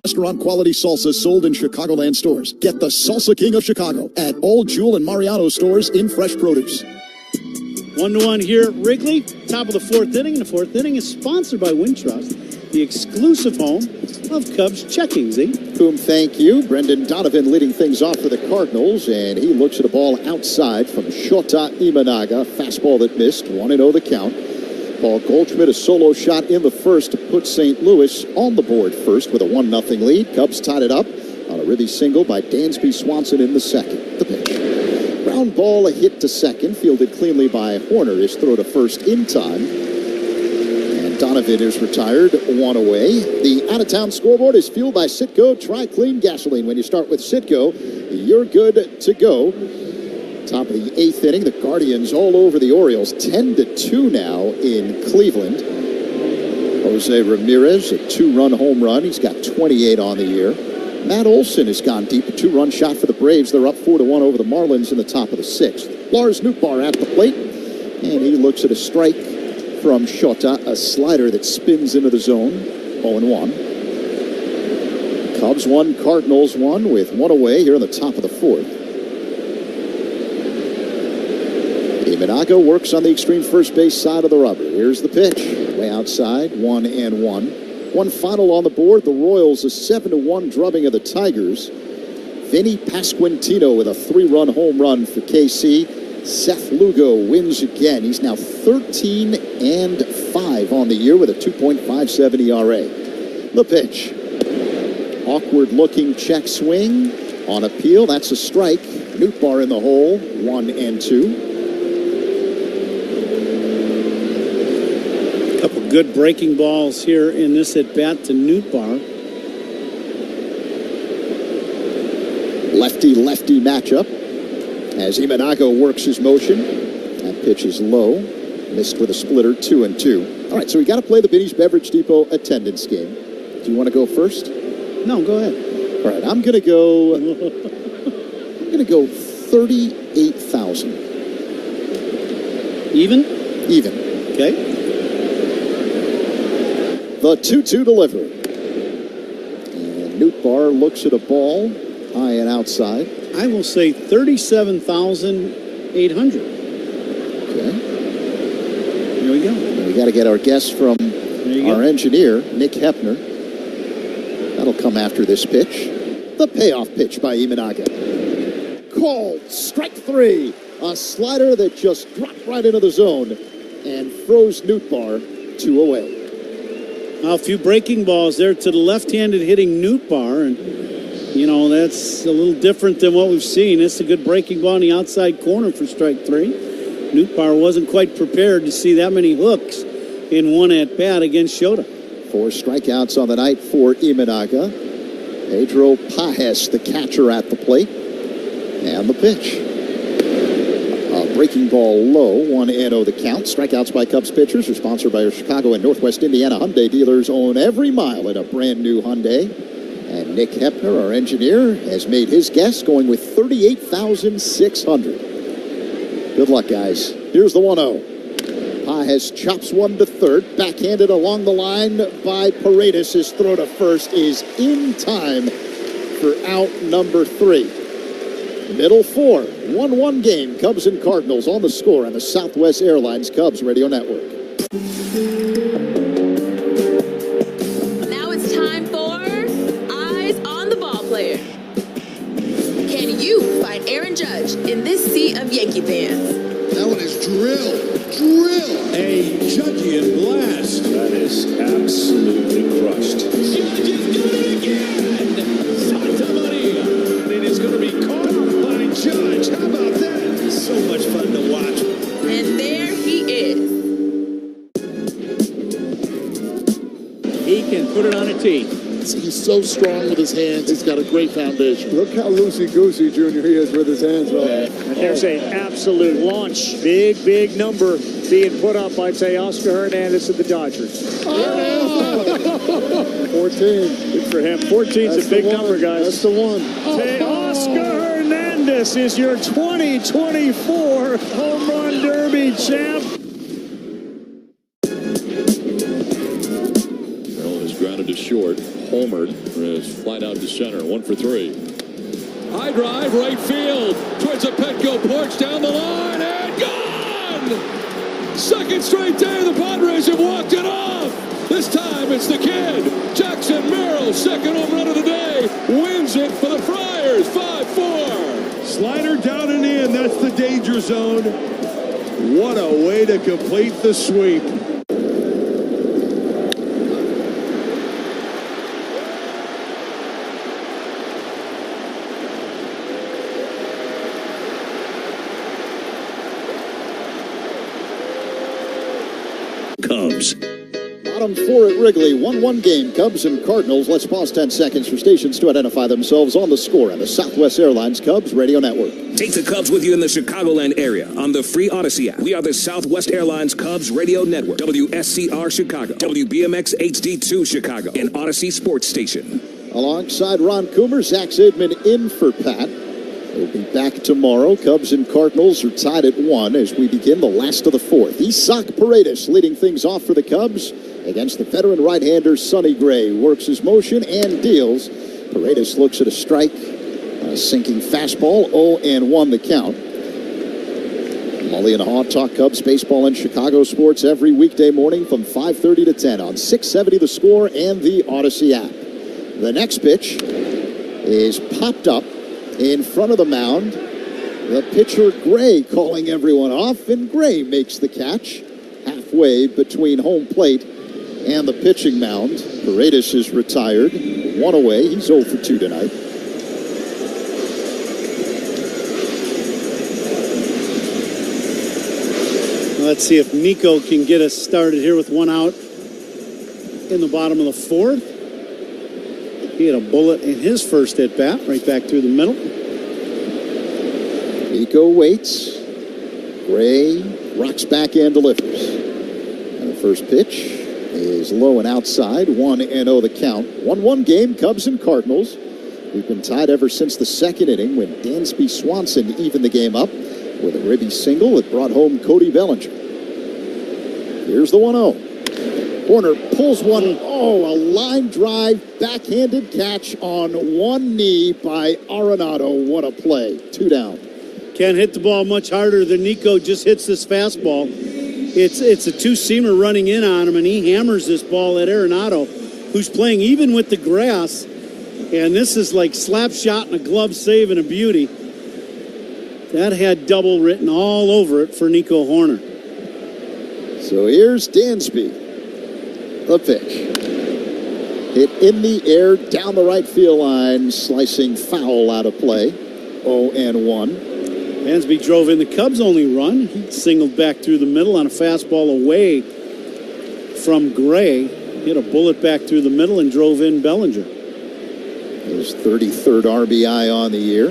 S12: Restaurant quality salsa sold in Chicagoland stores. Get the Salsa King of Chicago at all Jewel and Mariano stores in fresh produce.
S3: 1-1 here at Wrigley, top of the 4th inning. And the 4th inning is sponsored by Wintrust, the exclusive home of Cubs checking, Z.
S12: Whom thank you. Brendan Donovan leading things off for the Cardinals, and he looks at a ball outside from Shota Imanaga. Fastball that missed, 1-0 the count. Paul Goldschmidt, a solo shot in the first to put St. Louis on the board first with a 1-0 lead. Cubs tied it up on a ribby single by Dansby Swanson in the second. The pitch. Ground ball, a hit to second, fielded cleanly by Horner. His throw to first in time. And Donovan is retired, 1 away. The out-of-town scoreboard is fueled by Citgo Tri-Clean Gasoline. When you start with Citgo, you're good to go. Top of the 8th inning, the Guardians all over the Orioles, 10-2 now in Cleveland. Jose Ramirez, a 2-run home run. He's got 28 on the year. Matt Olson has gone deep, a 2-run shot for the Braves. They're up 4-1 over the Marlins in the top of the 6th. Lars Nootbaar at the plate, and he looks at a strike from Shota, a slider that spins into the zone, 0-1. Cubs 1, Cardinals 1 with 1 away here in the top of the 4th. Imanaga works on the extreme first base side of the rubber. Here's the pitch, way outside, 1-1. One final on the board, the Royals a 7-1 drubbing of the Tigers. Vinny Pasquantino with a 3-run home run for KC. Seth Lugo wins again. He's now 13-5 on the year with a 2.57 ERA. The pitch. Awkward looking check swing on appeal. That's a strike. Nootbaar in the hole, 1-2.
S1: Couple good breaking balls here in this at-bat to Nootbaar.
S12: Lefty-lefty matchup as Imanaga works his motion. That pitch is low. Missed with a splitter, 2-2. All right, so we got to play the Binny's Beverage Depot attendance game. Do you want to go first?
S1: No, go ahead.
S12: All right, I'm going to go 38,000.
S1: Even?
S12: Even.
S1: Okay.
S12: The 2-2 delivery. And Nootbaar looks at a ball high and outside.
S1: I will say 37,800.
S12: Okay.
S1: Here we go.
S12: We got to get our guess from our engineer, Nick Hepner. That'll come after this pitch. The payoff pitch by Imanaga. Called strike 3. A slider that just dropped right into the zone and froze Nootbaar 2 away.
S1: A few breaking balls there to the left-handed hitting Nootbaar, and you know, that's a little different than what we've seen. It's a good breaking ball in the outside corner for strike 3. Nootbaar wasn't quite prepared to see that many hooks in one at-bat against Shota.
S12: 4 strikeouts on the night for Imanaga. Pedro Pajes, the catcher, at the plate. And the pitch. A breaking ball low, 1-0 the count. Strikeouts by Cubs pitchers are sponsored by your Chicago and Northwest Indiana Hyundai dealers. Own every mile in a brand new Hyundai. And Nick Hepner, our engineer, has made his guess, going with 38,600. Good luck, guys. Here's the 1-0. Pajes chops one to third, backhanded along the line by Paredes. His throw to first is in time for out number 3. Middle 4, 1-1 game. Cubs and Cardinals on the score on the Southwest Airlines Cubs Radio Network.
S8: Now it's time for Eyes on the Ball Player. Can you find Aaron Judge in this sea of Yankee fans?
S11: That one is drill.
S5: A Judgian blast. That is absolutely crushed. Judge has done it again. Santa Maria. And it is going to be caught by Judge. How about that? So much fun to watch.
S8: And there he is.
S1: He can put it on a tee.
S11: He's so strong with his hands. He's got a great foundation.
S21: Look how loosey-goosey Junior he is with his hands.
S28: And there's an absolute launch. Big number being put up by, say, Oscar Hernandez of the Dodgers.
S21: 14.
S28: Good for him. 14's a big number, guys.
S21: That's the one.
S28: Say, Oscar Hernandez is your 2024 Home Run Derby champ.
S5: Grounded to short, homered, is flight out to center, 1 for 3. High drive, right field, towards the Petco porch, down the line, and gone! Second straight day, the Padres have walked it off. This time it's the kid, Jackson Merrill, second home run of the day, wins it for the Friars, 5-4.
S21: Slider down and in, that's the danger zone. What a way to complete the sweep.
S16: Cubs.
S12: Bottom four at Wrigley. 1-1 game. Cubs and Cardinals. Let's pause 10 seconds for stations to identify themselves on the score and the Southwest Airlines Cubs Radio Network.
S9: Take the Cubs with you in the Chicagoland area on the free Odyssey app. We are the Southwest Airlines Cubs Radio Network. WSCR Chicago. WBMX HD2 Chicago. An Odyssey Sports Station.
S12: Alongside Ron Coomer, Zach Zaidman in for Pat. We'll be back tomorrow. Cubs and Cardinals are tied at 1 as we begin the last of the fourth. Isak Paredes leading things off for the Cubs against the veteran right-hander Sonny Gray. Works his motion and deals. Paredes looks at a strike. A sinking fastball. 0-1 the count. Molly and Haw talk Cubs baseball and Chicago sports every weekday morning from 5:30 to 10 on 670 The Score and the Odyssey app. The next pitch is popped up in front of the mound. The pitcher, Gray, calling everyone off, and Gray makes the catch halfway between home plate and the pitching mound. Paredes is retired. 1 away. He's 0 for 2 tonight.
S1: Let's see if Nico can get us started here with 1 out in the bottom of the fourth. He had a bullet in his first at-bat, right back through the middle.
S12: Nico waits. Gray rocks back and delivers. And the first pitch is low and outside. 1-0 the count. 1-1 game, Cubs and Cardinals. We've been tied ever since the second inning when Dansby Swanson evened the game up with a ribby single that brought home Cody Bellinger. Here's the 1-0. Corner pulls one. Oh, a line drive, backhanded catch on one knee by Arenado. What a play. 2 down.
S1: Can't hit the ball much harder than Nico just hits this fastball. It's a two-seamer running in on him, and he hammers this ball at Arenado, who's playing even with the grass. And this is like slap shot and a glove save and a beauty. That had double written all over it for Nico Horner.
S12: So here's Dansby. The pitch. Hit in the air down the right field line, slicing foul out of play. 0-1.
S1: Dansby drove in the Cubs' only run. He singled back through the middle on a fastball away from Gray. Hit a bullet back through the middle and drove in Bellinger.
S12: His 33rd RBI on the year.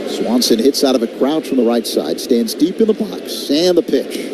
S12: Swanson hits out of a crouch from the right side, stands deep in the box, and the pitch.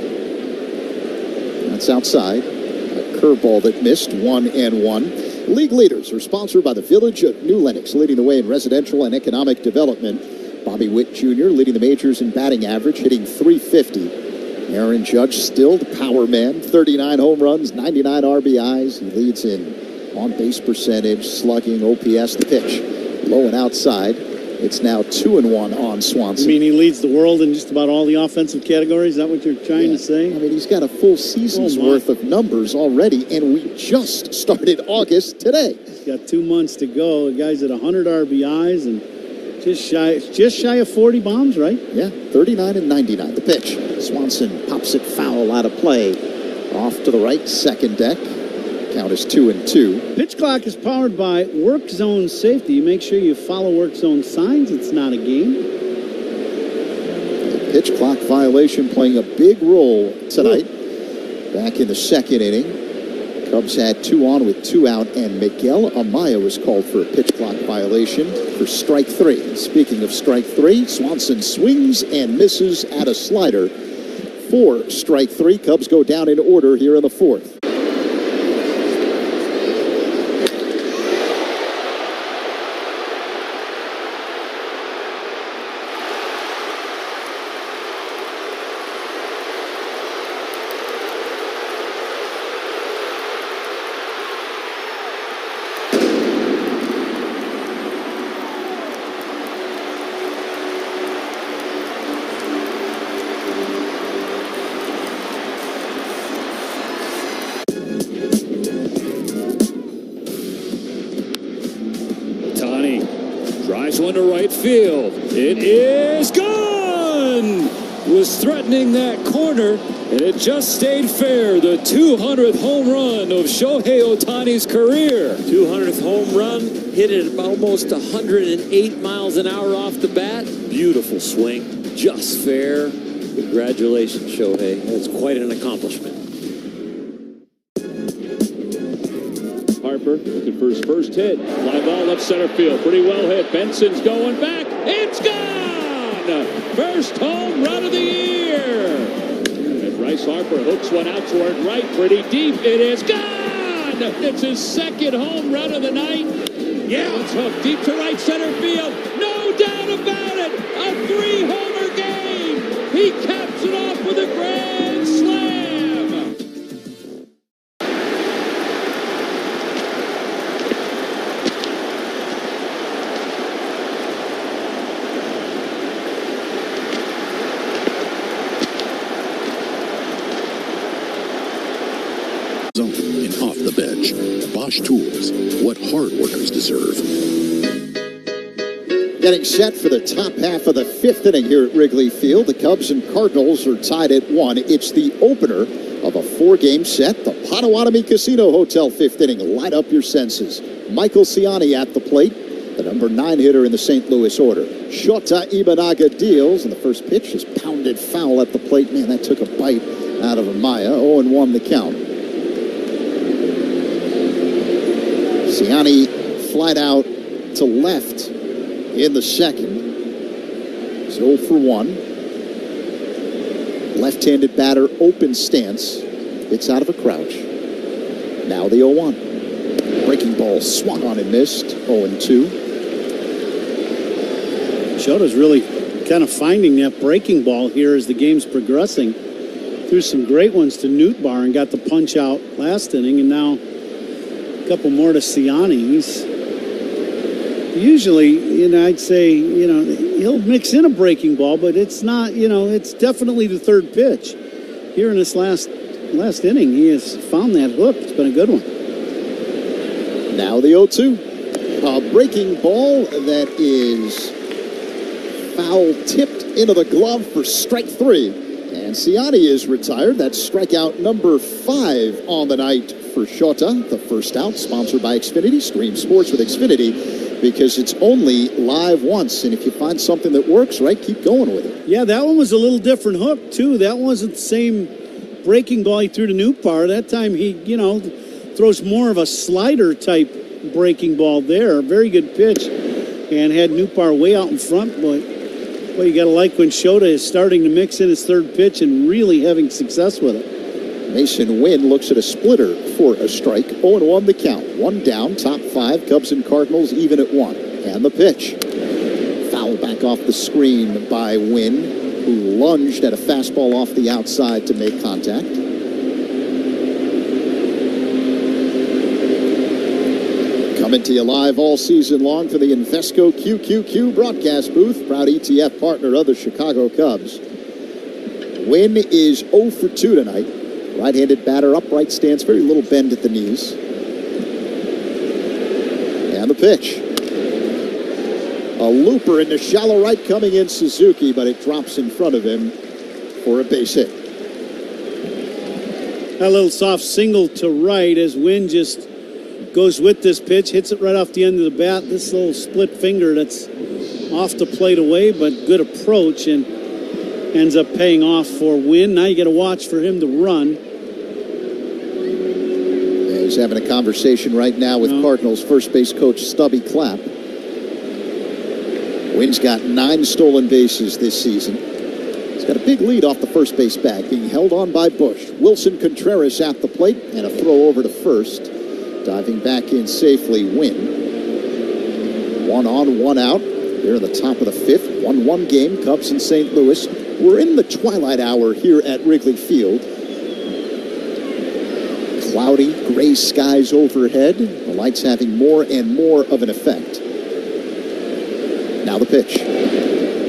S12: That's outside. A curveball that missed. 1-1. League leaders are sponsored by the Village of New Lenox, leading the way in residential and economic development. Bobby Witt Jr. leading the majors in batting average, hitting .350. Aaron Judge still the power man, 39 home runs, 99 RBIs. He leads in on-base percentage, slugging, OPS. The pitch, low and outside. It's now 2-1 on Swanson.
S1: You mean he leads the world in just about all the offensive categories? Is that what you're trying to say?
S12: I mean, he's got a full season's worth of numbers already, and we just started August today.
S1: He's got 2 months to go. The guy's at 100 RBIs and just shy of 40 bombs, right?
S12: Yeah, 39 and 99. The pitch. Swanson pops it foul out of play. Off to the right, second deck. Count is 2-2.
S1: Pitch clock is powered by Work Zone Safety. Make sure you follow Work Zone signs. It's not a game.
S12: The pitch clock violation playing a big role tonight. Back in the second inning, Cubs had 2 on with 2 out, and Miguel Amaya was called for a pitch clock violation for strike 3. Speaking of strike 3, Swanson swings and misses at a slider for strike 3. Cubs go down in order here in the fourth.
S5: One to right field. It is gone! Was threatening that corner, and it just stayed fair. The 200th home run of Shohei Ohtani's career.
S10: 200th home run, hit it almost 108 miles an hour off the bat. Beautiful swing, just fair. Congratulations, Shohei. That's quite an accomplishment.
S5: for his first hit. Fly ball left center field. Pretty well hit. Benson's going back. It's gone! First home run of the year. And Bryce Harper hooks one out toward right. Pretty deep. It is gone! It's his second home run of the night. Yeah, it's hooked deep to right center field. No doubt about it. A 3-homer game. He caps it off with a grand slam.
S22: And off the bench. Bosch Tools. What hard workers deserve.
S12: Getting set for the top half of the fifth inning here at Wrigley Field. The Cubs and Cardinals are tied at 1. It's the opener of a 4-game set. The Potawatomi Casino Hotel fifth inning. Light up your senses. Michael Ciani at the plate, the number 9 hitter in the St. Louis order. Shota Imanaga deals, and the first pitch is pounded foul at the plate. Man, that took a bite out of Amaya. 0-1 the count. Ciani flied out to left in the second. He's 0 for 1. Left-handed batter, open stance. It's out of a crouch. Now the 0-1. Breaking ball swung on and missed. 0-2.
S1: Shota's really kind of finding that breaking ball here as the game's progressing. Threw some great ones to Nootbaar and got the punch out last inning, and now a couple more to Ciani. He's usually, I'd say, he'll mix in a breaking ball, but it's not, it's definitely the third pitch. Here in this last inning, he has found that hook. It's been a good one.
S12: Now the 0-2. A breaking ball that is foul tipped into the glove for strike 3. And Ciani is retired. That's strikeout number 5 on the night for Shota. The first out, sponsored by Xfinity. Stream sports with Xfinity, because it's only live once. And if you find something that works, right, keep going with it.
S1: Yeah, that one was a little different hook, too. That wasn't the same breaking ball he threw to Nootbaar. That time he, throws more of a slider type breaking ball there. Very good pitch. And had Nootbaar way out in front. Boy, you got to like when Shota is starting to mix in his third pitch and really having success with it.
S12: Mason Wynn looks at a splitter for a strike. 0-1 the count. 1 down, top 5. Cubs and Cardinals even at 1. And the pitch. Foul back off the screen by Wynn, who lunged at a fastball off the outside to make contact. Coming to you live all season long from the Invesco QQQ broadcast booth. Proud ETF partner of the Chicago Cubs. Wynn is 0 for 2 tonight. Right-handed batter, upright stance, very little bend at the knees. And the pitch. A looper into shallow right coming in Suzuki, but it drops in front of him for a base hit.
S1: A little soft single to right as Wynn just goes with this pitch, hits it right off the end of the bat. This little split finger that's off the plate away, but good approach, and ends up paying off for Wynn. Now you got to watch for him to run.
S12: Yeah, he's having a conversation right now with Cardinals first base coach Stubby Clapp. Wynn's got 9 stolen bases this season. He's got a big lead off the first base bag, being held on by Bush. Wilson Contreras at the plate, and a throw over to first. Diving back in safely, Wynn. 1 on, 1 out. Here in the top of the 5th. 1-1 game, Cubs in St. Louis. We're in the twilight hour here at Wrigley Field. Cloudy, gray skies overhead. The lights having more and more of an effect. Now the pitch.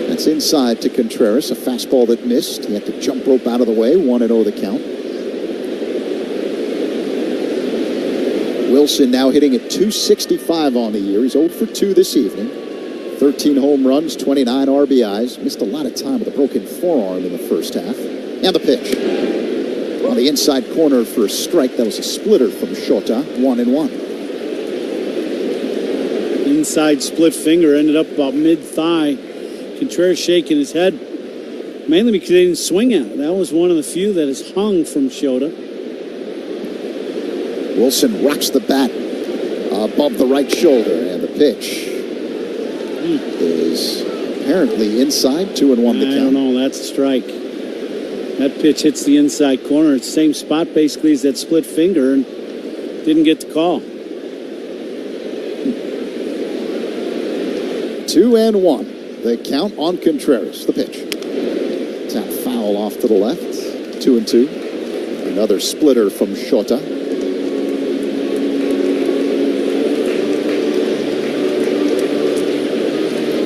S12: That's inside to Contreras. A fastball that missed. He had to jump rope out of the way. 1-0 the count. Wilson now hitting at .265 on the year. He's 0 for 2 this evening. 13 home runs, 29 RBIs. Missed a lot of time with a broken forearm in the first half. And the pitch. On the inside corner for a strike. That was a splitter from Shota. 1-1.
S1: Inside split finger, ended up about mid-thigh. Contreras shaking his head, mainly because they didn't swing at it. That was one of the few that is hung from Shota.
S12: Wilson rocks the bat. above the right shoulder, and the pitch is apparently inside. 2-1 the count.
S1: I don't know. That's a strike. That pitch hits the inside corner. It's the same spot basically as that split finger, and didn't get the call.
S12: 2-1. The count on Contreras. The pitch. Tap foul off to the left. 2-2. Another splitter from Shota.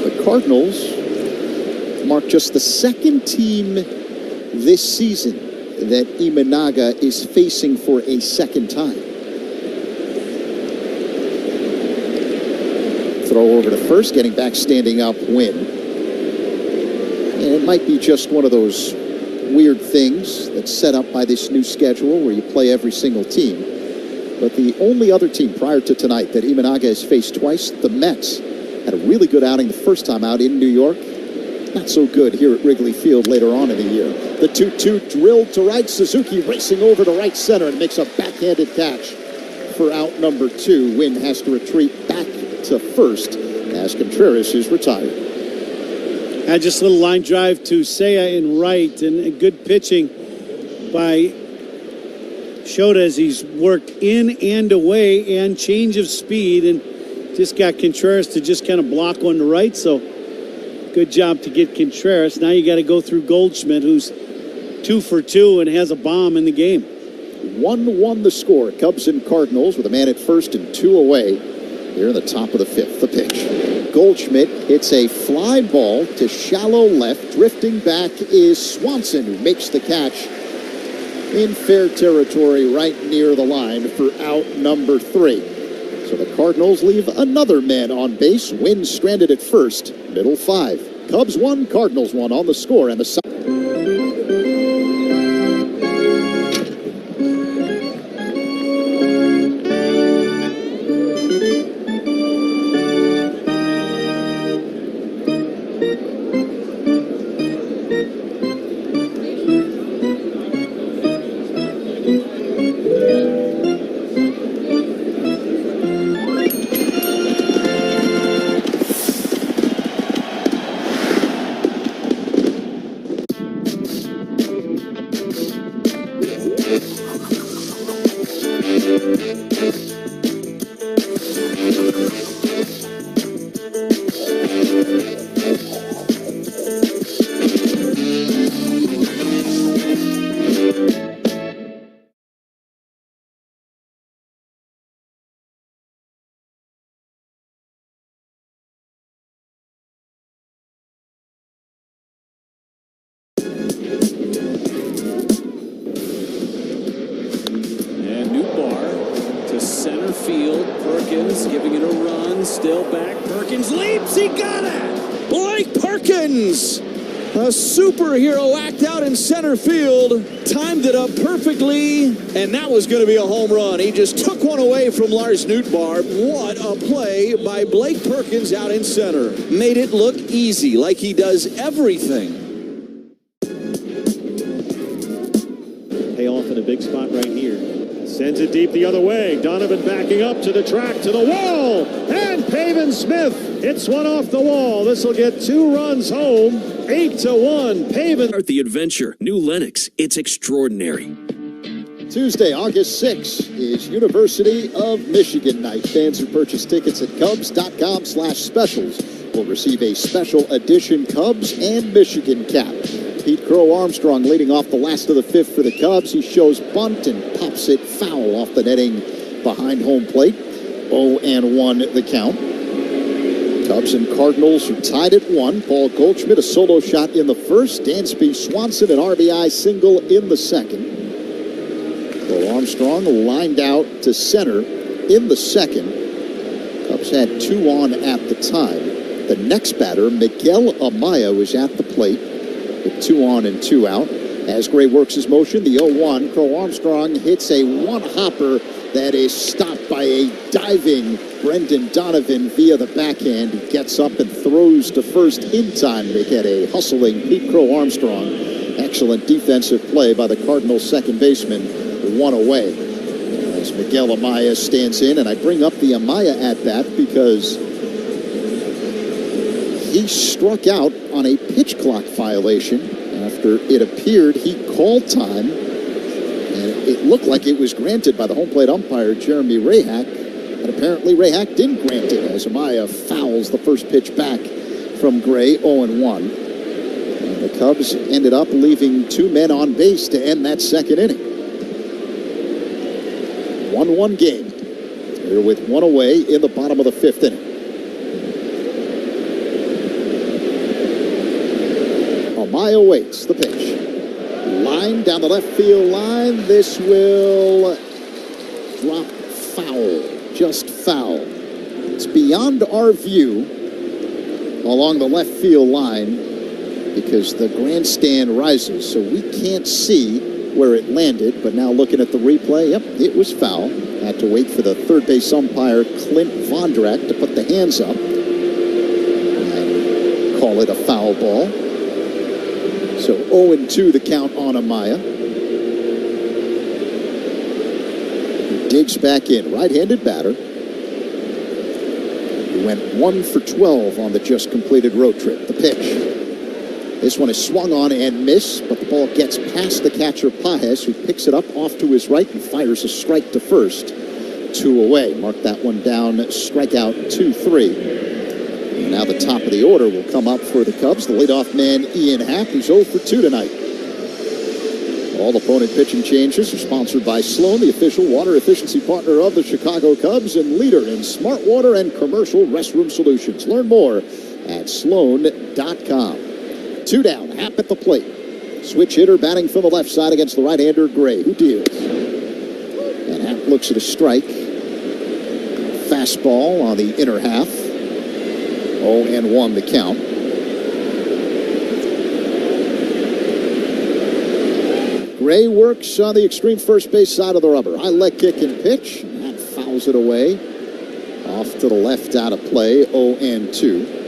S12: The Cardinals mark just the second team this season that Imanaga is facing for a second time. Throw over to first, getting back, standing up, win. And it might be just one of those weird things that's set up by this new schedule where you play every single team. But the only other team prior to tonight that Imanaga has faced twice, the Mets, had a really good outing the first time out in New York. Not so good here at Wrigley Field later on in the year. The 2-2 drilled to right. Suzuki racing over to right center and makes a backhanded catch for out number 2. Wynn has to retreat back to first as Contreras is retired.
S1: Had just a little line drive to Seiya in right, and good pitching by Shota as he's worked in and away and change of speed, and just got Contreras to just kind of block one to right. So good job to get Contreras. Now you got to go through Goldschmidt, who's 2 for 2 and has a bomb in the game.
S12: 1-1 the score. Cubs and Cardinals with a man at first and 2 away here in the top of the 5th. The pitch. Goldschmidt hits a fly ball to shallow left. Drifting back is Swanson, who makes the catch in fair territory right near the line for out number 3. So the Cardinals leave another man on base. Wynn stranded at first. Middle 5. Cubs 1, Cardinals 1 on the score. And the
S6: A superhero act out in center field, timed it up perfectly, and that was going to be a home run. He just took one away from Lars Nootbaar. What a play by Blake Perkins out in center. Made it look easy, like he does everything.
S28: Payoff in a big spot right here. Sends it deep the other way. Donovan backing up to the track, to the wall, and Pavin Smith hits one off the wall. This will get 2 runs home. 8-1. Pavin.
S16: Start the adventure. New Lennox. It's extraordinary.
S12: Tuesday, August 6th is University of Michigan night. Fans who purchase tickets at Cubs.com/specials will receive a special edition Cubs and Michigan cap. Pete Crow Armstrong leading off the last of the 5th for the Cubs. He shows bunt and pops it foul off the netting behind home plate. 0-1 the count. Cubs and Cardinals who tied at 1. Paul Goldschmidt, a solo shot in the first. Dansby Swanson, an RBI single in the second. Crow Armstrong lined out to center in the second. Cubs had 2 on at the time. The next batter, Miguel Amaya, was at the plate with 2 on and 2 out. As Gray works his motion, the 0-1, Crow Armstrong hits a one-hopper that is stopped by a diving Brendan Donovan via the backhand. He gets up and throws to first in time to get a hustling Pete Crow Armstrong. Excellent defensive play by the Cardinals second baseman, 1 away. as Miguel Amaya stands in. And I bring up the Amaya at bat because he struck out on a pitch clock violation after it appeared he called time. And it looked like it was granted by the home plate umpire, Jeremy Rahak. But apparently Rahak didn't grant it as Amaya fouls the first pitch back from Gray, 0-1. And the Cubs ended up leaving two men on base to end that second inning. 1-1 game. Here with one away in the bottom of the fifth inning. Amaya waits the pitch. Line down the left field line. This will drop foul. Just foul. It's beyond our view along the left field line because the grandstand rises, so we can't see where it landed. But now looking at the replay, yep, it was foul. Had to wait for the third base umpire, Clint Vondrak, to put the hands up and call it a foul ball. So 0-2 the count on Amaya. He digs back in, right-handed batter. He went 1 for 12 on the just completed road trip. The pitch. This one is swung on and missed, but the ball gets past the catcher Pajes, who picks it up off to his right and fires a strike to first. 2 away. Mark that one down. Strikeout 2-3. And now the top of the order will come up for the Cubs. The leadoff man, Ian Happ, who's 0 for 2 tonight. All opponent pitching changes are sponsored by Sloan, the official water efficiency partner of the Chicago Cubs and leader in smart water and commercial restroom solutions. Learn more at sloan.com. 2 down, Happ at the plate. Switch hitter batting from the left side against the right-hander Gray, who deals. And Happ looks at a strike. Fastball on the inner half. 0-1 the count. Gray works on the extreme first base side of the rubber. High leg kick and pitch. And that fouls it away. Off to the left, out of play. 0-2.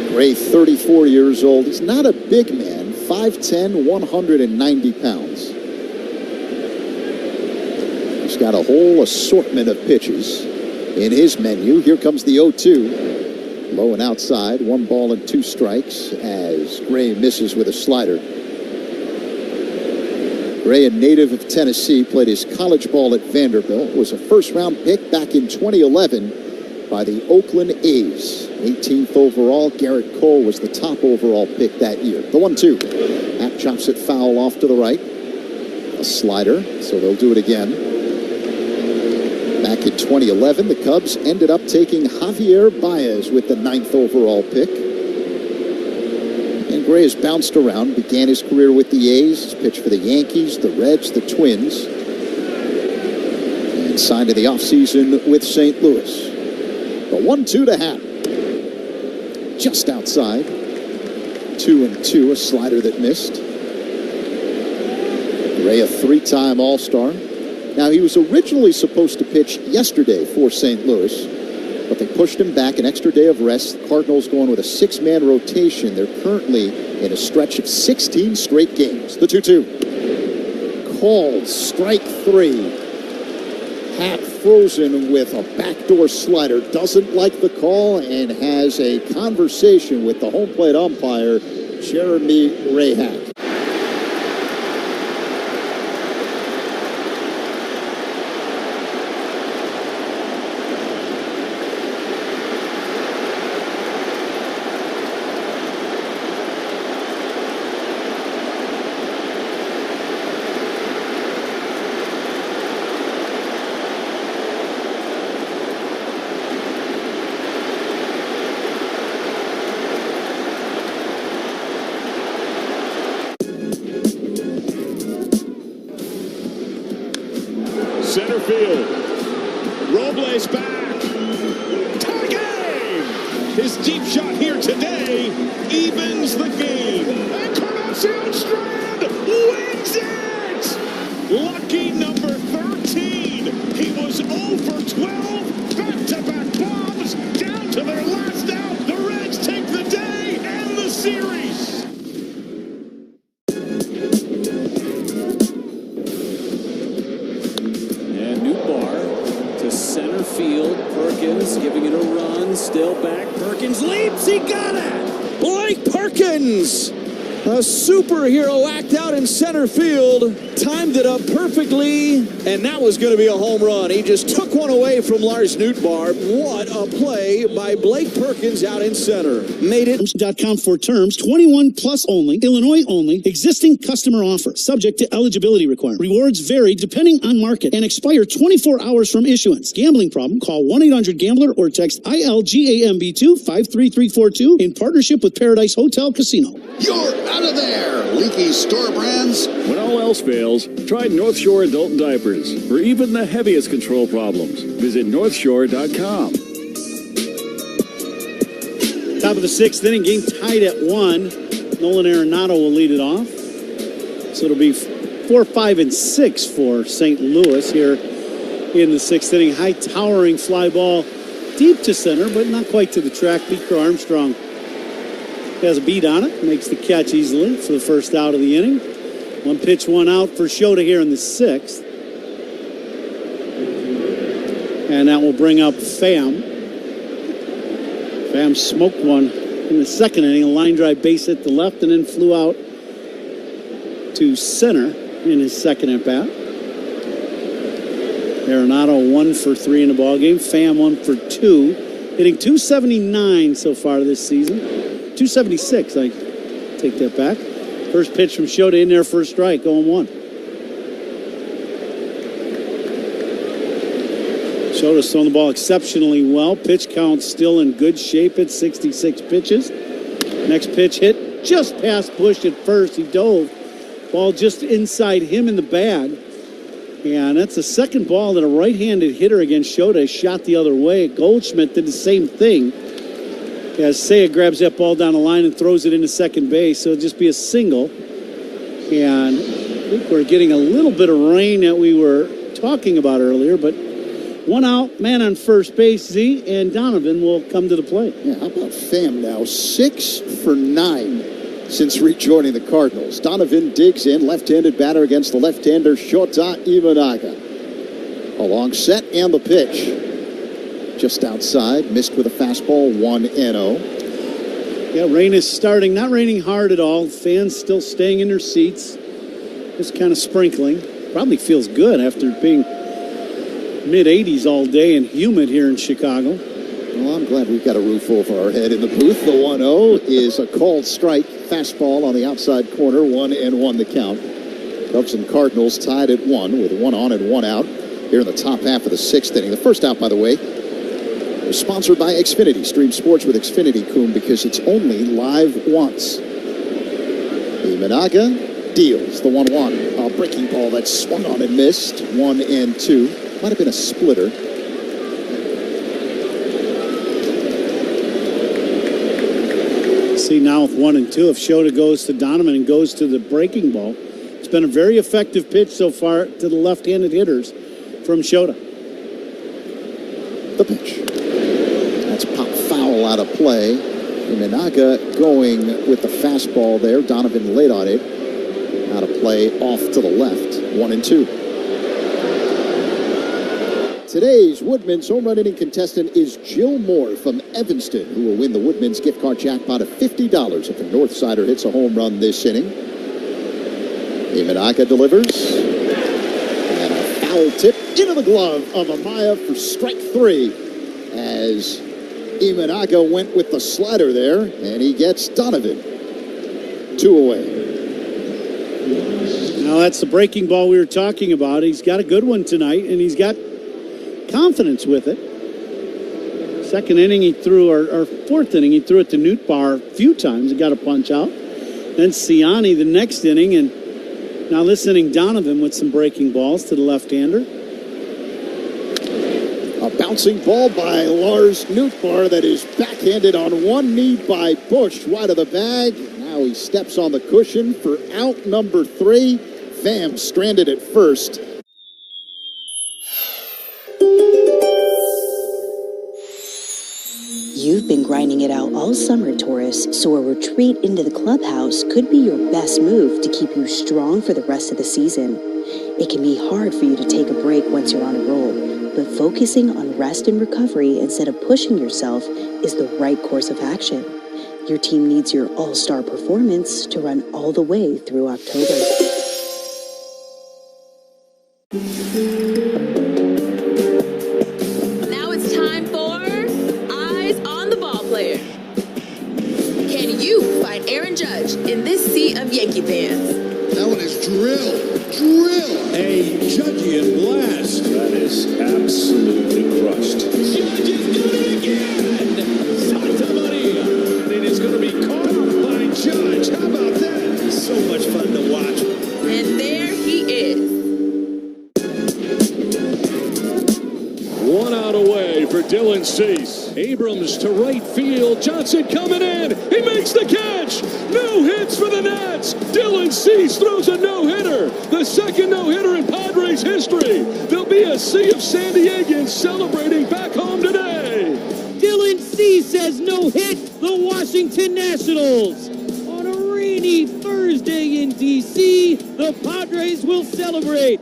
S12: Gray, 34 years old. He's not a big man. 5'10", 190 pounds. He's got a whole assortment of pitches in his menu. Here comes the 0-2. Low and outside. 1 ball and 2 strikes as Gray misses with a slider. Gray, a native of Tennessee, played his college ball at Vanderbilt. Was a first-round pick back in 2011 by the Oakland A's. 18th overall. Garrett Cole was the top overall pick that year. The 1-2. Happ chops it foul off to the right. A slider, so they'll do it again. Back in 2011, the Cubs ended up taking Javier Baez with the 9th overall pick. And Gray has bounced around, began his career with the A's, pitched for the Yankees, the Reds, the Twins, and signed in the offseason with St. Louis. The 1-2 to Happ. Just outside. 2-2, a slider that missed. Gray, a 3-time All-Star. Now, he was originally supposed to pitch yesterday for St. Louis, but they pushed him back an extra day of rest. The Cardinals going with a 6-man rotation. They're currently in a stretch of 16 straight games. The 2-2. Called strike 3. Happ frozen with a backdoor slider. Doesn't like the call and has a conversation with the home plate umpire, Jeremy Rahak.
S28: Center field. Robles back. Tie game! His deep shot here today evens the game. And Encarnacion Strand wins it! Lucky number 13. He was 0 for 12. Back-to-back bombs. Down to their last out. The Reds take the day and the series.
S6: giving it a run, still back. Perkins leaps, he got it! Blake Perkins! A superhero act out in center field, timed it up perfectly, and that was going to be a home run. He just took one away from Lars Nootbaar. What a play by Blake Perkins out in center.
S3: Made it.com for terms, 21 plus only, Illinois only, existing customer offer, subject to eligibility requirement. Rewards vary depending on market and expire 24 hours from issuance. Gambling problem? Call 1-800-GAMBLER or text ILGAMB2 53342 in partnership with Paradise Hotel Casino.
S22: You're out of there, leaky store brands.
S28: When all else fails, try North Shore Adult Diapers for even the heaviest control problems. Visit NorthShore.com.
S1: Top of the sixth inning, game tied at 1. Nolan Arenado will lead it off. So it'll be 4, 5, and 6 for St. Louis here in the sixth inning. High towering fly ball deep to center, but not quite to the track. Beaker Armstrong has a beat on it, makes the catch easily for the first out of the inning. 1 pitch, 1 out for Shota here in the sixth. And that will bring up Pham. Pham smoked one in the second inning, a line drive base hit the left, and then flew out to center in his second at bat. Arenado 1 for 3 in the ballgame. Pham 1 for 2, hitting .279 so far this season. 276, I take that back. First pitch from Shota in there for a strike, 0-1. Shota's thrown the ball exceptionally well. Pitch count still in good shape at 66 pitches. Next pitch hit just past Bush at first. He dove. Ball just inside him in the bag. And that's the second ball that a right-handed hitter against Shota shot the other way. Goldschmidt did the same thing as Seiya grabs that ball down the line and throws it into second base. So it'll just be a single. And I think we're getting a little bit of rain that we were talking about earlier, but 1 out, man on first base, Z, and Donovan will come to the plate.
S12: Yeah, how about Pham now? 6 for 9 since rejoining the Cardinals. Donovan digs in, left-handed batter against the left-hander Shota Imanaga. A long set and the pitch. Just outside, missed with a fastball, 1-0.
S1: Yeah, rain is starting. Not raining hard at all. Fans still staying in their seats. Just kind of sprinkling. Probably feels good after being mid-80s all day and humid here in Chicago.
S12: Well, I'm glad we've got a roof over our head in the booth. The 1-0 is a called strike. Fastball on the outside corner, 1-1 the count. Cubs and Cardinals tied at 1 with 1 on and 1 out here in the top half of the sixth inning. The first out, by the way, was sponsored by Xfinity. Stream sports with Xfinity, Coom, because it's only live once. Imanaga deals the 1-1. A breaking ball that swung on and missed. 1-2. Might have been a splitter.
S1: See now with 1 and 2, if Shota goes to Donovan and goes to the breaking ball, it's been a very effective pitch so far to the left-handed hitters from Shota.
S12: The pitch. That's pop foul out of play. Imanaga going with the fastball there. Donovan late on it. Out of play off to the left. 1-2. Today's Woodman's home run inning contestant is Jill Moore from Evanston, who will win the Woodman's gift card jackpot of $50 if a Northsider hits a home run this inning. Imanaga delivers. And a foul tip into the glove of Amaya for strike 3 as Imanaga went with the slider there, and he gets Donovan 2 away.
S1: Now that's the breaking ball we were talking about. He's got a good one tonight, and he's got confidence with it. Second inning he threw, or fourth inning he threw it to Nootbaar a few times. He got a punch out. Then Siani the next inning, and now this inning Donovan with some breaking balls to the left-hander.
S12: A bouncing ball by Lars Nootbaar that is backhanded on one knee by Bush. Wide of the bag. Now he steps on the cushion for out number 3. Pham stranded at first.
S13: You've been grinding it out all summer, Taurus, so a retreat into the clubhouse could be your best move to keep you strong for the rest of the season. It can be hard for you to take a break once you're on a roll, but focusing on rest and recovery instead of pushing yourself is the right course of action. Your team needs your all-star performance to run all the way through October.
S8: Now it's time for Eyes on the Ball Player. Can you find Aaron Judge in this sea of Yankee fans?
S22: That one is drill.
S14: A Judgian blast.
S20: That is absolutely crushed.
S14: Judge is doing it again. Santa Maria. And it is going to be caught by Judge. How about that? So much fun to watch.
S8: And there he is.
S5: One out away for Dylan Cease. Abrams to right field. Johnson coming in. He makes the catch. No hits for the Nats. Dylan Cease throws a no-hitter. The second no-hitter in Padres history. There'll be a sea of San Diegans celebrating back home today.
S7: Dylan Cease has no hit the Washington Nationals. On a rainy Thursday in D.C., the Padres will celebrate.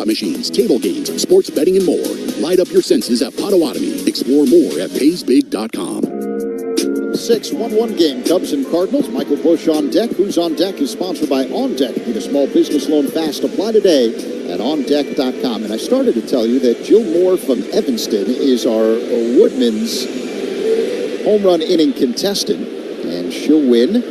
S22: Machines, table games, sports betting, and more. Light up your senses at Potawatomi. Explore more at PaysBig.com.
S12: 6-1-1 game, Cubs and Cardinals. Michael Busch on deck. Who's on Deck is sponsored by On Deck. Get a small business loan fast. Apply today at OnDeck.com. And I started to tell you that Jill Moore from Evanston is our Woodman's home run inning contestant. And she'll win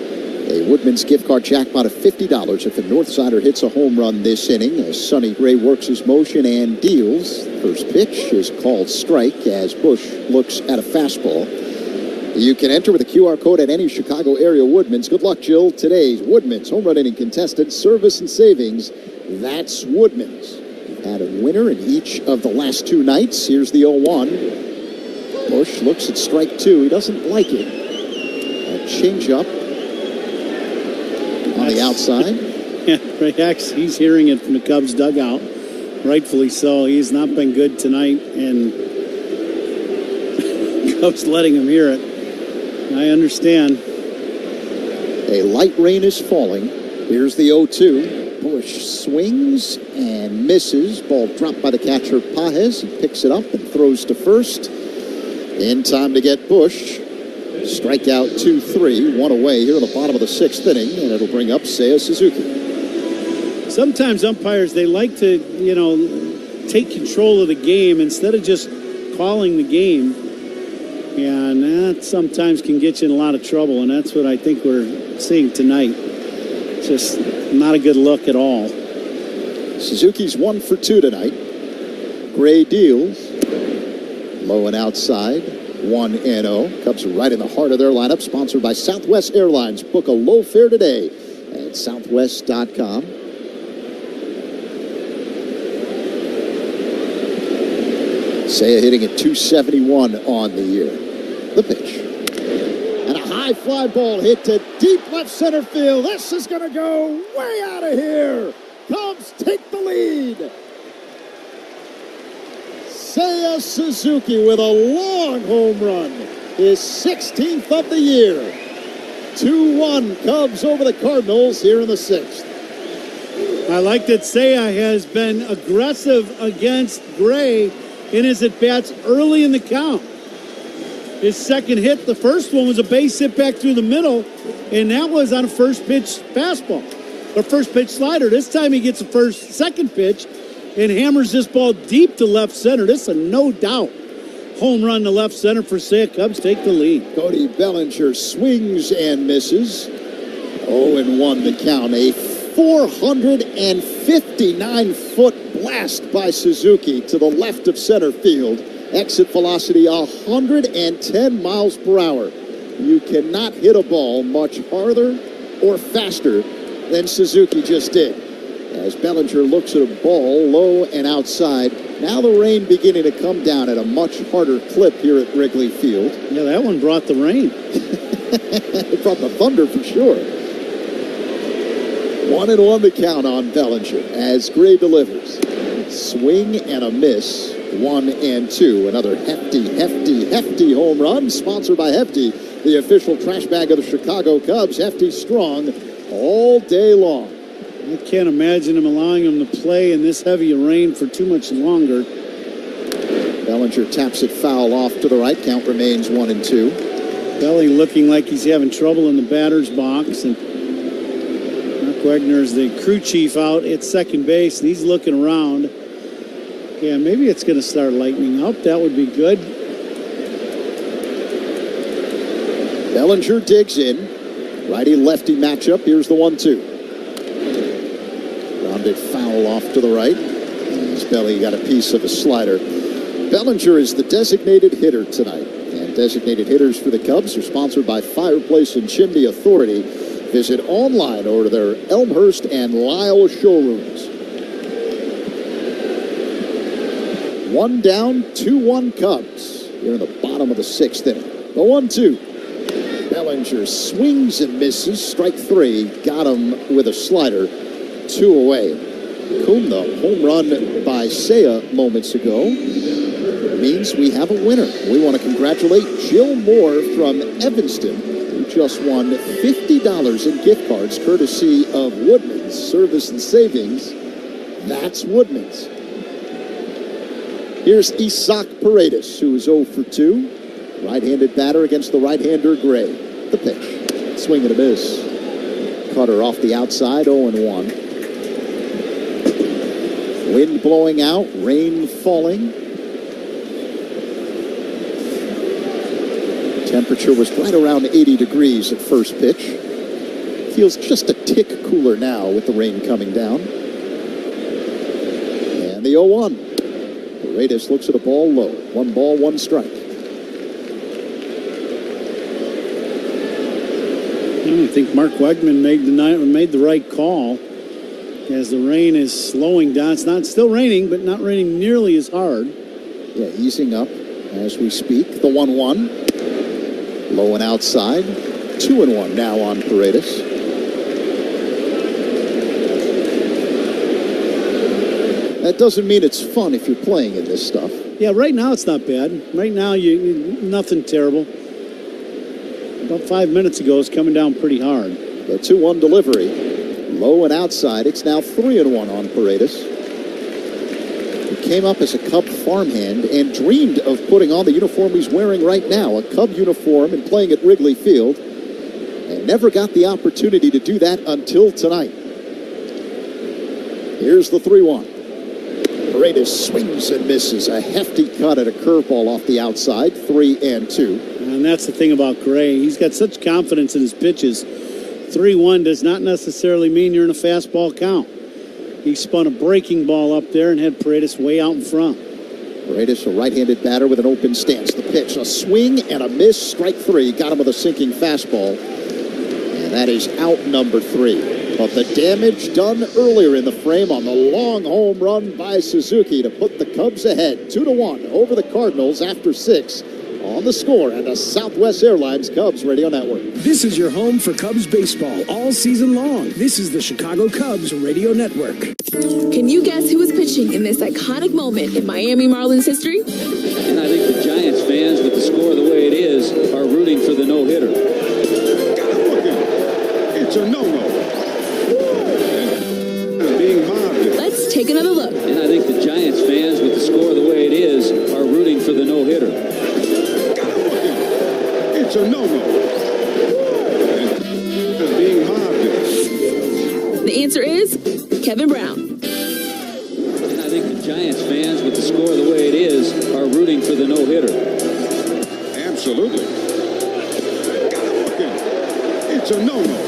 S12: a Woodman's gift card jackpot of $50 if a Northsider hits a home run this inning. As Sonny Gray works his motion and deals. First pitch is called strike as Busch looks at a fastball. You can enter with a QR code at any Chicago area Woodman's. Good luck, Jill. Today's Woodman's home run inning contestant, service and savings. That's Woodman's. We've had a winner in each of the last two nights. Here's the 0-1. Busch looks at strike two. He doesn't like it. A changeup on the outside.
S1: Yeah, he's hearing it from the Cubs dugout. Rightfully so. He's not been good tonight, and Cubs letting him hear it. I understand.
S12: A light rain is falling. Here's the 0-2. Busch swings and misses. Ball dropped by the catcher Pajes. He picks it up and throws to first. In time to get Busch. Strikeout 2-3, one away here in the bottom of the sixth inning, and it'll bring up Seiya Suzuki.
S1: Sometimes umpires, they like to, take control of the game instead of just calling the game. And that sometimes can get you in a lot of trouble, and that's what I think we're seeing tonight. Just not a good look at all.
S12: Suzuki's 1 for 2 tonight. Gray deals. Low and outside. 1-0. Cubs are right in the heart of their lineup, sponsored by Southwest Airlines. Book a low fare today at southwest.com. Seiya hitting at 271 on the year. The pitch. And a high fly ball hit to deep left center field. This is going to go way out of here. Cubs take the lead. Seiya Suzuki with a long home run. His 16th of the year. 2-1 Cubs over the Cardinals here in the sixth.
S1: I like that Seiya has been aggressive against Gray in his at-bats early in the count. His second hit, the first one was a base hit back through the middle, and that was on a first pitch fastball, or first pitch slider. This time he gets a second pitch, and hammers this ball deep to left center. This is a no doubt home run to left center for Seiya. Cubs take the lead.
S12: Cody Bellinger swings and misses. 0-1 the count. A 459-foot blast by Suzuki to the left of center field. Exit velocity 110 miles per hour. You cannot hit a ball much farther or faster than Suzuki just did. As Bellinger looks at a ball low and outside. Now the rain beginning to come down at a much harder clip here at Wrigley Field.
S1: Yeah, that one brought the rain.
S12: It brought the thunder for sure. 1-1 the count on Bellinger as Gray delivers. Swing and a miss. 1-2. Another hefty home run, sponsored by Hefty, the official trash bag of the Chicago Cubs. Hefty strong all day long.
S1: I can't imagine him allowing him to play in this heavy rain for too much longer.
S12: Bellinger taps it foul off to the right. Count remains 1-2.
S1: Belly looking like he's having trouble in the batter's box, and Mark Wegner is the crew chief out at second base, and he's looking around. Yeah, maybe it's going to start lightening up. That would be good.
S12: Bellinger digs in. Righty-lefty matchup. Here's the 1-2. Rounded foul off to the right. His belly got a piece of a slider. Bellinger is the designated hitter tonight. And designated hitters for the Cubs are sponsored by Fireplace and Chimney Authority. Visit online or to their Elmhurst and Lisle showrooms. 1 down, 2-1 Cubs. Here in the bottom of the 6th inning. The 1-2. Bellinger swings and misses. Strike 3. Got him with a slider. 2 away. Coombe, the home run by Seiya moments ago, means we have a winner. We want to congratulate Jill Moore from Evanston, who just won $50 in gift cards courtesy of Woodman's Service and Savings. That's Woodman's. Here's Isaac Paredes, who is 0 for 2. Right-handed batter against the right-hander Gray. The pitch. Swing and a miss. Cutter off the outside, 0-1. Wind blowing out, rain falling. Temperature was right around 80 degrees at first pitch. Feels just a tick cooler now with the rain coming down. And the 0-1. Paredes looks at a ball low. 1 ball, 1 strike.
S1: I think Mark Wegman made the right call as the rain is slowing down. It's not still raining, but not raining nearly as hard.
S12: Yeah, easing up as we speak. The 1-1. Low and outside. 2-1 now on Paredes. That doesn't mean it's fun if you're playing in this stuff.
S1: Yeah, right now it's not bad. Right now, nothing terrible. About 5 minutes ago, it's coming down pretty hard.
S12: The 2-1 delivery. Low and outside. It's now 3-1 on Paredes. He came up as a Cub farmhand and dreamed of putting on the uniform he's wearing right now, a Cub uniform, and playing at Wrigley Field, and never got the opportunity to do that until tonight. Here's the 3-1. Paredes swings and misses. A hefty cut at a curveball off the outside. 3-2.
S1: And that's the thing about Gray. He's got such confidence in his pitches. 3-1 does not necessarily mean you're in a fastball count. He spun a breaking ball up there and had Paredes way out in front.
S12: Paredes, a right-handed batter with an open stance. The pitch, a swing and a miss. Strike 3. Got him with a sinking fastball. And that is out number 3. But the damage done earlier in the frame on the long home run by Suzuki to put the Cubs ahead 2-1 over the Cardinals after 6 on The Score and the Southwest Airlines Cubs Radio Network.
S2: This is your home for Cubs baseball all season long. This is the Chicago Cubs Radio Network.
S8: Can you guess who is pitching in this iconic moment in Miami Marlins history?
S10: And I think the Giants fans, with the score the way it is, are rooting for the no-hitter.
S14: It's a no-no. Being mobbed.
S8: Let's take another look.
S10: And I think the Giants fans, with the score the way it is, are rooting for the no-hitter.
S14: It's a no-no. Being mobbed.
S8: The answer is Kevin Brown.
S10: And I think the Giants fans, with the score the way it is, are rooting for the no-hitter.
S14: Absolutely. It's a no-no.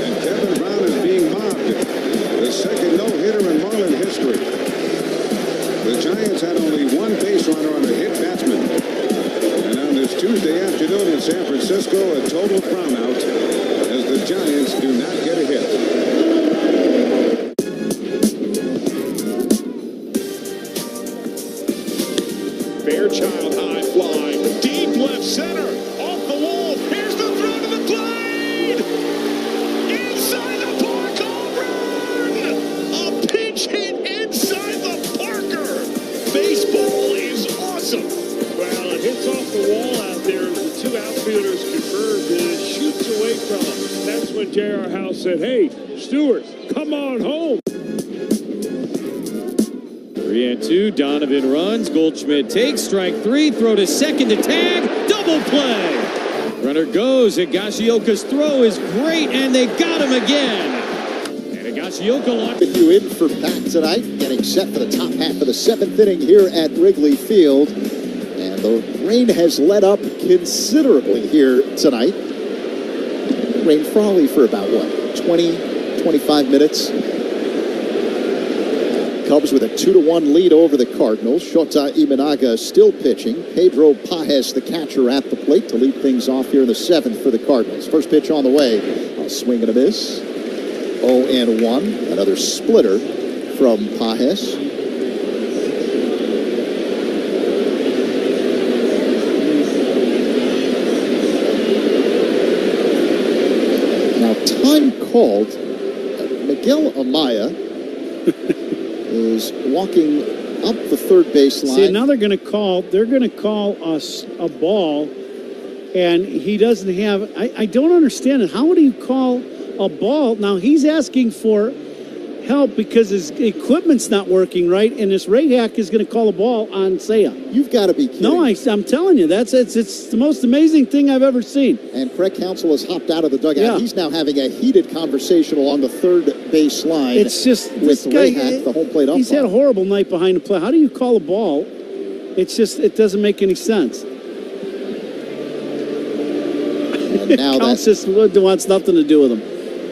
S14: And Kevin Brown is being mobbed. The second no-hitter in Marlin history. The Giants had only 1 base runner on a hit batsman. And on this Tuesday afternoon in San Francisco, a total brownout as the Giants do not get a hit. Fairchild high fly, deep left center, off the wall. Here's the throw to the plate. Inside the park, home run! A pinch hit inside the Parker.
S28: at J.R. House said, hey, Stewart, come on home.
S7: 3-2. Donovan runs. Goldschmidt takes strike 3. Throw to second to tag. Double play. Runner goes. Higashioka's throw is great, and they got him again. And Higashioka locked
S12: With you in for back tonight, getting set for the top half of the 7th inning here at Wrigley Field. And the rain has let up considerably here tonight. Rain Frawley for about, 20-25 minutes. Cubs with a 2-1 lead over the Cardinals. Shota Imanaga still pitching. Pedro Pajes, the catcher, at the plate to lead things off here in the 7th for the Cardinals. First pitch on the way. A swing and a miss. 0-1. Another splitter from Pajes. Now, time called. Miguel Amaya is walking up the third baseline.
S1: See, now they're going to call us a ball, and he doesn't have. I don't understand it. How would you call a ball? Now he's asking for help because his equipment's not working right, and this Rahak is going to call a ball on Seiya.
S12: You've got to be kidding.
S1: No, I'm telling you, it's the most amazing thing I've ever seen.
S12: And Craig Counsell has hopped out of the dugout.
S1: Yeah.
S12: He's now having a heated conversation along the third base line.
S1: It's just
S12: with Rahak, the home plate umpire.
S1: He's had a horrible night behind the plate. How do you call a ball? It's just, it doesn't make any sense.
S12: And now
S1: Counsell wants nothing to do with him.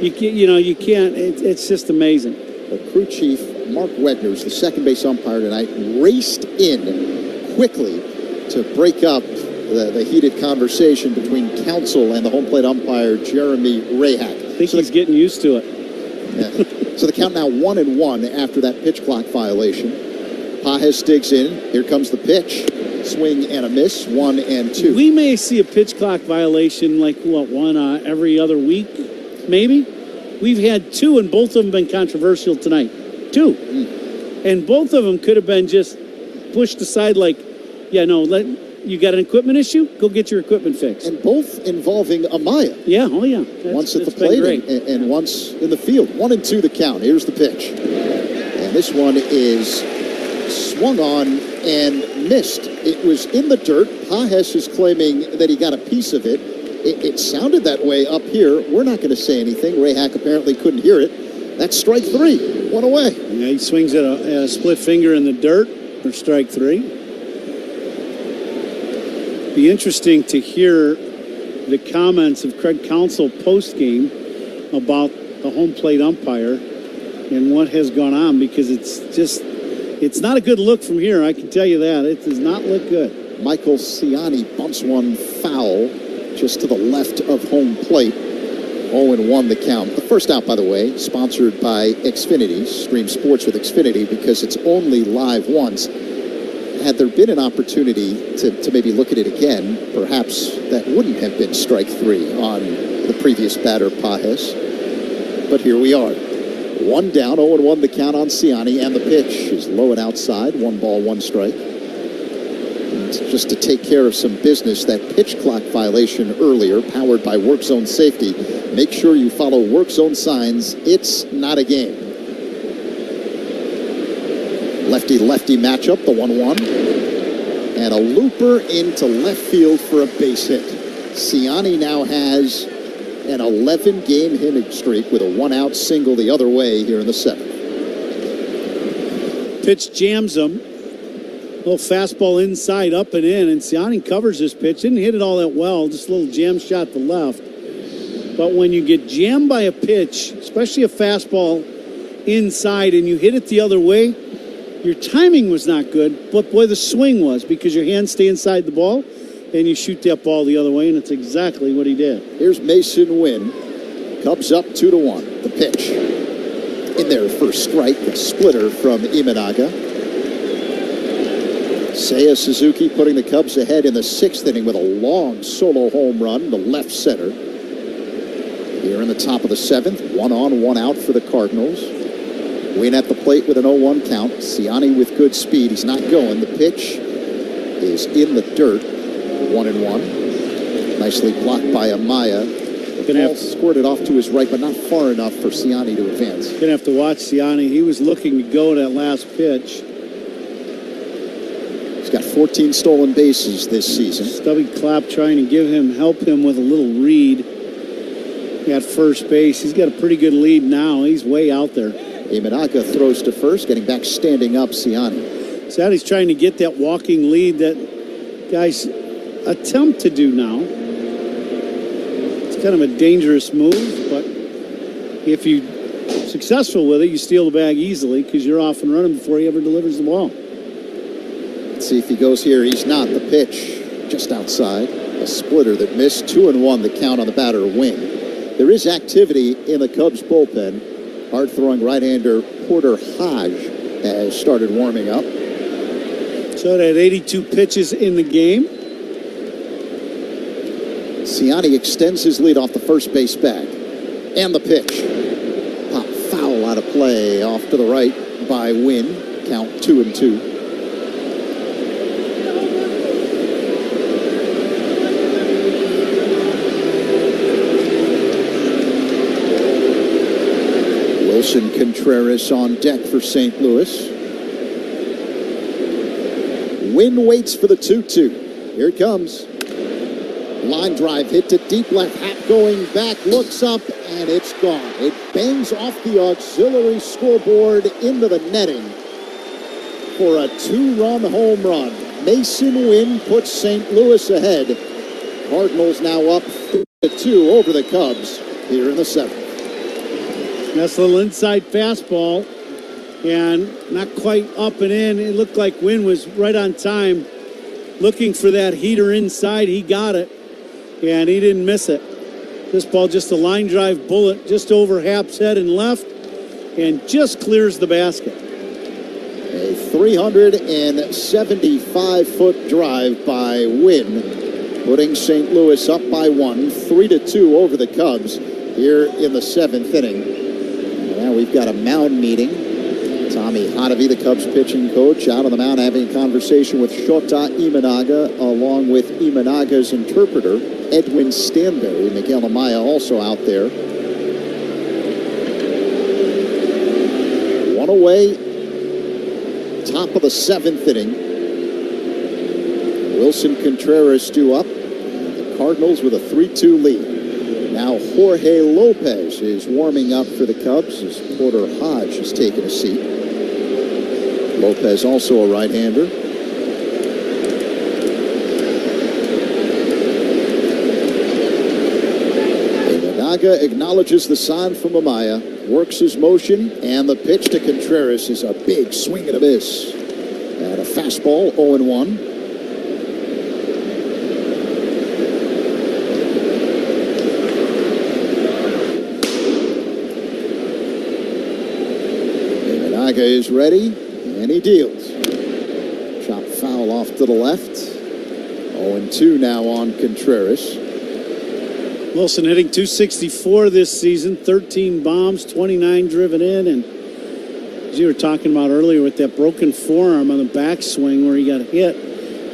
S1: You can't. It's just amazing.
S12: The crew chief, Mark Wegner's the second base umpire tonight, raced in quickly to break up the heated conversation between Counsell and the home plate umpire, Jeremy Rahak.
S1: I think he's getting used to it.
S12: Yeah. So the count now 1-1 after that pitch clock violation. Pajes digs in. Here comes the pitch. Swing and a miss. 1-2.
S1: We may see a pitch clock violation one every other week, maybe. We've had 2, and both of them been controversial tonight. 2. And both of them could have been just pushed aside you got an equipment issue? Go get your equipment fixed.
S12: And both involving Amaya.
S1: Yeah, oh yeah.
S12: Once at the plate and once in the field. 1-2 the count. Here's the pitch. And this one is swung on and missed. It was in the dirt. Pajes is claiming that he got a piece of it. It sounded that way up here. We're not going to say anything. Rahak apparently couldn't hear it. That's strike 3. 1 away.
S1: Yeah, he swings at a split finger in the dirt for strike 3. Be interesting to hear the comments of Craig Counsell post-game about the home plate umpire and what has gone on, because it's not a good look from here. I can tell you that. It does not look good.
S12: Michael Ciani bunts one foul just to the left of home plate. 0-1 the count. The first out, by the way, sponsored by Xfinity. Stream sports with Xfinity because it's only live once. Had there been an opportunity to maybe look at it again, perhaps that wouldn't have been strike 3 on the previous batter, Pajes. But here we are. 1 down, 0-1 the count on Ciani, and the pitch is low and outside. 1 ball, 1 strike. Just to take care of some business, that pitch clock violation earlier, powered by Work Zone Safety. Make sure you follow Work Zone signs. It's not a game. Lefty-lefty matchup, the 1-1. And a looper into left field for a base hit. Ciani now has an 11-game hitting streak with a 1-out single the other way here in the 7th.
S1: Pitch jams him. Little fastball inside, up and in, and Ciani covers this pitch. Didn't hit it all that well, just a little jam shot to left. But when you get jammed by a pitch, especially a fastball inside, and you hit it the other way, your timing was not good, but boy, the swing was, because your hands stay inside the ball, and you shoot that ball the other way, and it's exactly what he did.
S12: Here's Mason Wynn. Cubs up 2-1. The pitch. In there for strike, a splitter from Imanaga. Seiya Suzuki putting the Cubs ahead in the 6th inning with a long solo home run to left center. Here in the top of the 7th, 1 on, 1 out for the Cardinals. Wynn at the plate with an 0-1 count. Ciani with good speed. He's not going. The pitch is in the dirt. 1-1. Nicely blocked by Amaya. Ball squirted off to his right, but not far enough for Siani to advance.
S1: Going to have to watch Siani. He was looking to go that last pitch.
S12: He's got 14 stolen bases this season.
S1: Stubby Clapp trying to help him with a little read at first base. He's got a pretty good lead now. He's way out there.
S12: Imanaga throws to first, getting back standing up Siani.
S1: Siani's trying to get that walking lead that guys attempt to do now. It's kind of a dangerous move, but if you're successful with it, you steal the bag easily because you're off and running before he ever delivers the ball.
S12: Let's see if he goes here. He's not. The pitch just outside. A splitter that missed. 2-1 the count on the batter, Wynn. There is activity in the Cubs bullpen. Hard-throwing right-hander Porter Hodge has started warming up.
S1: So that 82 pitches in the game.
S12: Siani extends his lead off the first base bag. And the pitch. Pop foul out of play off to the right by Wynn. Count 2-2. Wilson Contreras on deck for St. Louis. Wynn waits for the 2-2. Here it comes. Line drive hit to deep left. Hat going back, looks up, and it's gone. It bangs off the auxiliary scoreboard into the netting for a 2-run home run. Mason Wynn puts St. Louis ahead. Cardinals now up 3-2 over the Cubs here in the 7th.
S1: That's a little inside fastball, and not quite up and in. It looked like Wynn was right on time, looking for that heater inside. He got it, and he didn't miss it. This ball just a line drive bullet just over Happ's head and left, and just clears the basket.
S12: A 375-foot drive by Wynn, putting St. Louis up by 1, 3-2 over the Cubs here in the 7th inning. Now we've got a mound meeting. Tommy Hanavi, the Cubs pitching coach, out on the mound having a conversation with Shota Imanaga, along with Imanaga's interpreter, Edwin Stanberry. Miguel Amaya also out there. One away, top of the 7th inning. Wilson Contreras due up. The Cardinals with a 3-2 lead. Now Jorge Lopez is warming up for the Cubs as Porter Hodge has taken a seat. Lopez also a right-hander. Imanaga acknowledges the sign from Amaya, works his motion, and the pitch to Contreras is a big swing and a miss. And a fastball, 0-1. Is ready, and he deals. Chop foul off to the left. 0-2 now on Contreras.
S1: Wilson hitting .264 this season, 13 bombs, 29 driven in, and as you were talking about earlier with that broken forearm on the backswing where he got hit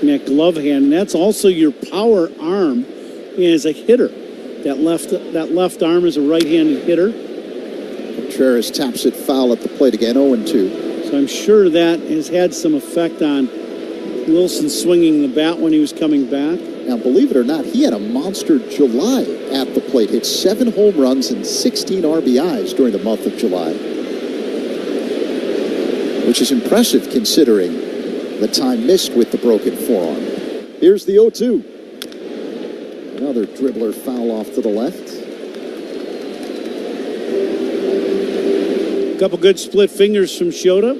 S1: in that glove hand, and that's also your power arm as a hitter. That left arm is a right-handed hitter.
S12: Contreras taps it foul at the plate again, 0-2.
S1: So I'm sure that has had some effect on Wilson swinging the bat when he was coming back.
S12: Now, believe it or not, he had a monster July at the plate. Hit 7 home runs and 16 RBIs during the month of July, which is impressive considering the time missed with the broken forearm. Here's the 0-2. Another dribbler foul off to the left.
S1: Couple good split fingers from Shota.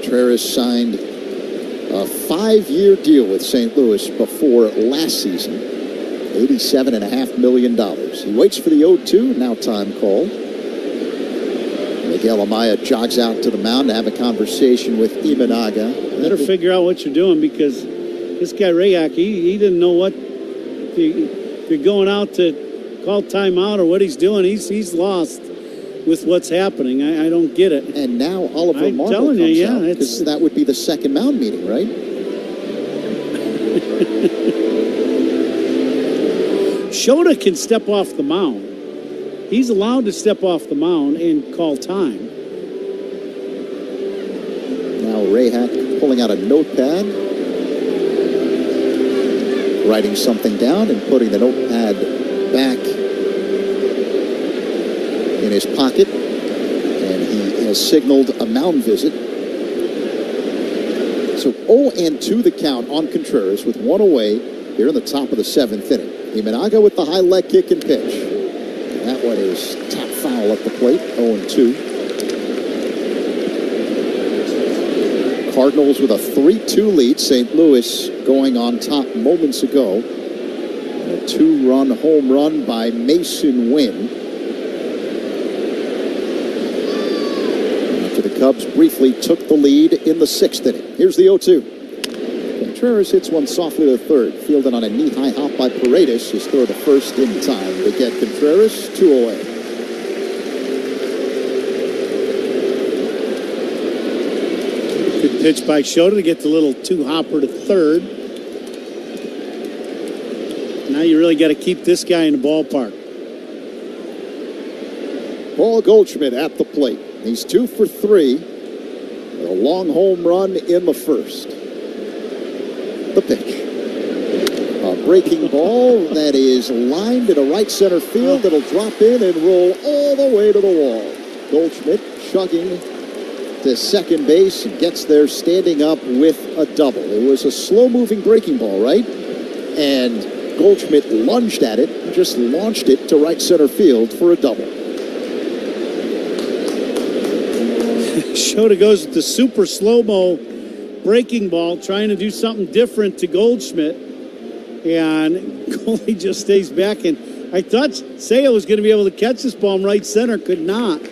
S12: Contreras signed a 5-year deal with St. Louis before last season. $87.5 million. He waits for the 0-2, now time call. Miguel Amaya jogs out to the mound to have a conversation with Imanaga.
S1: Better figure out what you're doing because this guy Rayak, he didn't know what, if you're going out to call timeout or what he's doing. He's lost with what's happening. I don't get it.
S12: And now Oliver Marble comes out, because that would be the second mound meeting, right?
S1: Shota can step off the mound. He's allowed to step off the mound and call time.
S12: Now Ray Hack pulling out a notepad, writing something down and putting the notepad back in his pocket. And he has signaled a mound visit. So 0-2 the count on Contreras with one away here in the top of the 7th inning. Imanaga with the high leg kick and pitch. And that one is tap foul at the plate, 0-2. Cardinals with a 3-2 lead. St. Louis going on top moments ago. And a 2-run home run by Mason Wynn. After the Cubs briefly took the lead in the 6th inning. Here's the 0-2. Contreras hits one softly to third. Fielded on a knee-high hop by Paredes. His throw to first in time to get Contreras 2 away.
S1: Good pitch by Shota to get the little 2-hopper to third. Now you really got to keep this guy in the ballpark.
S12: Paul Goldschmidt at the plate. He's 2 for 3. With a long home run in the first. The pitch. A breaking ball that is lined in a right center field that'll drop in and roll all the way to the wall. Goldschmidt chugging to second base and gets there standing up with a double. It was a slow-moving breaking ball, right? And Goldschmidt lunged at it and just launched it to right center field for a double.
S1: Shota goes with the super slow-mo breaking ball, trying to do something different to Goldschmidt, and goalie just stays back. And I thought Seiya was going to be able to catch this ball in right center, could not.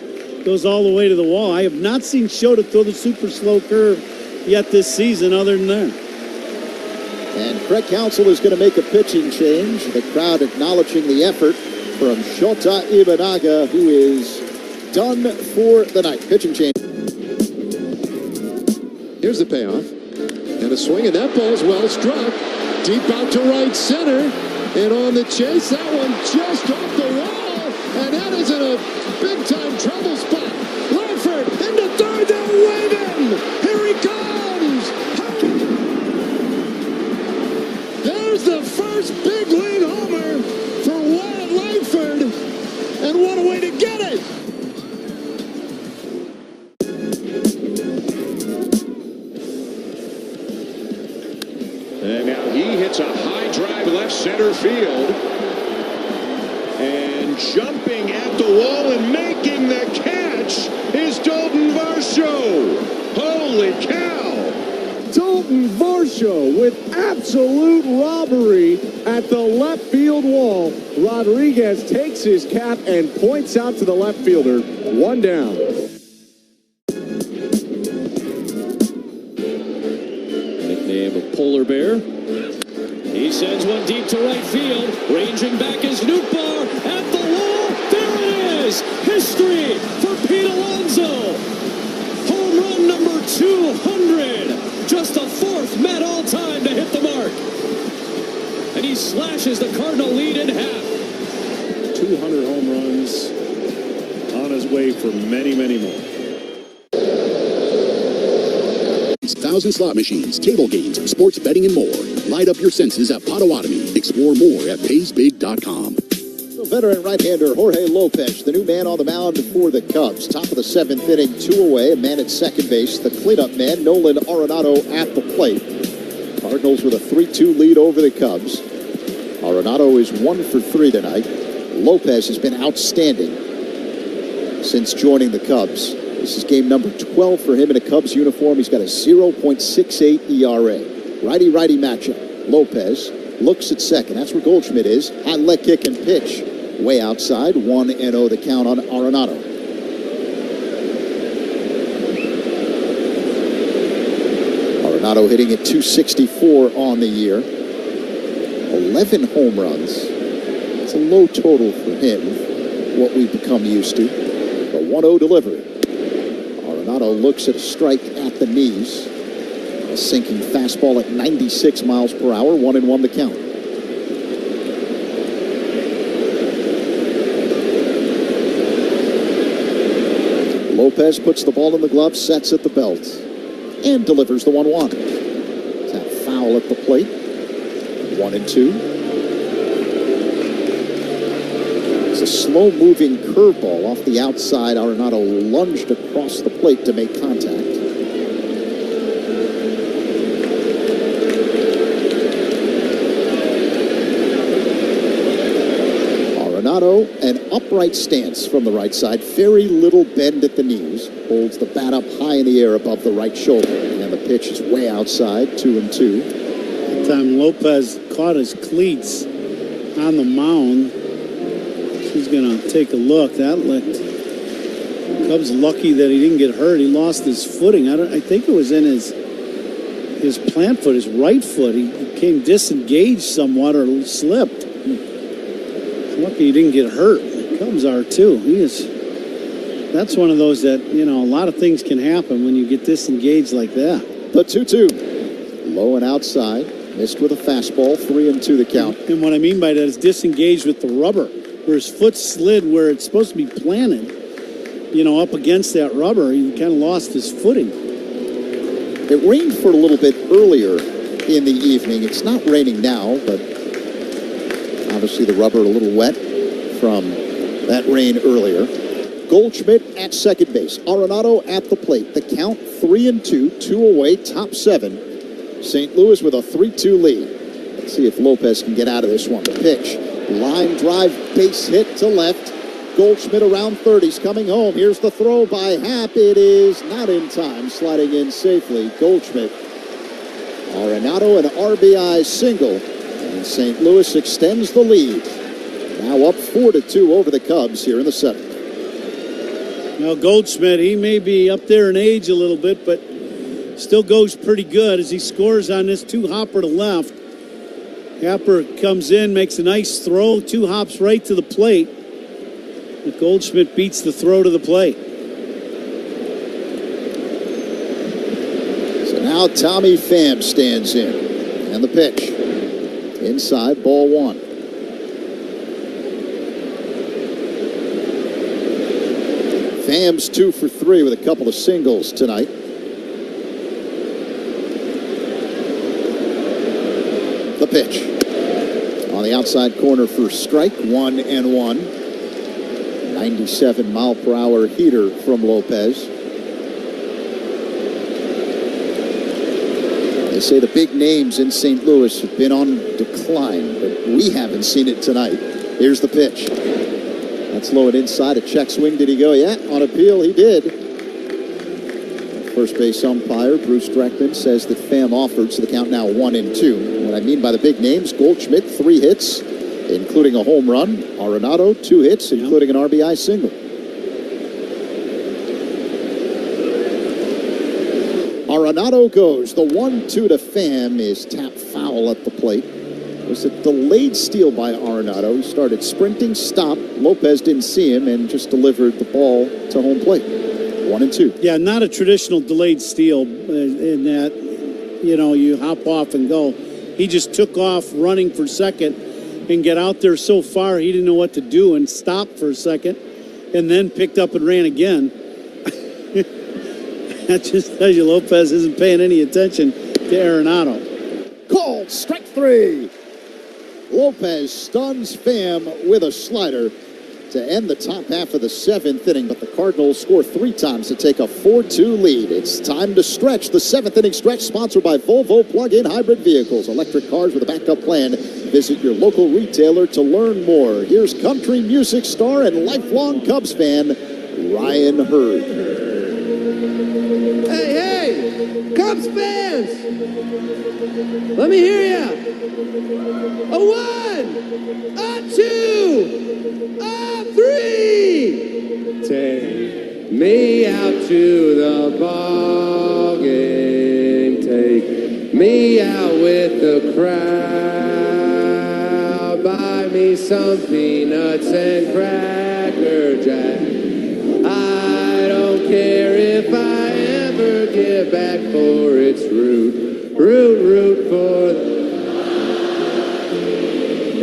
S1: Goes all the way to the wall. I have not seen Shota throw the super slow curve yet this season other than that.
S12: And Craig Counsell is going to make a pitching change. The crowd acknowledging the effort from Shota Imanaga, who is done for the night. Pitching change.
S11: Here's the payoff. And a swing, and that ball's well struck. Deep out to right center. And on the chase, that one just off the wall. And that is in a big-time trouble spot. Langford into third, they'll wave him. Here he comes. There's the first big league homer for Wyatt Langford. And what a way to get it.
S5: And now he hits a high drive left center field. And jumping at the wall and making the catch is Dalton Varsho. Holy cow!
S15: Dalton Varsho with absolute robbery at the left field wall. Rodriguez takes his cap and points out to the left fielder. 1 down.
S10: Nickname of Polar Bear. He sends one deep to right field. Ranging back is Nootbaar at the wall. There it is. History for Pete Alonso. Home run number 200. Just the 4th Met all-time to hit the mark. And he slashes the Cardinal lead in half.
S28: 200 home runs on his way for many, many more.
S22: 1,000 slot machines, table games, sports betting, and more. Light up your senses at Potawatomi. Explore more at PaysBig.com.
S12: Veteran right-hander Jorge Lopez, the new man on the mound for the Cubs. Top of the 7th inning, 2 away, a man at second base. The cleanup man, Nolan Arenado, at the plate. Cardinals with a 3-2 lead over the Cubs. Arenado is 1 for 3 tonight. Lopez has been outstanding since joining the Cubs. This is game number 12 for him in a Cubs uniform. He's got a 0.68 ERA. Righty-righty matchup. Lopez looks at second. That's where Goldschmidt is. High leg kick and pitch. Way outside. 1-0 the count on Arenado. Arenado hitting at .264 on the year. 11 home runs. It's a low total for him, what we've become used to. A 1-0 delivery. Arenado looks at a strike at the knees. A sinking fastball at 96 miles per hour. 1-1 the count.
S17: Lopez puts the ball in the glove, sets at the belt, and delivers the 1-1. Tap foul at the plate. 1-2. It's a slow-moving curveball off the outside. Arenado lunged across the plate to make contact. Arenado, an upright stance from the right side, very little bend at the knees, holds the bat up high in the air above the right shoulder, and the pitch is way outside, 2-2.
S1: That time Lopez caught his cleats on the mound. He's going to take a look. That looked, Cubs lucky that he didn't get hurt. He lost his footing. I think it was in his plant foot, his right foot. He came disengaged somewhat or slipped. Lucky he didn't get hurt. The Cubs are too. That's one of those that, a lot of things can happen when you get disengaged like that.
S17: The 2-2. Low and outside. Missed with a fastball. 3-2 the count.
S1: And what I mean by that is disengaged with the rubber, where his foot slid where it's supposed to be planted, up against that rubber. He kind of lost his footing.
S17: It rained for a little bit earlier in the evening. It's not raining now, but obviously the rubber a little wet from that rain earlier. Goldschmidt at second base. Arenado at the plate. The count 3-2, 2 away, top 7. St. Louis with a 3-2 lead. Let's see if Lopez can get out of this one. The pitch. Line drive, base hit to left. Goldschmidt around third. He's coming home. Here's the throw by Happ. It is not in time. Sliding in safely. Goldschmidt. Arenado an RBI single. And St. Louis extends the lead. Now up 4-2 over the Cubs here in the 7th.
S1: Now Goldschmidt, he may be up there in age a little bit, but still goes pretty good as he scores on this 2-hopper to left. Happer comes in, makes a nice throw, 2 hops right to the plate. But Goldschmidt beats the throw to the plate.
S17: So now Tommy Pham stands in. And the pitch. Inside, ball 1. Pham's 2 for 3 with a couple of singles tonight. The pitch. On the outside corner for strike, 1-1. 97-mile-per-hour heater from Lopez. They say the big names in St. Louis have been on decline, but we haven't seen it tonight. Here's the pitch. That's low and inside. A check swing. Did he go? Yeah, on appeal, he did. First base umpire Bruce Dreckman says that Pham offered, so the count now 1-2. What I mean by the big names, Goldschmidt, 3 hits, including a home run. Arenado, 2 hits, including an RBI single. Arenado goes. The 1-2 to Pham is tap foul at the plate. It was a delayed steal by Arenado. He started sprinting, stopped. Lopez didn't see him and just delivered the ball to home plate. 1-2.
S1: Yeah, not a traditional delayed steal in that, you hop off and go. He just took off running for second and get out there so far he didn't know what to do and stopped for a second and then picked up and ran again. That just tells you Lopez isn't paying any attention to Arenado.
S17: Called strike 3. Lopez stuns Pham with a slider to end the top half of the 7th inning, but the Cardinals score 3 times to take a 4-2 lead. It's time to stretch. The 7th inning stretch sponsored by Volvo Plug-in Hybrid Vehicles, electric cars with a backup plan. Visit your local retailer to learn more. Here's country music star and lifelong Cubs fan, Ryan Hurd.
S18: Hey, Cubs fans! Let me hear ya! A 1, a 2, a 3! Take me out to the ball game. Take me out with the crowd. Buy me some peanuts and Cracker Jack. I don't care if I ever get back for its root for the...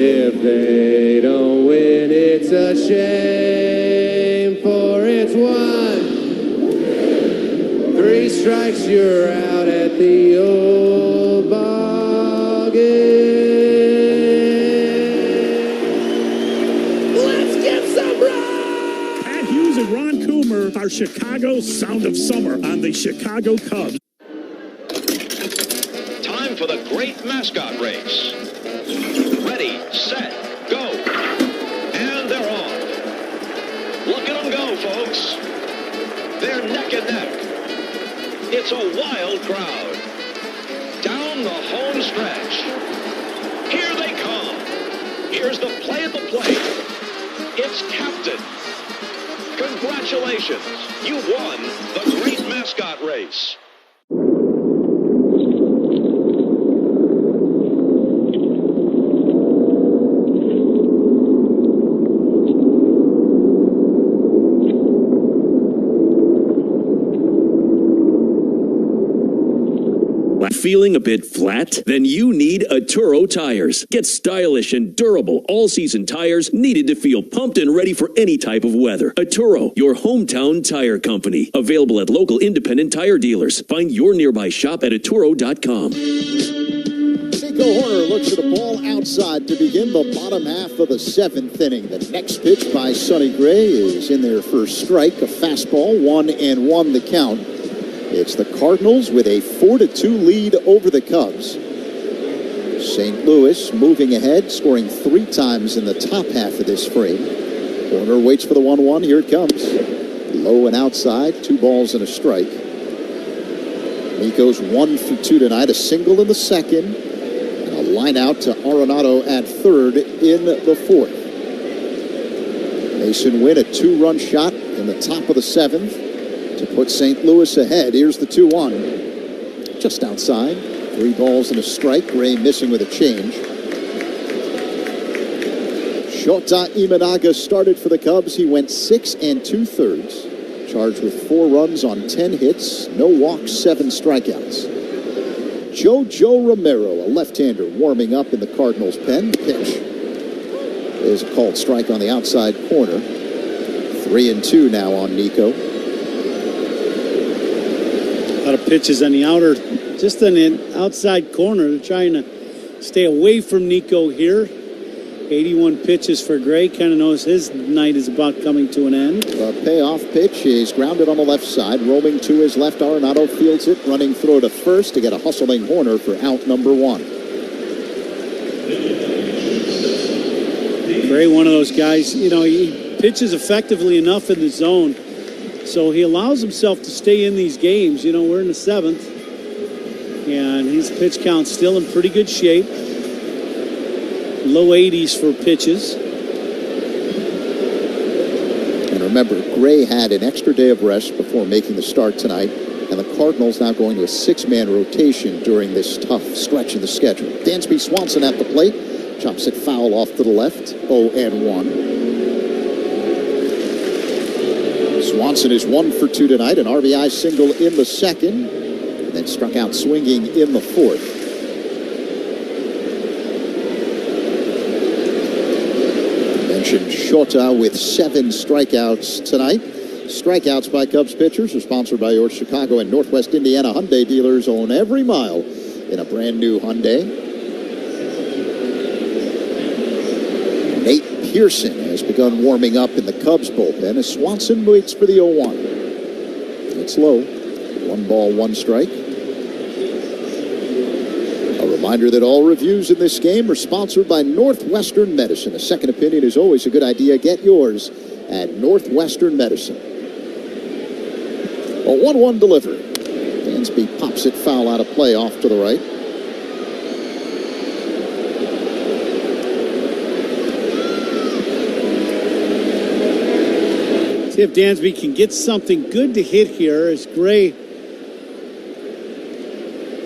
S18: If they don't win, it's a shame, for it's 1, strikes, you're out at the old ball game. Let's get some run!
S4: Pat Hughes and Ron Coomer are Chicago's Sound of Summer on the Chicago Cubs.
S19: Time for the great mascot race. Ready, set, go. And they're on. Look at them go, folks. They're neck and neck. It's a wild crowd. Down the home stretch. Here they come. Here's the play at the plate. It's Captain. Congratulations. You won the great mascot race.
S16: Feeling a bit flat? Then you need Atturo tires. Get stylish and durable all-season tires needed to feel pumped and ready for any type of weather. Atturo, your hometown tire company. Available at local independent tire dealers. Find your nearby shop at Atturo.com.
S17: Nico Horner looks at a ball outside to begin the bottom half of the 7th inning. The next pitch by Sonny Gray is in their first strike. A fastball, 1-1 the count. It's the Cardinals with a 4-2 lead over the Cubs. St. Louis moving ahead, scoring 3 times in the top half of this frame. Horner waits for the 1-1. Here it comes. Low and outside, 2 balls and a strike. Nico's 1 for 2 tonight, a single in the second, and a line out to Arenado at third in the 4th. Mason Wynn, a 2-run shot in the top of the 7th. To put St. Louis ahead. Here's the 2-1. Just outside. 3 balls and a strike. Gray missing with a change. Shota Imanaga started for the Cubs. He went 6 2/3. Charged with 4 runs on 10 hits. No walks, 7 strikeouts. Joe Romero, a left-hander, warming up in the Cardinals' pen. Pitch is a called strike on the outside corner. 3-2 now on Nico.
S1: A lot of pitches on the outer, just on the outside corner. They're trying to stay away from Nico here. 81 pitches for Gray. Kind of knows his night is about coming to an end.
S17: The payoff pitch is grounded on the left side. Roaming to his left, Arenado fields it. Running throw to first to get a hustling Horner for out number 1.
S1: Gray, one of those guys, you know, he pitches effectively enough in the zone. So he allows himself to stay in these games. You know, we're in the 7th. And his pitch count's still in pretty good shape. Low 80s for pitches.
S17: And remember, Gray had an extra day of rest before making the start tonight. And the Cardinals now going to a 6-man rotation during this tough stretch of the schedule. Dansby Swanson at the plate. Chops it foul off to the left. 0-1. Swanson is 1 for 2 tonight, an RBI single in the second, and then struck out swinging in the 4th. Mentioned Shota with 7 strikeouts tonight. Strikeouts by Cubs pitchers are sponsored by your Chicago and Northwest Indiana Hyundai dealers. Own every mile in a brand new Hyundai. Nate Pearson has begun warming up in the Cubs bullpen as Swanson waits for the 0-1. It's low. 1 ball, 1 strike. A reminder that all reviews in this game are sponsored by Northwestern Medicine. A second opinion is always a good idea. Get yours at Northwestern Medicine. A 1-1 delivery. Dansby pops it foul out of play off to the right.
S1: See if Dansby can get something good to hit here as Gray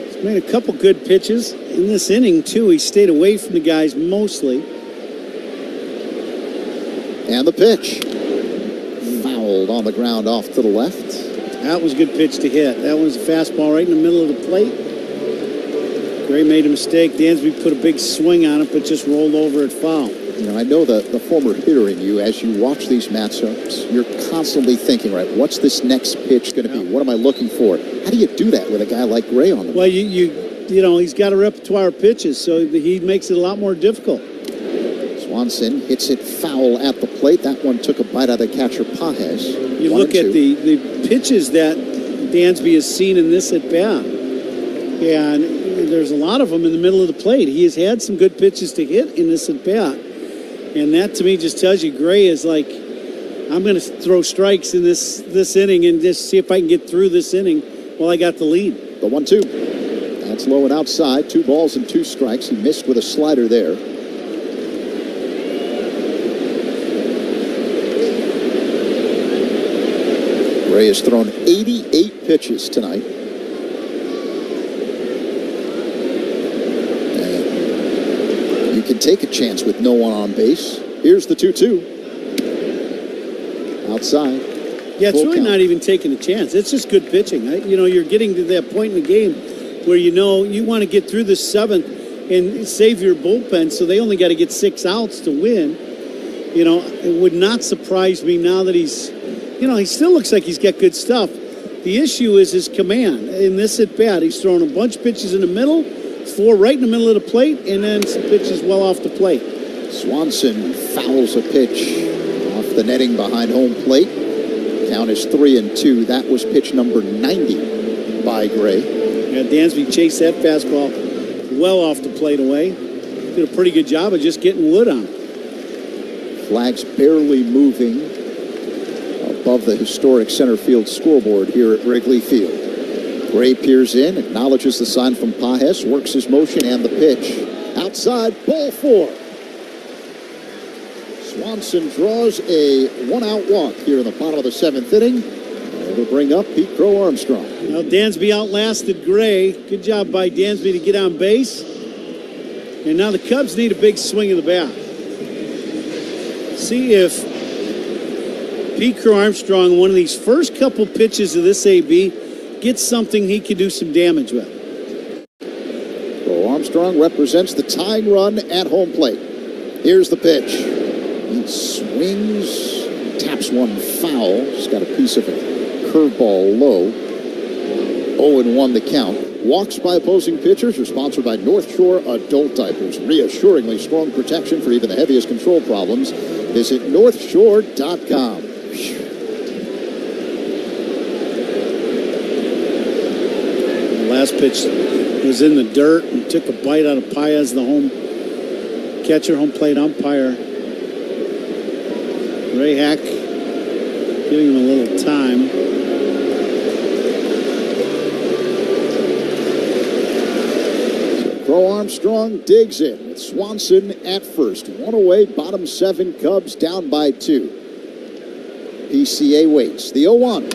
S1: has made a couple good pitches in this inning, too. He stayed away from the guys mostly.
S17: And the pitch. Fouled on the ground off to the left.
S1: That was a good pitch to hit. That was a fastball right in the middle of the plate. Gray made a mistake. Dansby put a big swing on it, but just rolled over at foul.
S17: You know, I know the former hitter in you, as you watch these matchups, you're constantly thinking, right, what's this next pitch going to be? What am I looking for? How do you do that with a guy like Gray on the
S1: Well, you know, he's got a repertoire of pitches, so he makes it a lot more difficult.
S17: Swanson hits it foul at the plate. That one took a bite out of the catcher, Pages.
S1: You look at the pitches that Dansby has seen in this at-bat, and there's a lot of them in the middle of the plate. He has had some good pitches to hit in this at-bat, and that to me just tells you Gray is like, I'm going to throw strikes in this inning and just see if I can get through this inning while I got the lead.
S17: The 1-2. That's low and outside. 2 balls and 2 strikes. He missed with a slider there. Gray has thrown 88 pitches tonight. And you can take a chance with no one on base. Here's the 2-2. Outside.
S1: Yeah, it's really
S17: count.
S1: not even taking a chance. It's just good pitching. You know, you're getting to that point in the game where you know you want to get through the 7th and save your bullpen, so they only got to get 6 outs to win. You know, it would not surprise me now that he's, you know, he still looks like he's got good stuff. The issue is his command. In this at-bat, he's throwing a bunch of pitches in the middle, 4 right in the middle of the plate, and then some pitches well off the plate.
S17: Swanson fouls a pitch off the netting behind home plate. Count is 3-2. That was pitch number 90 by Gray.
S1: Yeah, Dansby chased that fastball well off the plate away. Did a pretty good job of just getting wood on it.
S17: Flags barely moving above the historic center field scoreboard here at Wrigley Field. Gray peers in, acknowledges the sign from Pages, works his motion and the pitch. Outside, ball 4. Swanson draws a 1-out walk here in the bottom of the 7th inning. It'll bring up Pete Crow Armstrong.
S1: Well, Dansby outlasted Gray. Good job by Dansby to get on base. And now the Cubs need a big swing of the bat. See if Pete Crow Armstrong, one of these first couple pitches of this AB, gets something he can do some damage with.
S17: Crow Armstrong represents the tying run at home plate. Here's the pitch. He swings, taps one foul. He's got a piece of it. Curveball low. 0-1 the count. Walks by opposing pitchers are sponsored by North Shore Adult Diapers. Reassuringly strong protection for even the heaviest control problems. Visit northshore.com.
S1: The last pitch was in the dirt and took a bite out of Paez, the home catcher, home plate umpire. Ray Hack giving him a little time.
S17: Crow Armstrong digs in with Swanson at first. 1 away, bottom 7, Cubs down by 2. PCA waits. The 0-1.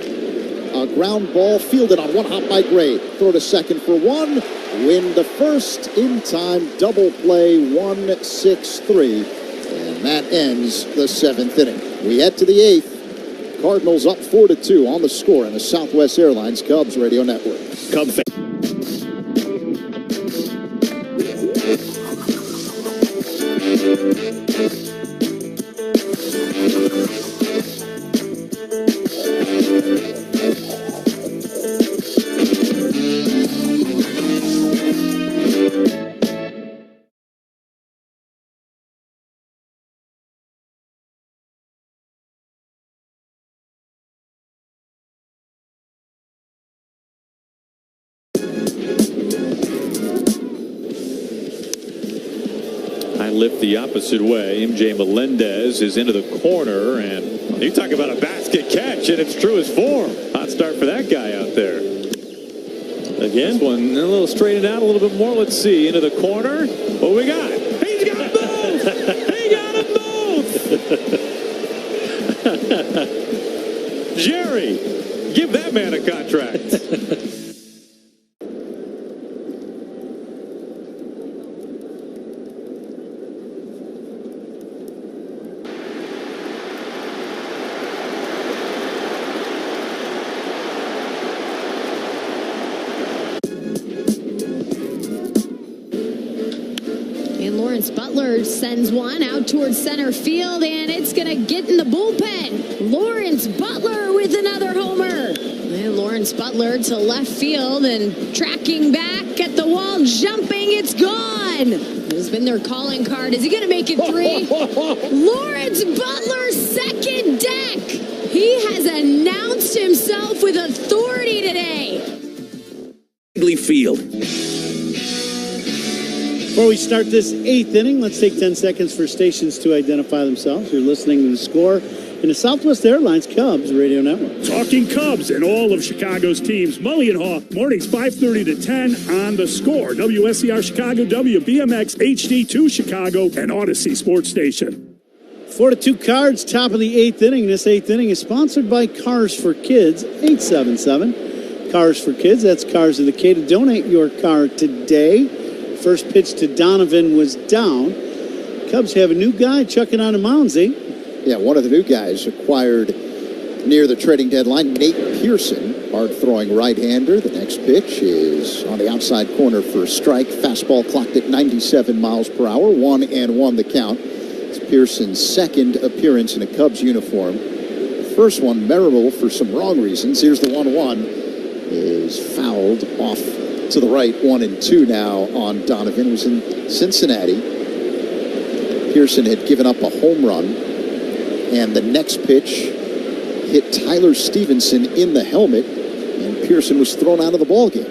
S17: A ground ball fielded on 1 hop by Gray. Throw to second for 1. Win to first in time. Double play 1-6-3. And that ends the 7th inning. We head to the 8th. Cardinals up 4-2 on the score in the Southwest Airlines Cubs Radio Network.
S28: Cub fan.
S5: Lift the opposite way. MJ Melendez is into the corner, and you talk about a basket catch, and it's true as form. Hot start for that guy out there. Again, this one a little straightened out a little bit more. Let's see, into the corner. What we got? He's got them both. He got them both. Jerry, give that man a contract.
S6: Lawrence Butler sends one out towards center field, and it's going to get in the bullpen. Lawrence Butler with another homer. And Lawrence Butler to left field and tracking back at the wall, jumping. It's gone. Has been their calling card. Is he going to make it 3? Lawrence Butler, second deck. He has announced himself with authority today.
S16: Field.
S1: Before we start this 8th inning, let's take 10 seconds for stations to identify themselves. You're listening to The Score in the Southwest Airlines Cubs Radio Network.
S4: Talking Cubs and all of Chicago's teams. Mully and Haw, mornings 5:30 to 10 on The Score. WSCR Chicago, WBMX, HD2 Chicago, and Odyssey Sports Station.
S1: 4-2 Cards, top of the 8th inning. This 8th inning is sponsored by Cars for Kids, 877. Cars for Kids, that's Cars of the K. To donate your car today. First pitch to Donovan was down. Cubs have a new guy chucking on the mound, Z.
S17: Yeah, one of the new guys acquired near the trading deadline, Nate Pearson, hard-throwing right-hander. The next pitch is on the outside corner for a strike. Fastball clocked at 97 miles per hour, 1-1 the count. It's Pearson's second appearance in a Cubs uniform. The first one memorable for some wrong reasons. Here's the 1-1. Is fouled off to the right. 1-2 now on Donovan. It was in Cincinnati. Pearson had given up a home run, and the next pitch hit Tyler Stevenson in the helmet, and Pearson was thrown out of the ballgame.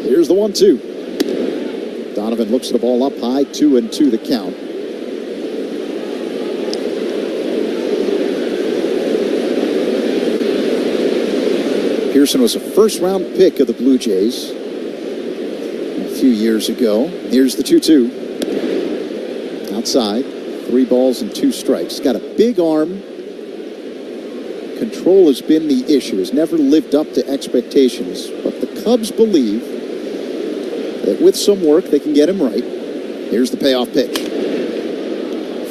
S17: Here's the 1-2. Donovan looks at the ball up high. 2-2 the count. Pearson was a first-round pick of the Blue Jays a few years ago. Here's the 2-2. Outside, 3 balls and 2 strikes. Got a big arm. Control has been the issue. Has never lived up to expectations. But the Cubs believe that with some work, they can get him right. Here's the payoff pitch.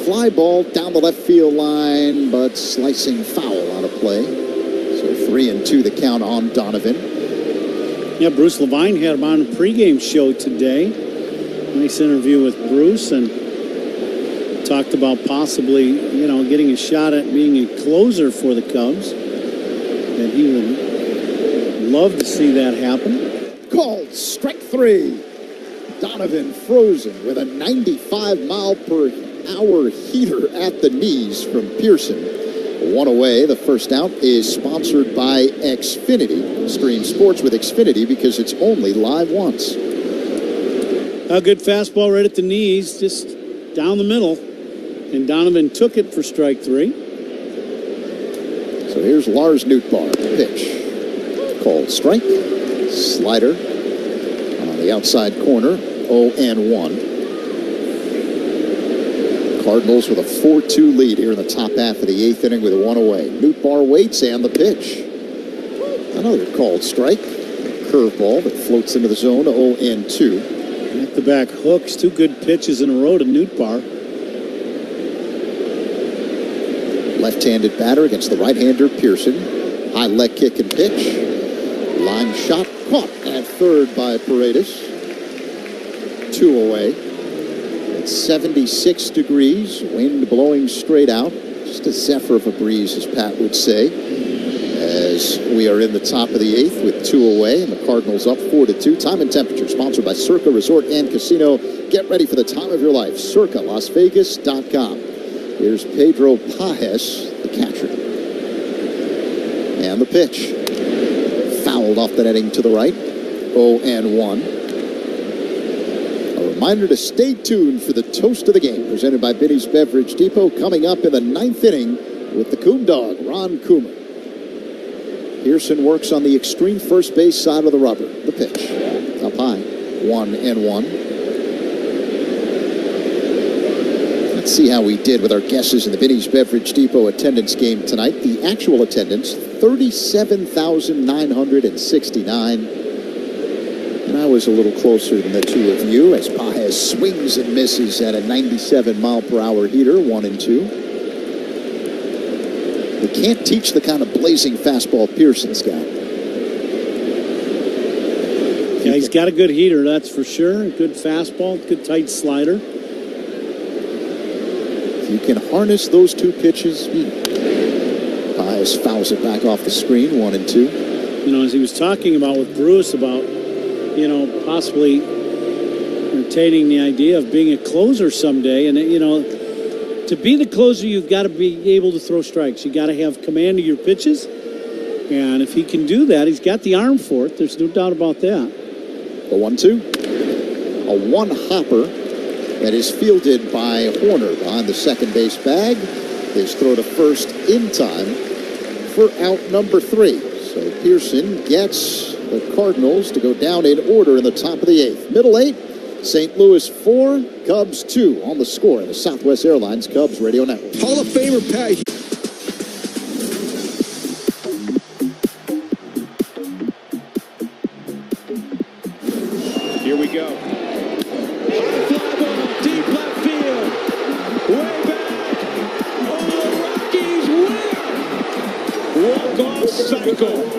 S17: Fly ball down the left field line, but slicing foul on a play. 3-2 the count on Donovan.
S1: Yeah, Bruce Levine had him on a pregame show today. Nice interview with Bruce, and talked about possibly, getting a shot at being a closer for the Cubs. And he would love to see that happen.
S17: Called strike 3. Donovan frozen with a 95-mile-per-hour heater at the knees from Pearson. 1 away. The first out is sponsored by Xfinity. Stream sports with Xfinity because it's only live once.
S1: A good fastball right at the knees, just down the middle. And Donovan took it for strike 3.
S17: So here's Lars Nootbaar. Pitch. Called strike. Slider on the outside corner. 0-1. Cardinals with a 4-2 lead here in the top half of the 8th inning with 1 away. Nootbaar waits, and the pitch. Another called strike. Curveball that floats into the zone. 0-2.
S1: Back-to-back hooks. 2 good pitches in a row to Nootbaar.
S17: Left-handed batter against the right-hander Pearson. High leg kick and pitch. Line shot caught at third by Paredes. 2 away. It's 76 degrees, wind blowing straight out. Just a zephyr of a breeze, as Pat would say. As we are in the top of the 8th with 2 away, and the Cardinals up 4-2. Time and temperature sponsored by Circa Resort and Casino. Get ready for the time of your life. CircaLasVegas.com. Here's Pedro Pajes, the catcher. And the pitch. Fouled off the netting to the right. 0-1. Reminder to stay tuned for the toast of the game, presented by Binny's Beverage Depot, coming up in the 9th inning with the Coom Dog, Ron Coomer. Pearson works on the extreme first base side of the rubber. The pitch. Up high. 1-1. Let's see how we did with our guesses in the Binny's Beverage Depot attendance game tonight. The actual attendance, 37,969. And I was a little closer than the two of you as Pajes swings and misses at a 97-mile-per-hour heater, 1-2. You can't teach the kind of blazing fastball Pearson's got.
S1: Yeah, he's got a good heater, that's for sure. Good fastball, good tight slider.
S17: you can harness those two pitches, Pius fouls it back off the screen, 1-2.
S1: You know, as he was talking about with Bruce about, you know, possibly entertaining the idea of being a closer someday. And, you know, to be the closer, you've got to be able to throw strikes. You got to have command of your pitches. And if he can do that, he's got the arm for it. There's no doubt about that.
S17: The 1-2. A one-hopper that is fielded by Horner behind the second base bag. His throw to first in time for out number 3. So Pearson gets the Cardinals to go down in order in the top of the 8th. Middle 8, St. Louis 4, Cubs 2 on the score in the Southwest Airlines Cubs Radio Network.
S22: Hall of Famer Pat.
S10: Here we go. Fly ball, deep left field. Way back. Oh, the Rockies win. Walk-off cycle.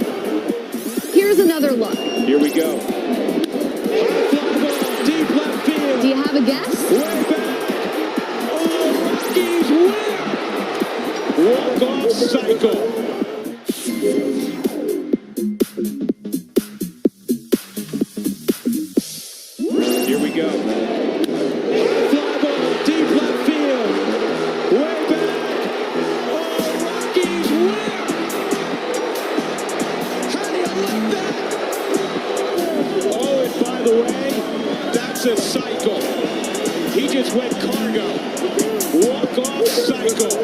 S6: Here's another look.
S10: Here we go. Fly ball, deep left field.
S6: Do you have a guess?
S10: Way back. Oh, the Rockies win. Walk-off cycle. Here we go. Fly ball, deep left field. Way back. Oh, Rockies win. How do you like that? Oh, and by the way, that's a cycle. He just went cargo. Walk-off cycle.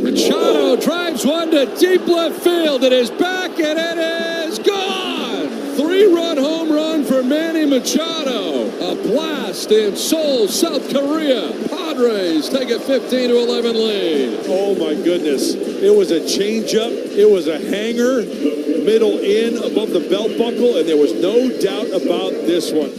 S20: Machado drives one to deep left field. It is back and it is gone. 3-run home run for Manny Machado. A blast in Seoul, South Korea. Padres take a 15-11 lead.
S15: Oh my goodness. It was a changeup. It was a hanger, middle in above the belt buckle, and there was no doubt about this one.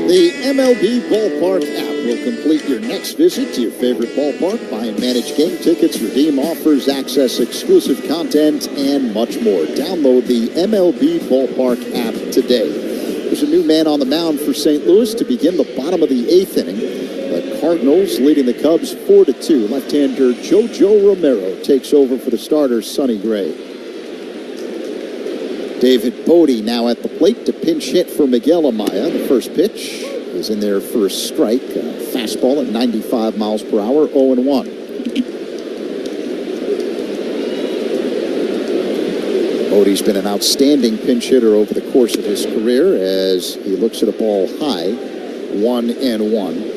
S17: The MLB Ballpark app will complete your next visit to your favorite ballpark. Buy and manage game tickets, redeem offers, access exclusive content, and much more. Download the MLB Ballpark app today. There's a new man on the mound for St. Louis to begin the bottom of the 8th inning. The Cardinals leading the Cubs 4-2. Left-hander JoJo Romero takes over for the starter Sonny Gray. David Bodie now at the plate to pinch hit for Miguel Amaya. The first pitch is in there for a strike. Fastball at 95 miles per hour, 0-1. Bodie's been an outstanding pinch hitter over the course of his career as he looks at a ball high, 1-1.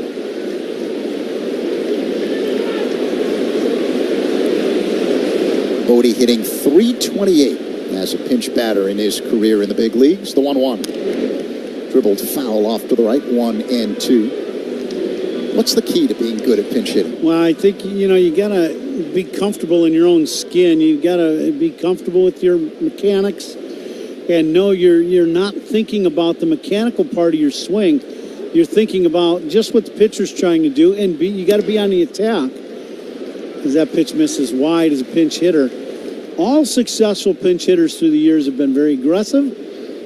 S17: Bodie hitting .328 as a pinch batter in his career in the big leagues. The 1-1. Dribbled foul off to the right, 1-2. What's the key to being good at pinch hitting?
S1: Well, I think, you know, you got to be comfortable in your own skin. You got to be comfortable with your mechanics and know you're not thinking about the mechanical part of your swing. You're thinking about just what the pitcher's trying to do, and you got to be on the attack. As that pitch misses wide as a pinch hitter. All successful pinch hitters through the years have been very aggressive,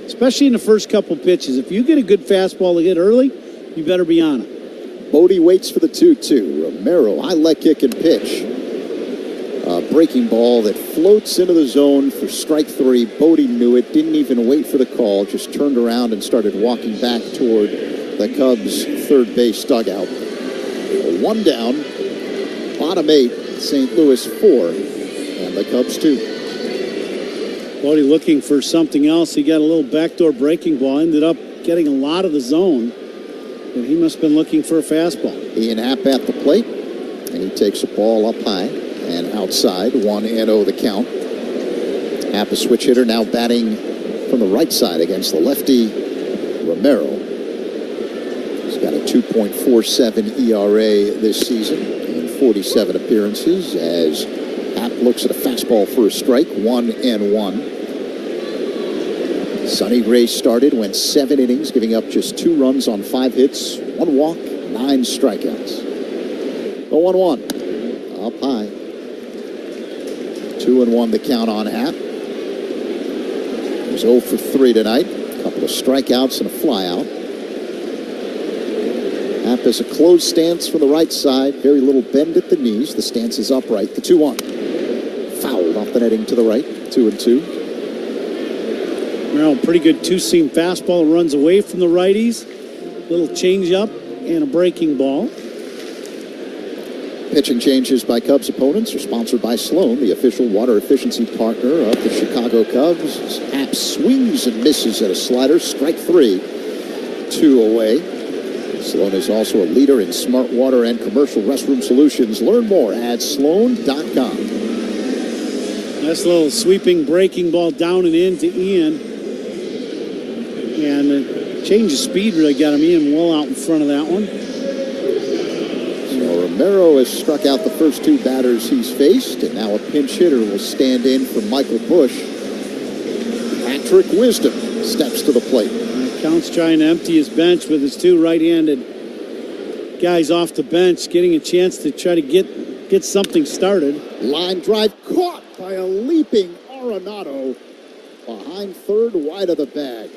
S1: especially in the first couple pitches. If you get a good fastball to hit early, you better be on it.
S17: Bodie waits for the 2-2. Romero, high leg kick and pitch. A breaking ball that floats into the zone for strike 3. Bodie knew it, didn't even wait for the call, just turned around and started walking back toward the Cubs' third base dugout. 1 down, bottom 8, St. Louis 4. And the Cubs 2.
S1: Bodie looking for something else. He got a little backdoor breaking ball. Ended up getting a lot of the zone. And he must have been looking for a fastball.
S17: Ian Happ at the plate. And he takes a ball up high and outside. 1-0 the count. Happ, a switch hitter, now batting from the right side against the lefty Romero. He's got a 2.47 ERA this season in 47 appearances as Happ looks at a fastball for a strike, 1-1. Sonny Gray started, went 7 innings, giving up just 2 runs on 5 hits, 1 walk, 9 strikeouts. The 1-1. Up high. 2-1 the count on Happ. He was 0 for 3 tonight. A couple of strikeouts and a flyout. Happ has a closed stance from the right side. Very little bend at the knees. The stance is upright. The 2-1. Fouled off the netting to the right. 2-2.
S1: Well, pretty good two-seam fastball. Runs away from the righties. Little change-up and a breaking ball.
S17: Pitching changes by Cubs opponents are sponsored by Sloan, the official water efficiency partner of the Chicago Cubs. Happ swings and misses at a slider. Strike 3. 2 away. Sloan is also a leader in smart water and commercial restroom solutions. Learn more at sloan.com.
S1: Nice little sweeping breaking ball down and in to Ian. And the change of speed really got him. Ian well out in front of that one.
S17: So Romero has struck out the first 2 batters he's faced, and now a pinch hitter will stand in for Michael Busch. Patrick Wisdom steps to the plate.
S1: Count's trying to empty his bench with his 2 right-handed guys off the bench, getting a chance to try to get something started.
S17: Line drive caught by a leaping Arenado behind third, wide of the bag.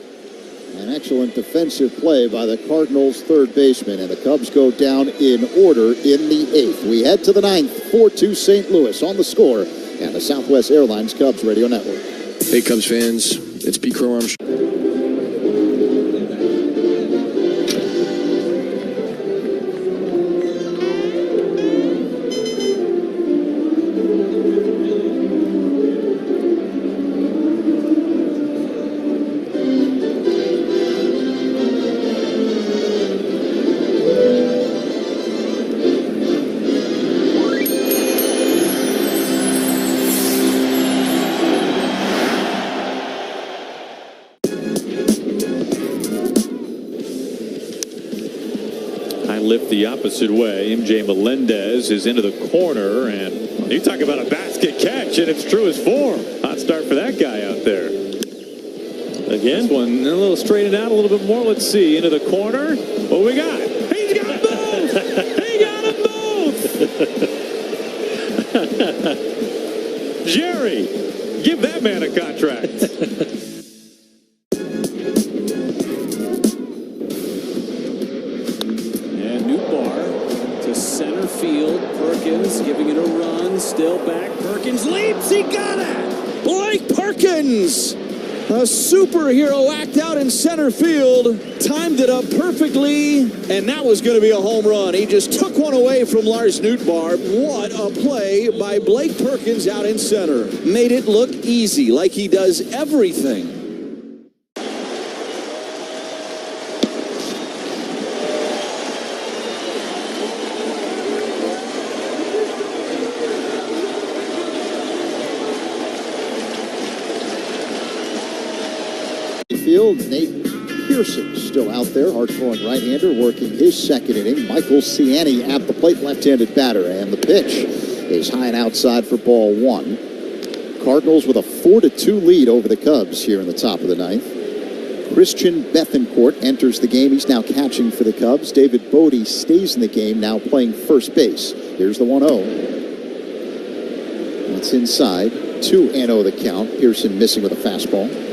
S17: An excellent defensive play by the Cardinals' third baseman, and the Cubs go down in order in the 8th. We head to the 9th, 4-2 St. Louis on the score, and the Southwest Airlines Cubs Radio Network.
S3: Hey, Cubs fans, it's Pete Crow Armstrong.
S5: Lift the opposite way. MJ Melendez is into the corner, and you talk about a basket catch, and it's true as form. Hot start for that guy out there. Again, this one a little straightened out a little bit more. Let's see, into the corner. What we got? He's got them both. He got them both. Jerry, give that man a contract.
S9: Perkins giving it a run, still back. Perkins leaps, he got it! Blake Perkins, a superhero act out in center field, timed it up perfectly, and that was going to be a home run. He just took one away from Lars Nootbaar. What a play by Blake Perkins out in center. Made it look easy, like he does everything.
S17: Nate Pearson still out there, hard-throwing right-hander, working his 2nd inning. Michael Ciani at the plate, left-handed batter, and the pitch is high and outside for ball 1. Cardinals with a 4-2 lead over the Cubs here in the top of the 9th. Christian Bethancourt enters the game. He's now catching for the Cubs. David Bodie stays in the game, now playing first base. Here's the 1-0. That's inside. 2-0 the count. Pearson missing with a fastball.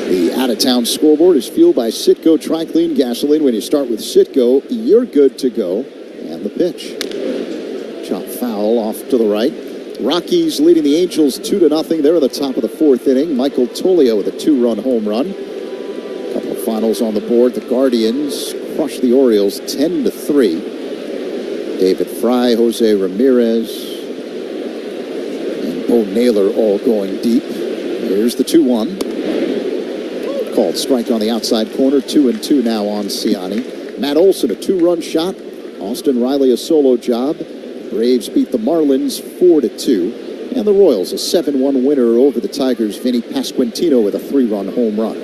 S17: The out-of-town scoreboard is fueled by Citgo Triclean gasoline. When you start with Citgo, you're good to go. And the pitch. Chop foul off to the right. Rockies leading the Angels 2-0. They're at the top of the 4th inning. Michael Tolio with a 2-run home run. A couple of finals on the board. The Guardians crush the Orioles 10-3. David Fry, Jose Ramirez, and Bo Naylor all going deep. Here's the 2-1. Called strike on the outside corner. 2-2 now on Ciani. Matt Olson, a 2-run shot. Austin Riley, a solo job. Braves beat the Marlins 4-2. And the Royals, a 7-1 winner over the Tigers. Vinny Pasquantino with a 3-run home run.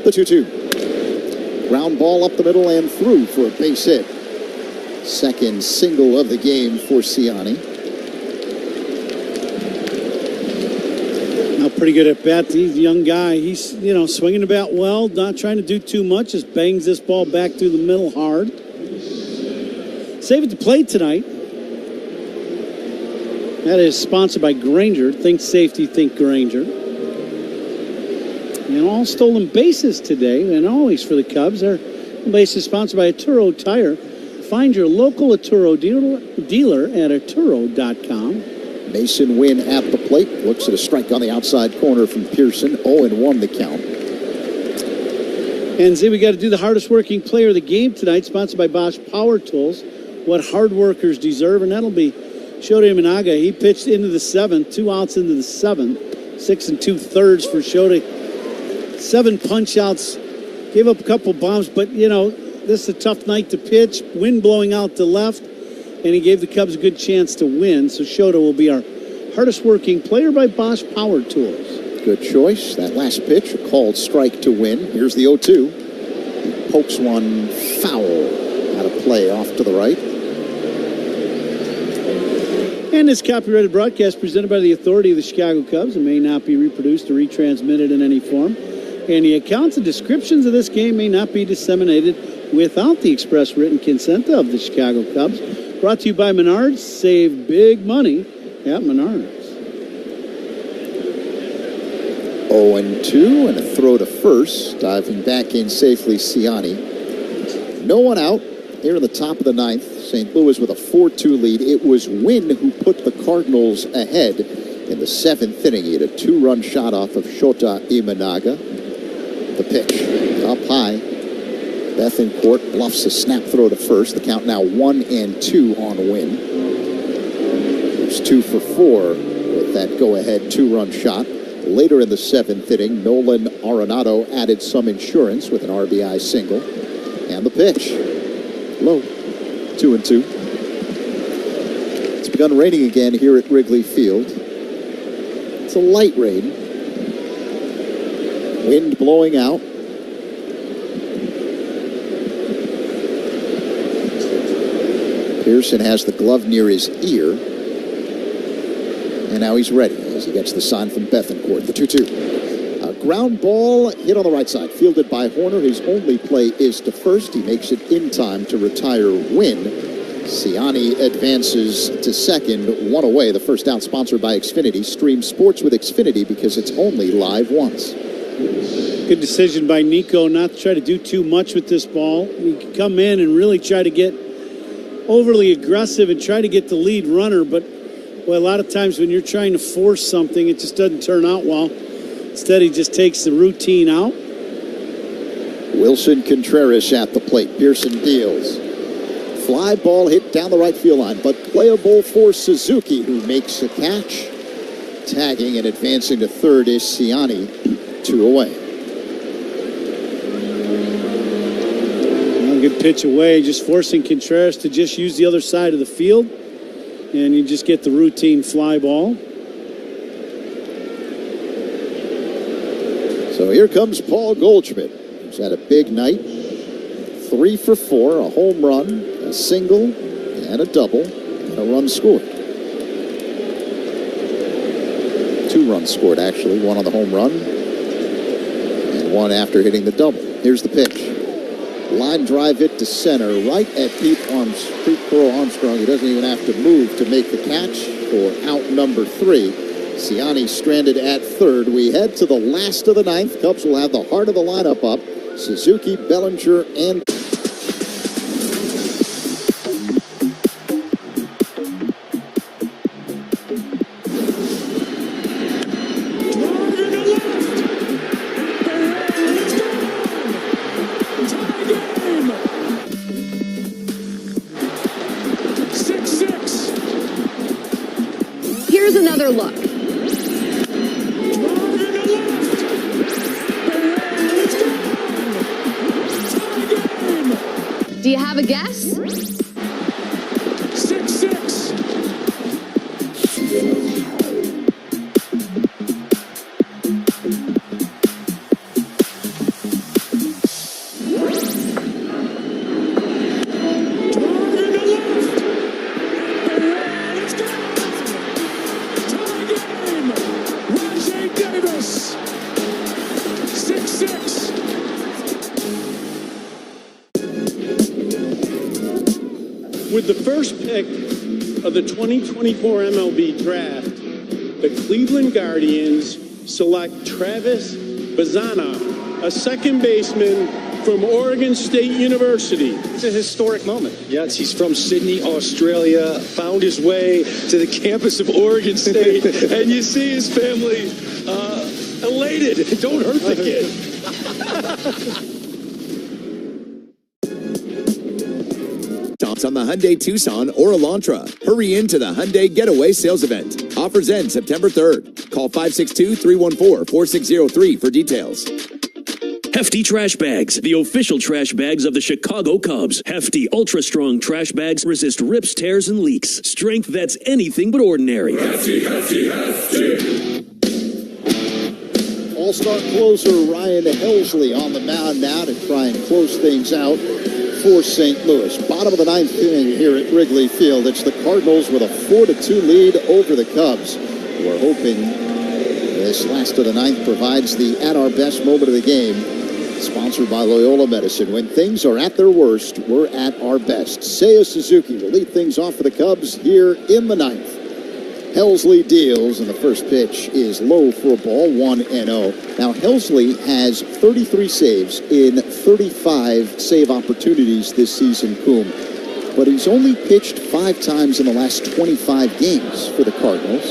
S17: The 2-2. Ground ball up the middle and through for a base hit. Second single of the game for Ciani.
S1: Pretty good at bat. He's a young guy. He's, swinging the bat well, not trying to do too much, just bangs this ball back through the middle hard. Save it to play tonight. That is sponsored by Granger. Think safety, think Granger. And all stolen bases today, and always for the Cubs. Our bases sponsored by Arturo Tire. Find your local Arturo dealer at Arturo.com.
S17: Mason Wynn at the plate. Looks at a strike on the outside corner from Pearson. 0-1 the count.
S1: And we got to do the hardest working player of the game tonight, sponsored by Bosch Power Tools. What hard workers deserve, and that'll be Shota Imanaga. He pitched into the seventh, 2 outs into the seventh, 6 2/3 for Shota. 7 punch outs, gave up a couple bombs, but this is a tough night to pitch. Wind blowing out to left, and he gave the Cubs a good chance to win. So Shota will be our hardest working player by Bosch Power Tools.
S17: Good choice. That last pitch, a called strike to Win. Here's the 0-2. He pokes one foul out of play off to the right.
S1: And this copyrighted broadcast presented by the authority of the Chicago Cubs and may not be reproduced or retransmitted in any form. And the accounts and descriptions of this game may not be disseminated without the express written consent of the Chicago Cubs. Brought to you by Menards. Save big money at Menards.
S17: 0-2 and a throw to first. Diving back in safely, Siani. No one out here in the top of the ninth. St. Louis with a 4-2 lead. It was Wynn who put the Cardinals ahead in the 7th inning. He had a 2-run shot off of Shota Imanaga. The pitch up high. Bethancourt bluffs a snap throw to first. The count now 1-2 on Wynn. It's 2 for 4 with that go-ahead 2-run shot. Later in the 7th inning, Nolan Arenado added some insurance with an RBI single. And the pitch. Low. 2-2. It's begun raining again here at Wrigley Field. It's a light rain. Wind blowing out. Pearson has the glove near his ear. And now he's ready as he gets the sign from Bethancourt. The 2-2. A ground ball hit on the right side. Fielded by Horner. His only play is to first. He makes it in time to retire Wynn. Siani advances to second. 1 away. The first out sponsored by Xfinity. Stream sports with Xfinity because it's only live once.
S1: Good decision by Nico not to try to do too much with this ball. He can come in and really try to get overly aggressive and try to get the lead runner, but a lot of times when you're trying to force something, it just doesn't turn out well. Instead, he just takes the routine out.
S17: Wilson Contreras at the plate. Pearson deals. Fly ball hit down the right field line, but playable for Suzuki, who makes a catch. Tagging and advancing to third is Siani. 2 away.
S1: Good pitch away, just forcing Contreras to just use the other side of the field. And you just get the routine fly ball.
S17: So here comes Paul Goldschmidt. He's had a big night. 3 for 4, a home run, a single, and a double, and a run scored. 2 runs scored, actually. 1 on the home run, and 1 after hitting the double. Here's the pitch. Line drive it to center, right at Pete Crow Armstrong. He doesn't even have to move to make the catch for out number 3. Siani stranded at third. We head to the last of the ninth. Cubs will have the heart of the lineup up. Suzuki, Bellinger, and...
S6: Here's another look. Do you have a guess?
S4: 6-6. Davis.
S2: With the first pick of the 2024 MLB draft, the Cleveland Guardians select Travis Bazzana, a second baseman from Oregon State University.
S13: It's a historic moment. Yes, he's from Sydney, Australia, found his way to the campus of Oregon State, and you see his family elated. Don't hurt the kid.
S21: Tops on the Hyundai Tucson or Elantra. Hurry into the Hyundai Getaway Sales Event. Offers end September 3rd. Call 562-314-4603 for details.
S16: Hefty Trash Bags, the official trash bags of the Chicago Cubs. Hefty, ultra-strong trash bags resist rips, tears, and leaks. Strength that's anything but ordinary.
S22: Hefty, hefty, hefty.
S17: All-star closer Ryan Helsley on the mound now to try and close things out for St. Louis. Bottom of the ninth inning here at Wrigley Field. It's the Cardinals with a 4-2 lead over the Cubs. We're hoping this last of the ninth provides the at our best moment of the game. Sponsored by Loyola Medicine. When things are at their worst, we're at our best. Seiya Suzuki will lead things off for the Cubs here in the ninth. Helsley deals, and the first pitch is low for a ball, 1-0. Now, Helsley has 33 saves in 35 save opportunities this season, Coom. But he's only pitched 5 times in the last 25 games for the Cardinals.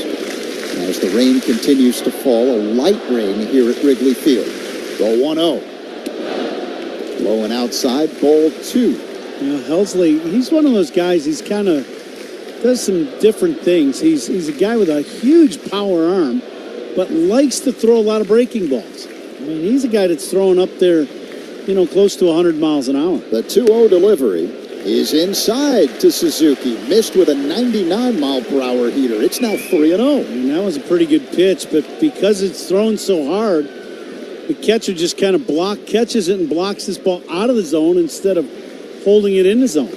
S17: As the rain continues to fall, a light rain here at Wrigley Field. Go 1-0. Low and outside, ball 2.
S1: Helsley, he's one of those guys, he's kind of does some different things. He's a guy with a huge power arm, but likes to throw a lot of breaking balls. I mean, he's a guy that's throwing up there, close to 100 miles an hour.
S17: The 2-0 delivery is inside to Suzuki. Missed with a 99-mile-per-hour heater. It's now 3-0.
S1: And that was a pretty good pitch, but because it's thrown so hard, the catcher just kind of catches it and blocks this ball out of the zone instead of holding it in the zone.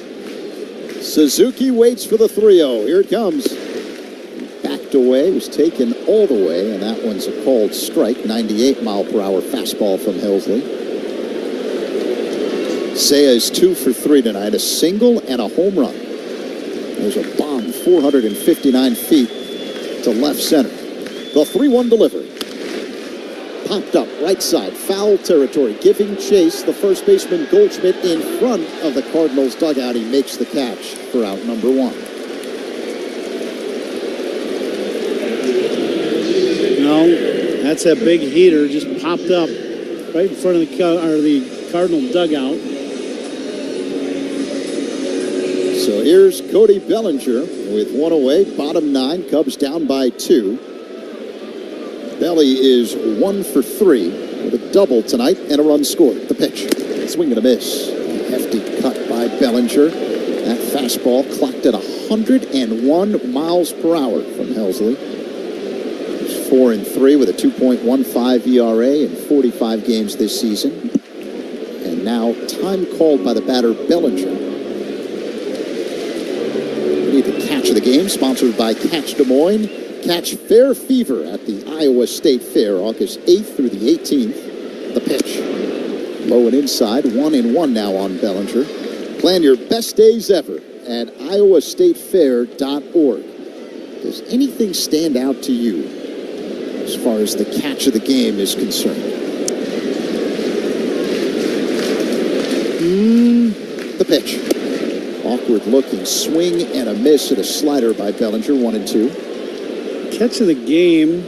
S17: Suzuki waits for the 3-0. Here it comes. Backed away, was taken all the way, and that one's a called strike. 98-mile-per-hour fastball from Helsley. Seiya is 2 for 3 tonight, a single and a home run. There's a bomb 459 feet to left center. The 3-1 delivery. Popped up, right side, foul territory, giving chase. The first baseman Goldschmidt in front of the Cardinals dugout. He makes the catch for out number 1.
S1: No, that's that big heater just popped up right in front of the Cardinal dugout.
S17: So here's Cody Bellinger with 1 away, bottom 9, Cubs down by 2. Belly is 1 for 3 with a double tonight and a run scored. The pitch, swing and a miss. A hefty cut by Bellinger. That fastball clocked at 101 miles per hour from Helsley. He's 4 and 3 with a 2.15 ERA in 45 games this season. And now time called by the batter Bellinger. We need the catch of the game, sponsored by Catch Des Moines. Catch Fair Fever at the Iowa State Fair, August 8th through the 18th. The pitch. Low and inside, 1-1 now on Bellinger. Plan your best days ever at iowastatefair.org. Does anything stand out to you as far as the catch of the game is concerned? The pitch. Awkward looking swing and a miss at a slider by Bellinger, 1-2.
S1: Catch of the game.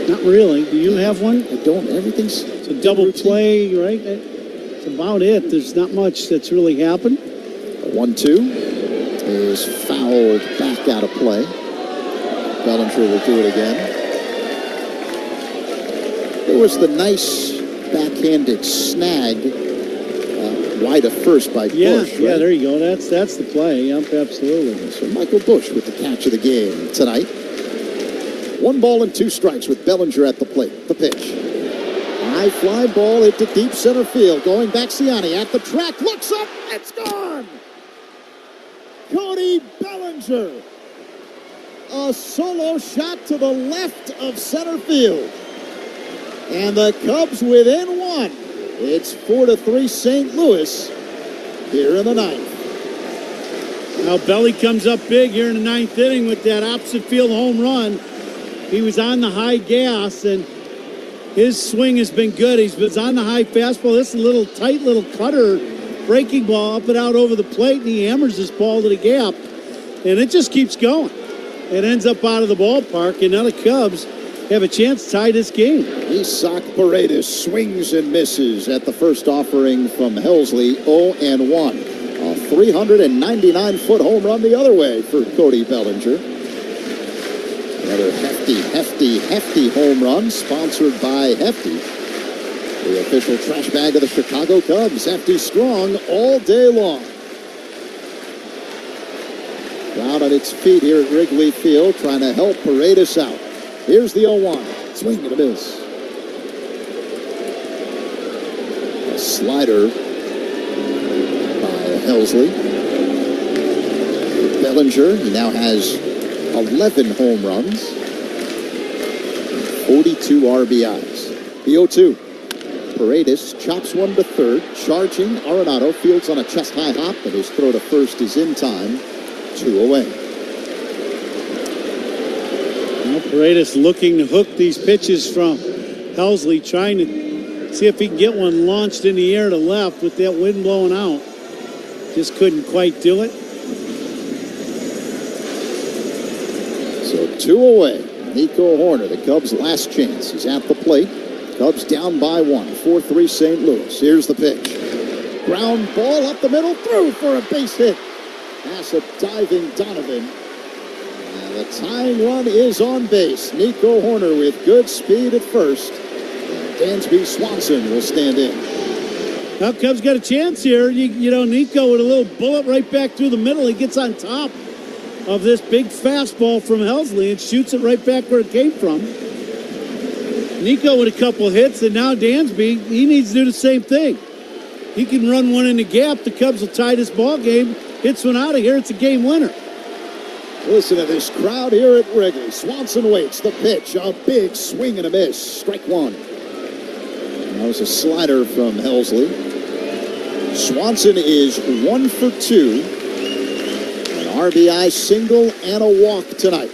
S1: Not really. Do you have one?
S17: I don't. Everything's
S1: a double play, right? That's about it. There's not much that's really happened.
S17: 1-2 is fouled back out of play. Bellinger will do it again. There was the nice backhanded snag wide of first by Bush.
S1: Yeah,
S17: right?
S1: There you go. That's the play. Yep, absolutely.
S17: So Michael Bush with the catch of the game tonight. 1 ball and 2 strikes with Bellinger at the plate. The pitch. High fly ball into deep center field. Going back, Ciani at the track. Looks up. It's gone. Cody Bellinger. A solo shot to the left of center field. And the Cubs within 1. It's 4-3 St. Louis. here in the ninth.
S1: Now Belly comes up big here in the ninth inning with that opposite field home run. He was on the high gas, and his swing has been good. He's been on the high fastball. This is a little tight little cutter breaking ball up and out over the plate, and he hammers this ball to the gap, and it just keeps going. It ends up out of the ballpark, and now the Cubs have a chance to tie this game.
S17: Isak Paredes swings and misses at the first offering from Helsley, 0-1. A 399-foot home run the other way for Cody Bellinger. Another hefty home run sponsored by Hefty. The official trash bag of the Chicago Cubs. Hefty strong all day long. Crowd on its feet here at Wrigley Field trying to help Paredes out. Here's the 0-1. Swing and a miss. A slider by Helsley. Bellinger, he now has 11 home runs, 42 RBIs. The 0-2. Paredes chops one to third, charging Arenado, fields on a chest-high hop, but his throw to first is in time. 2 away.
S1: Now Paredes looking to hook these pitches from Helsley, trying to see if he can get one launched in the air to left with that wind blowing out. Just couldn't quite do it.
S17: So 2 away. Nico Horner, the Cubs' last chance. He's at the plate. Cubs down by 1. 4-3 St. Louis. Here's the pitch. Ground ball up the middle, through for a base hit. Pass a diving Donovan. And the tying run is on base. Nico Horner with good speed at first. And Dansby Swanson will stand in.
S1: Now Cubs got a chance here. You know, Nico with a little bullet right back through the middle. He gets on top of this big fastball from Helsley and shoots it right back where it came from. Nico with a couple hits, and now Dansby, he needs to do the same thing. He can run one in the gap. The Cubs will tie this ball game. Hits one out of here. It's a game winner.
S17: Listen to this crowd here at Wrigley. Swanson waits the pitch. A big swing and a miss. Strike one. That was a slider from Helsley. Swanson is 1 for 2. An RBI single and a walk tonight.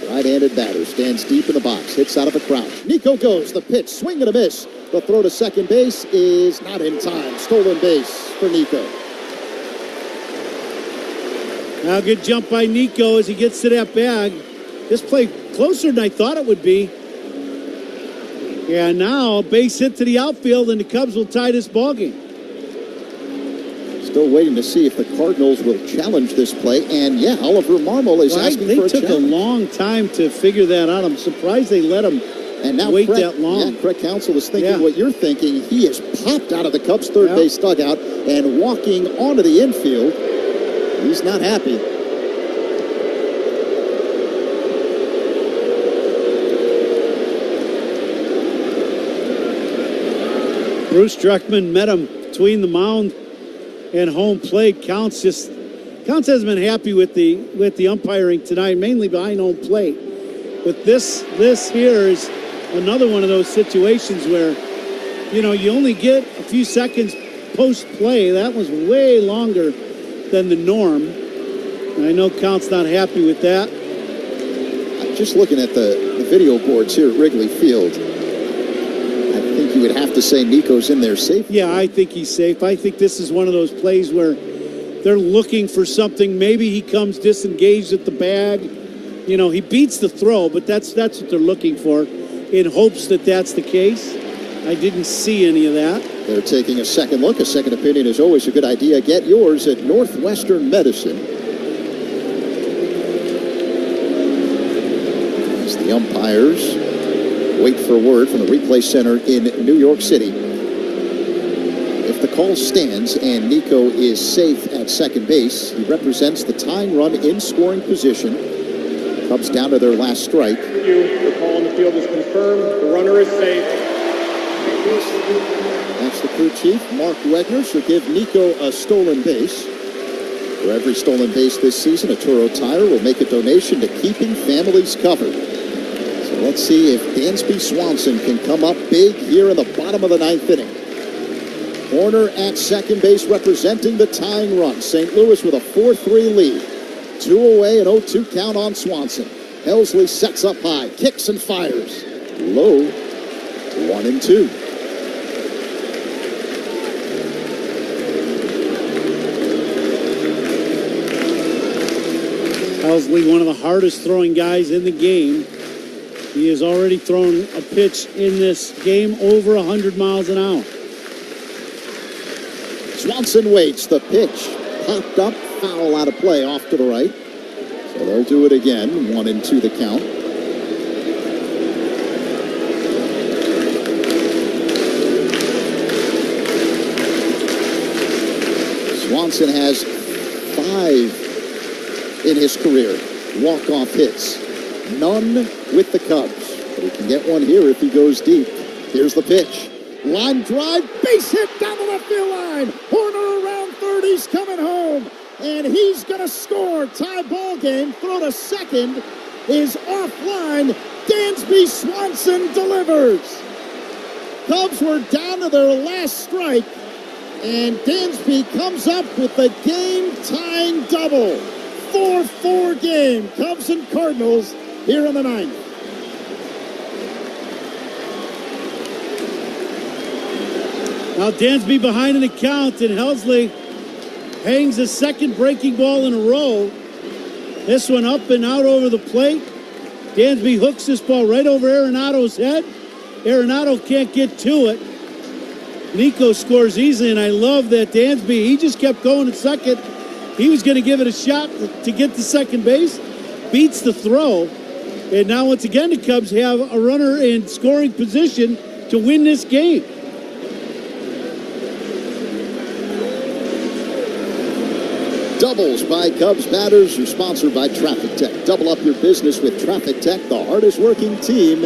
S17: Right-handed batter stands deep in the box. Hits out of a crouch. Nico goes. The pitch. Swing and a miss. The throw to second base is not in time. Stolen base for Nico.
S1: Now good jump by Nico as he gets to that bag. This play closer than I thought it would be. Yeah, now a base hit to the outfield, and the Cubs will tie this ball game.
S17: Still waiting to see if the Cardinals will challenge this play. And yeah, Oliver Marmol is asking for a challenge.
S1: They took a long time to figure that out. I'm surprised they let him wait that long.
S17: Yeah, Craig Counsell is thinking what you're thinking. He has popped out of the Cubs' third base dugout and walking onto the infield. He's not happy.
S1: Bruce Druckmann met him between the mound and home plate. Counts hasn't been happy with the umpiring tonight, mainly behind home plate. But this here is another one of those situations where, you know, you only get a few seconds post play. That was way longer than the norm. And I know Count's not happy with that.
S17: Just looking at the video boards here at Wrigley Field, I think you would have to say Nico's in there safe.
S1: Yeah, I think he's safe. I think this is one of those plays where they're looking for something. Maybe he comes disengaged at the bag. You know, he beats the throw, but that's what they're looking for, in hopes that that's the case. I didn't see any of that.
S17: They're taking a second look. A second opinion is always a good idea. Get yours at Northwestern Medicine. As the umpires wait for word from the replay center in New York City. If the call stands and Nico is safe at second base, he represents the tying run in scoring position. Cubs down to their last strike.
S7: The call on the field is confirmed. The runner is safe.
S17: That's the crew chief, Mark Wegner, should give Nico a stolen base. For every stolen base this season, a Toro Tire will make a donation to Keeping Families Covered. So let's see if Dansby Swanson can come up big here in the bottom of the ninth inning. Horner at second base representing the tying run. St. Louis with a 4-3 lead. 2 away, an 0-2 count on Swanson. Helsley sets up high, kicks and fires. Low, 1-2.
S1: Helsley, one of the hardest throwing guys in the game. He has already thrown a pitch in this game over 100 miles an hour.
S17: Swanson waits. The pitch popped up, foul out of play off to the right. So they'll do it again. 1-2 the count. Swanson has 5 in his career walk-off hits. None with the Cubs. But he can get one here if he goes deep. Here's the pitch. Line drive, base hit down the left field line. Horner around third, he's coming home. And he's going to score. Tie ball game. Throw to second is offline. Dansby Swanson delivers. Cubs were down to their last strike. And Dansby comes up with the game-tying double. 4-4 game. Cubs and Cardinals here in the ninth.
S1: Now Dansby behind in the count, and Helsley hangs a second breaking ball in a row. This one up and out over the plate. Dansby hooks this ball right over Arenado's head. Arenado can't get to it. Nico scores easily, and I love that Dansby, he just kept going at second. He was going to give it a shot to get to second base. Beats the throw. And now once again the Cubs have a runner in scoring position to win this game.
S17: Doubles by Cubs batters are sponsored by Traffic Tech. Double up your business with Traffic Tech, the hardest working team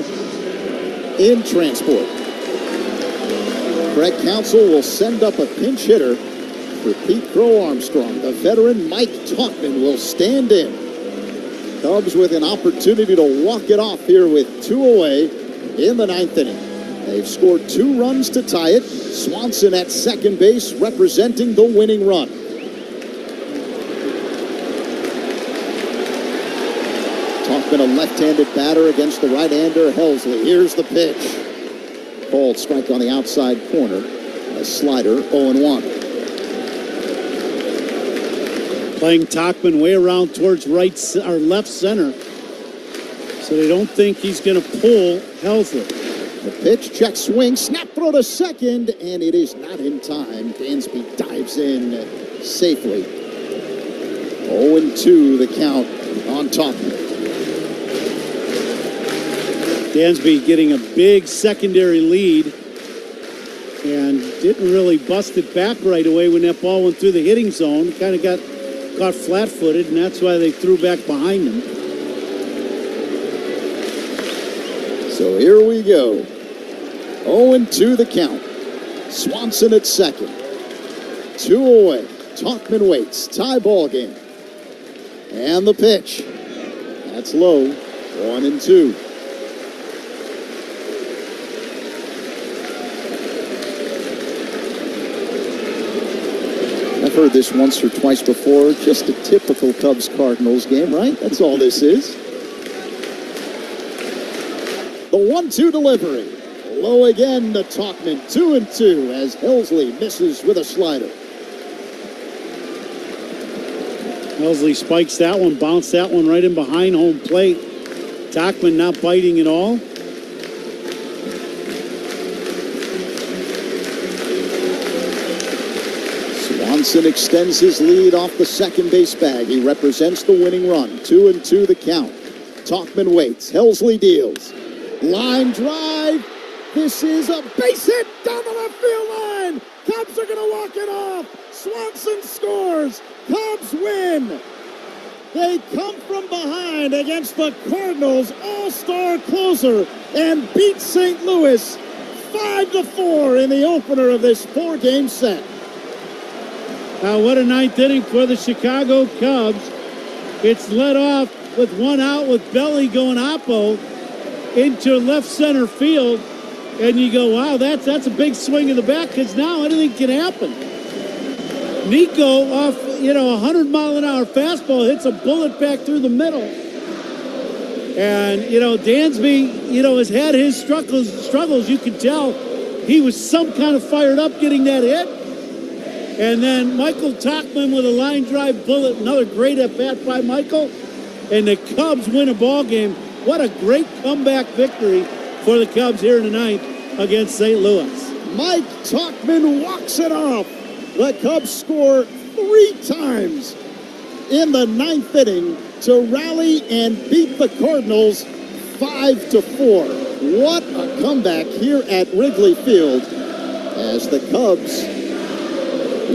S17: in transport. Craig Counsell will send up a pinch hitter for Pete Crow Armstrong. The veteran Mike Tauchman will stand in. Cubs with an opportunity to walk it off here with 2 away in the ninth inning. They've scored 2 runs to tie it. Swanson at second base representing the winning run. Tauchman, a left-handed batter against the right-hander Helsley. Here's the pitch. Called strike on the outside corner. A slider, 0-1.
S1: Playing Tauchman way around towards right or left center, so they don't think he's going to pull Helsley.
S17: The pitch, check swing, snap throw to second, and it is not in time. Dansby dives in safely. 0-2 the count on Tauchman.
S1: Dansby getting a big secondary lead and didn't really bust it back right away when that ball went through the hitting zone. Kind of got caught flat-footed, and that's why they threw back behind him.
S17: So here we go. 0-2 the count. Swanson at second. 2 away. Tauchman waits. Tie ball game. And the pitch. That's low. 1-2. I've heard this once or twice before. Just a typical Cubs-Cardinals game, right? That's all this is. The 1-2 delivery. Low again to Tauchman. 2-2 as Helsley misses with a slider.
S1: Helsley spikes that one, bounced that one right in behind home plate. Tauchman not biting at all.
S17: Swanson extends his lead off the second base bag. He represents the winning run. 2-2 the count. Tauchman waits. Helsley deals. Line drive. This is a base hit down the left field line. Cubs are going to walk it off. Swanson scores. Cubs win. They come from behind against the Cardinals all-star closer and beat St. Louis 5-4 in the opener of this 4-game set.
S1: Now, what a ninth inning for the Chicago Cubs. It's led off with 1 out with Belly going oppo into left center field. And you go, wow, that's a big swing in the bat, because now anything can happen. Nico off, a 100-mile-an-hour fastball hits a bullet back through the middle. And, Dansby, has had his struggles. You can tell he was some kind of fired up getting that hit. And then Michael Tauchman with a line drive bullet, another great at-bat by Michael. And the Cubs win a ball game. What a great comeback victory for the Cubs here tonight against St. Louis.
S8: Mike Tauchman walks it off. The Cubs score 3 times in the 9th inning to rally and beat the Cardinals 5-4. What a comeback here at Wrigley Field as the Cubs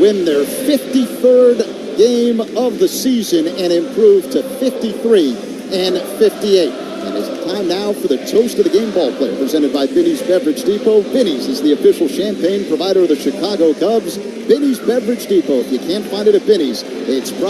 S8: win their 53rd game of the season and improve to 53-58. And it's time now for the Toast of the Game ball player, presented by Binny's Beverage Depot. Binny's is the official champagne provider of the Chicago Cubs. Binny's Beverage Depot. If you can't find it at Binny's, it's probably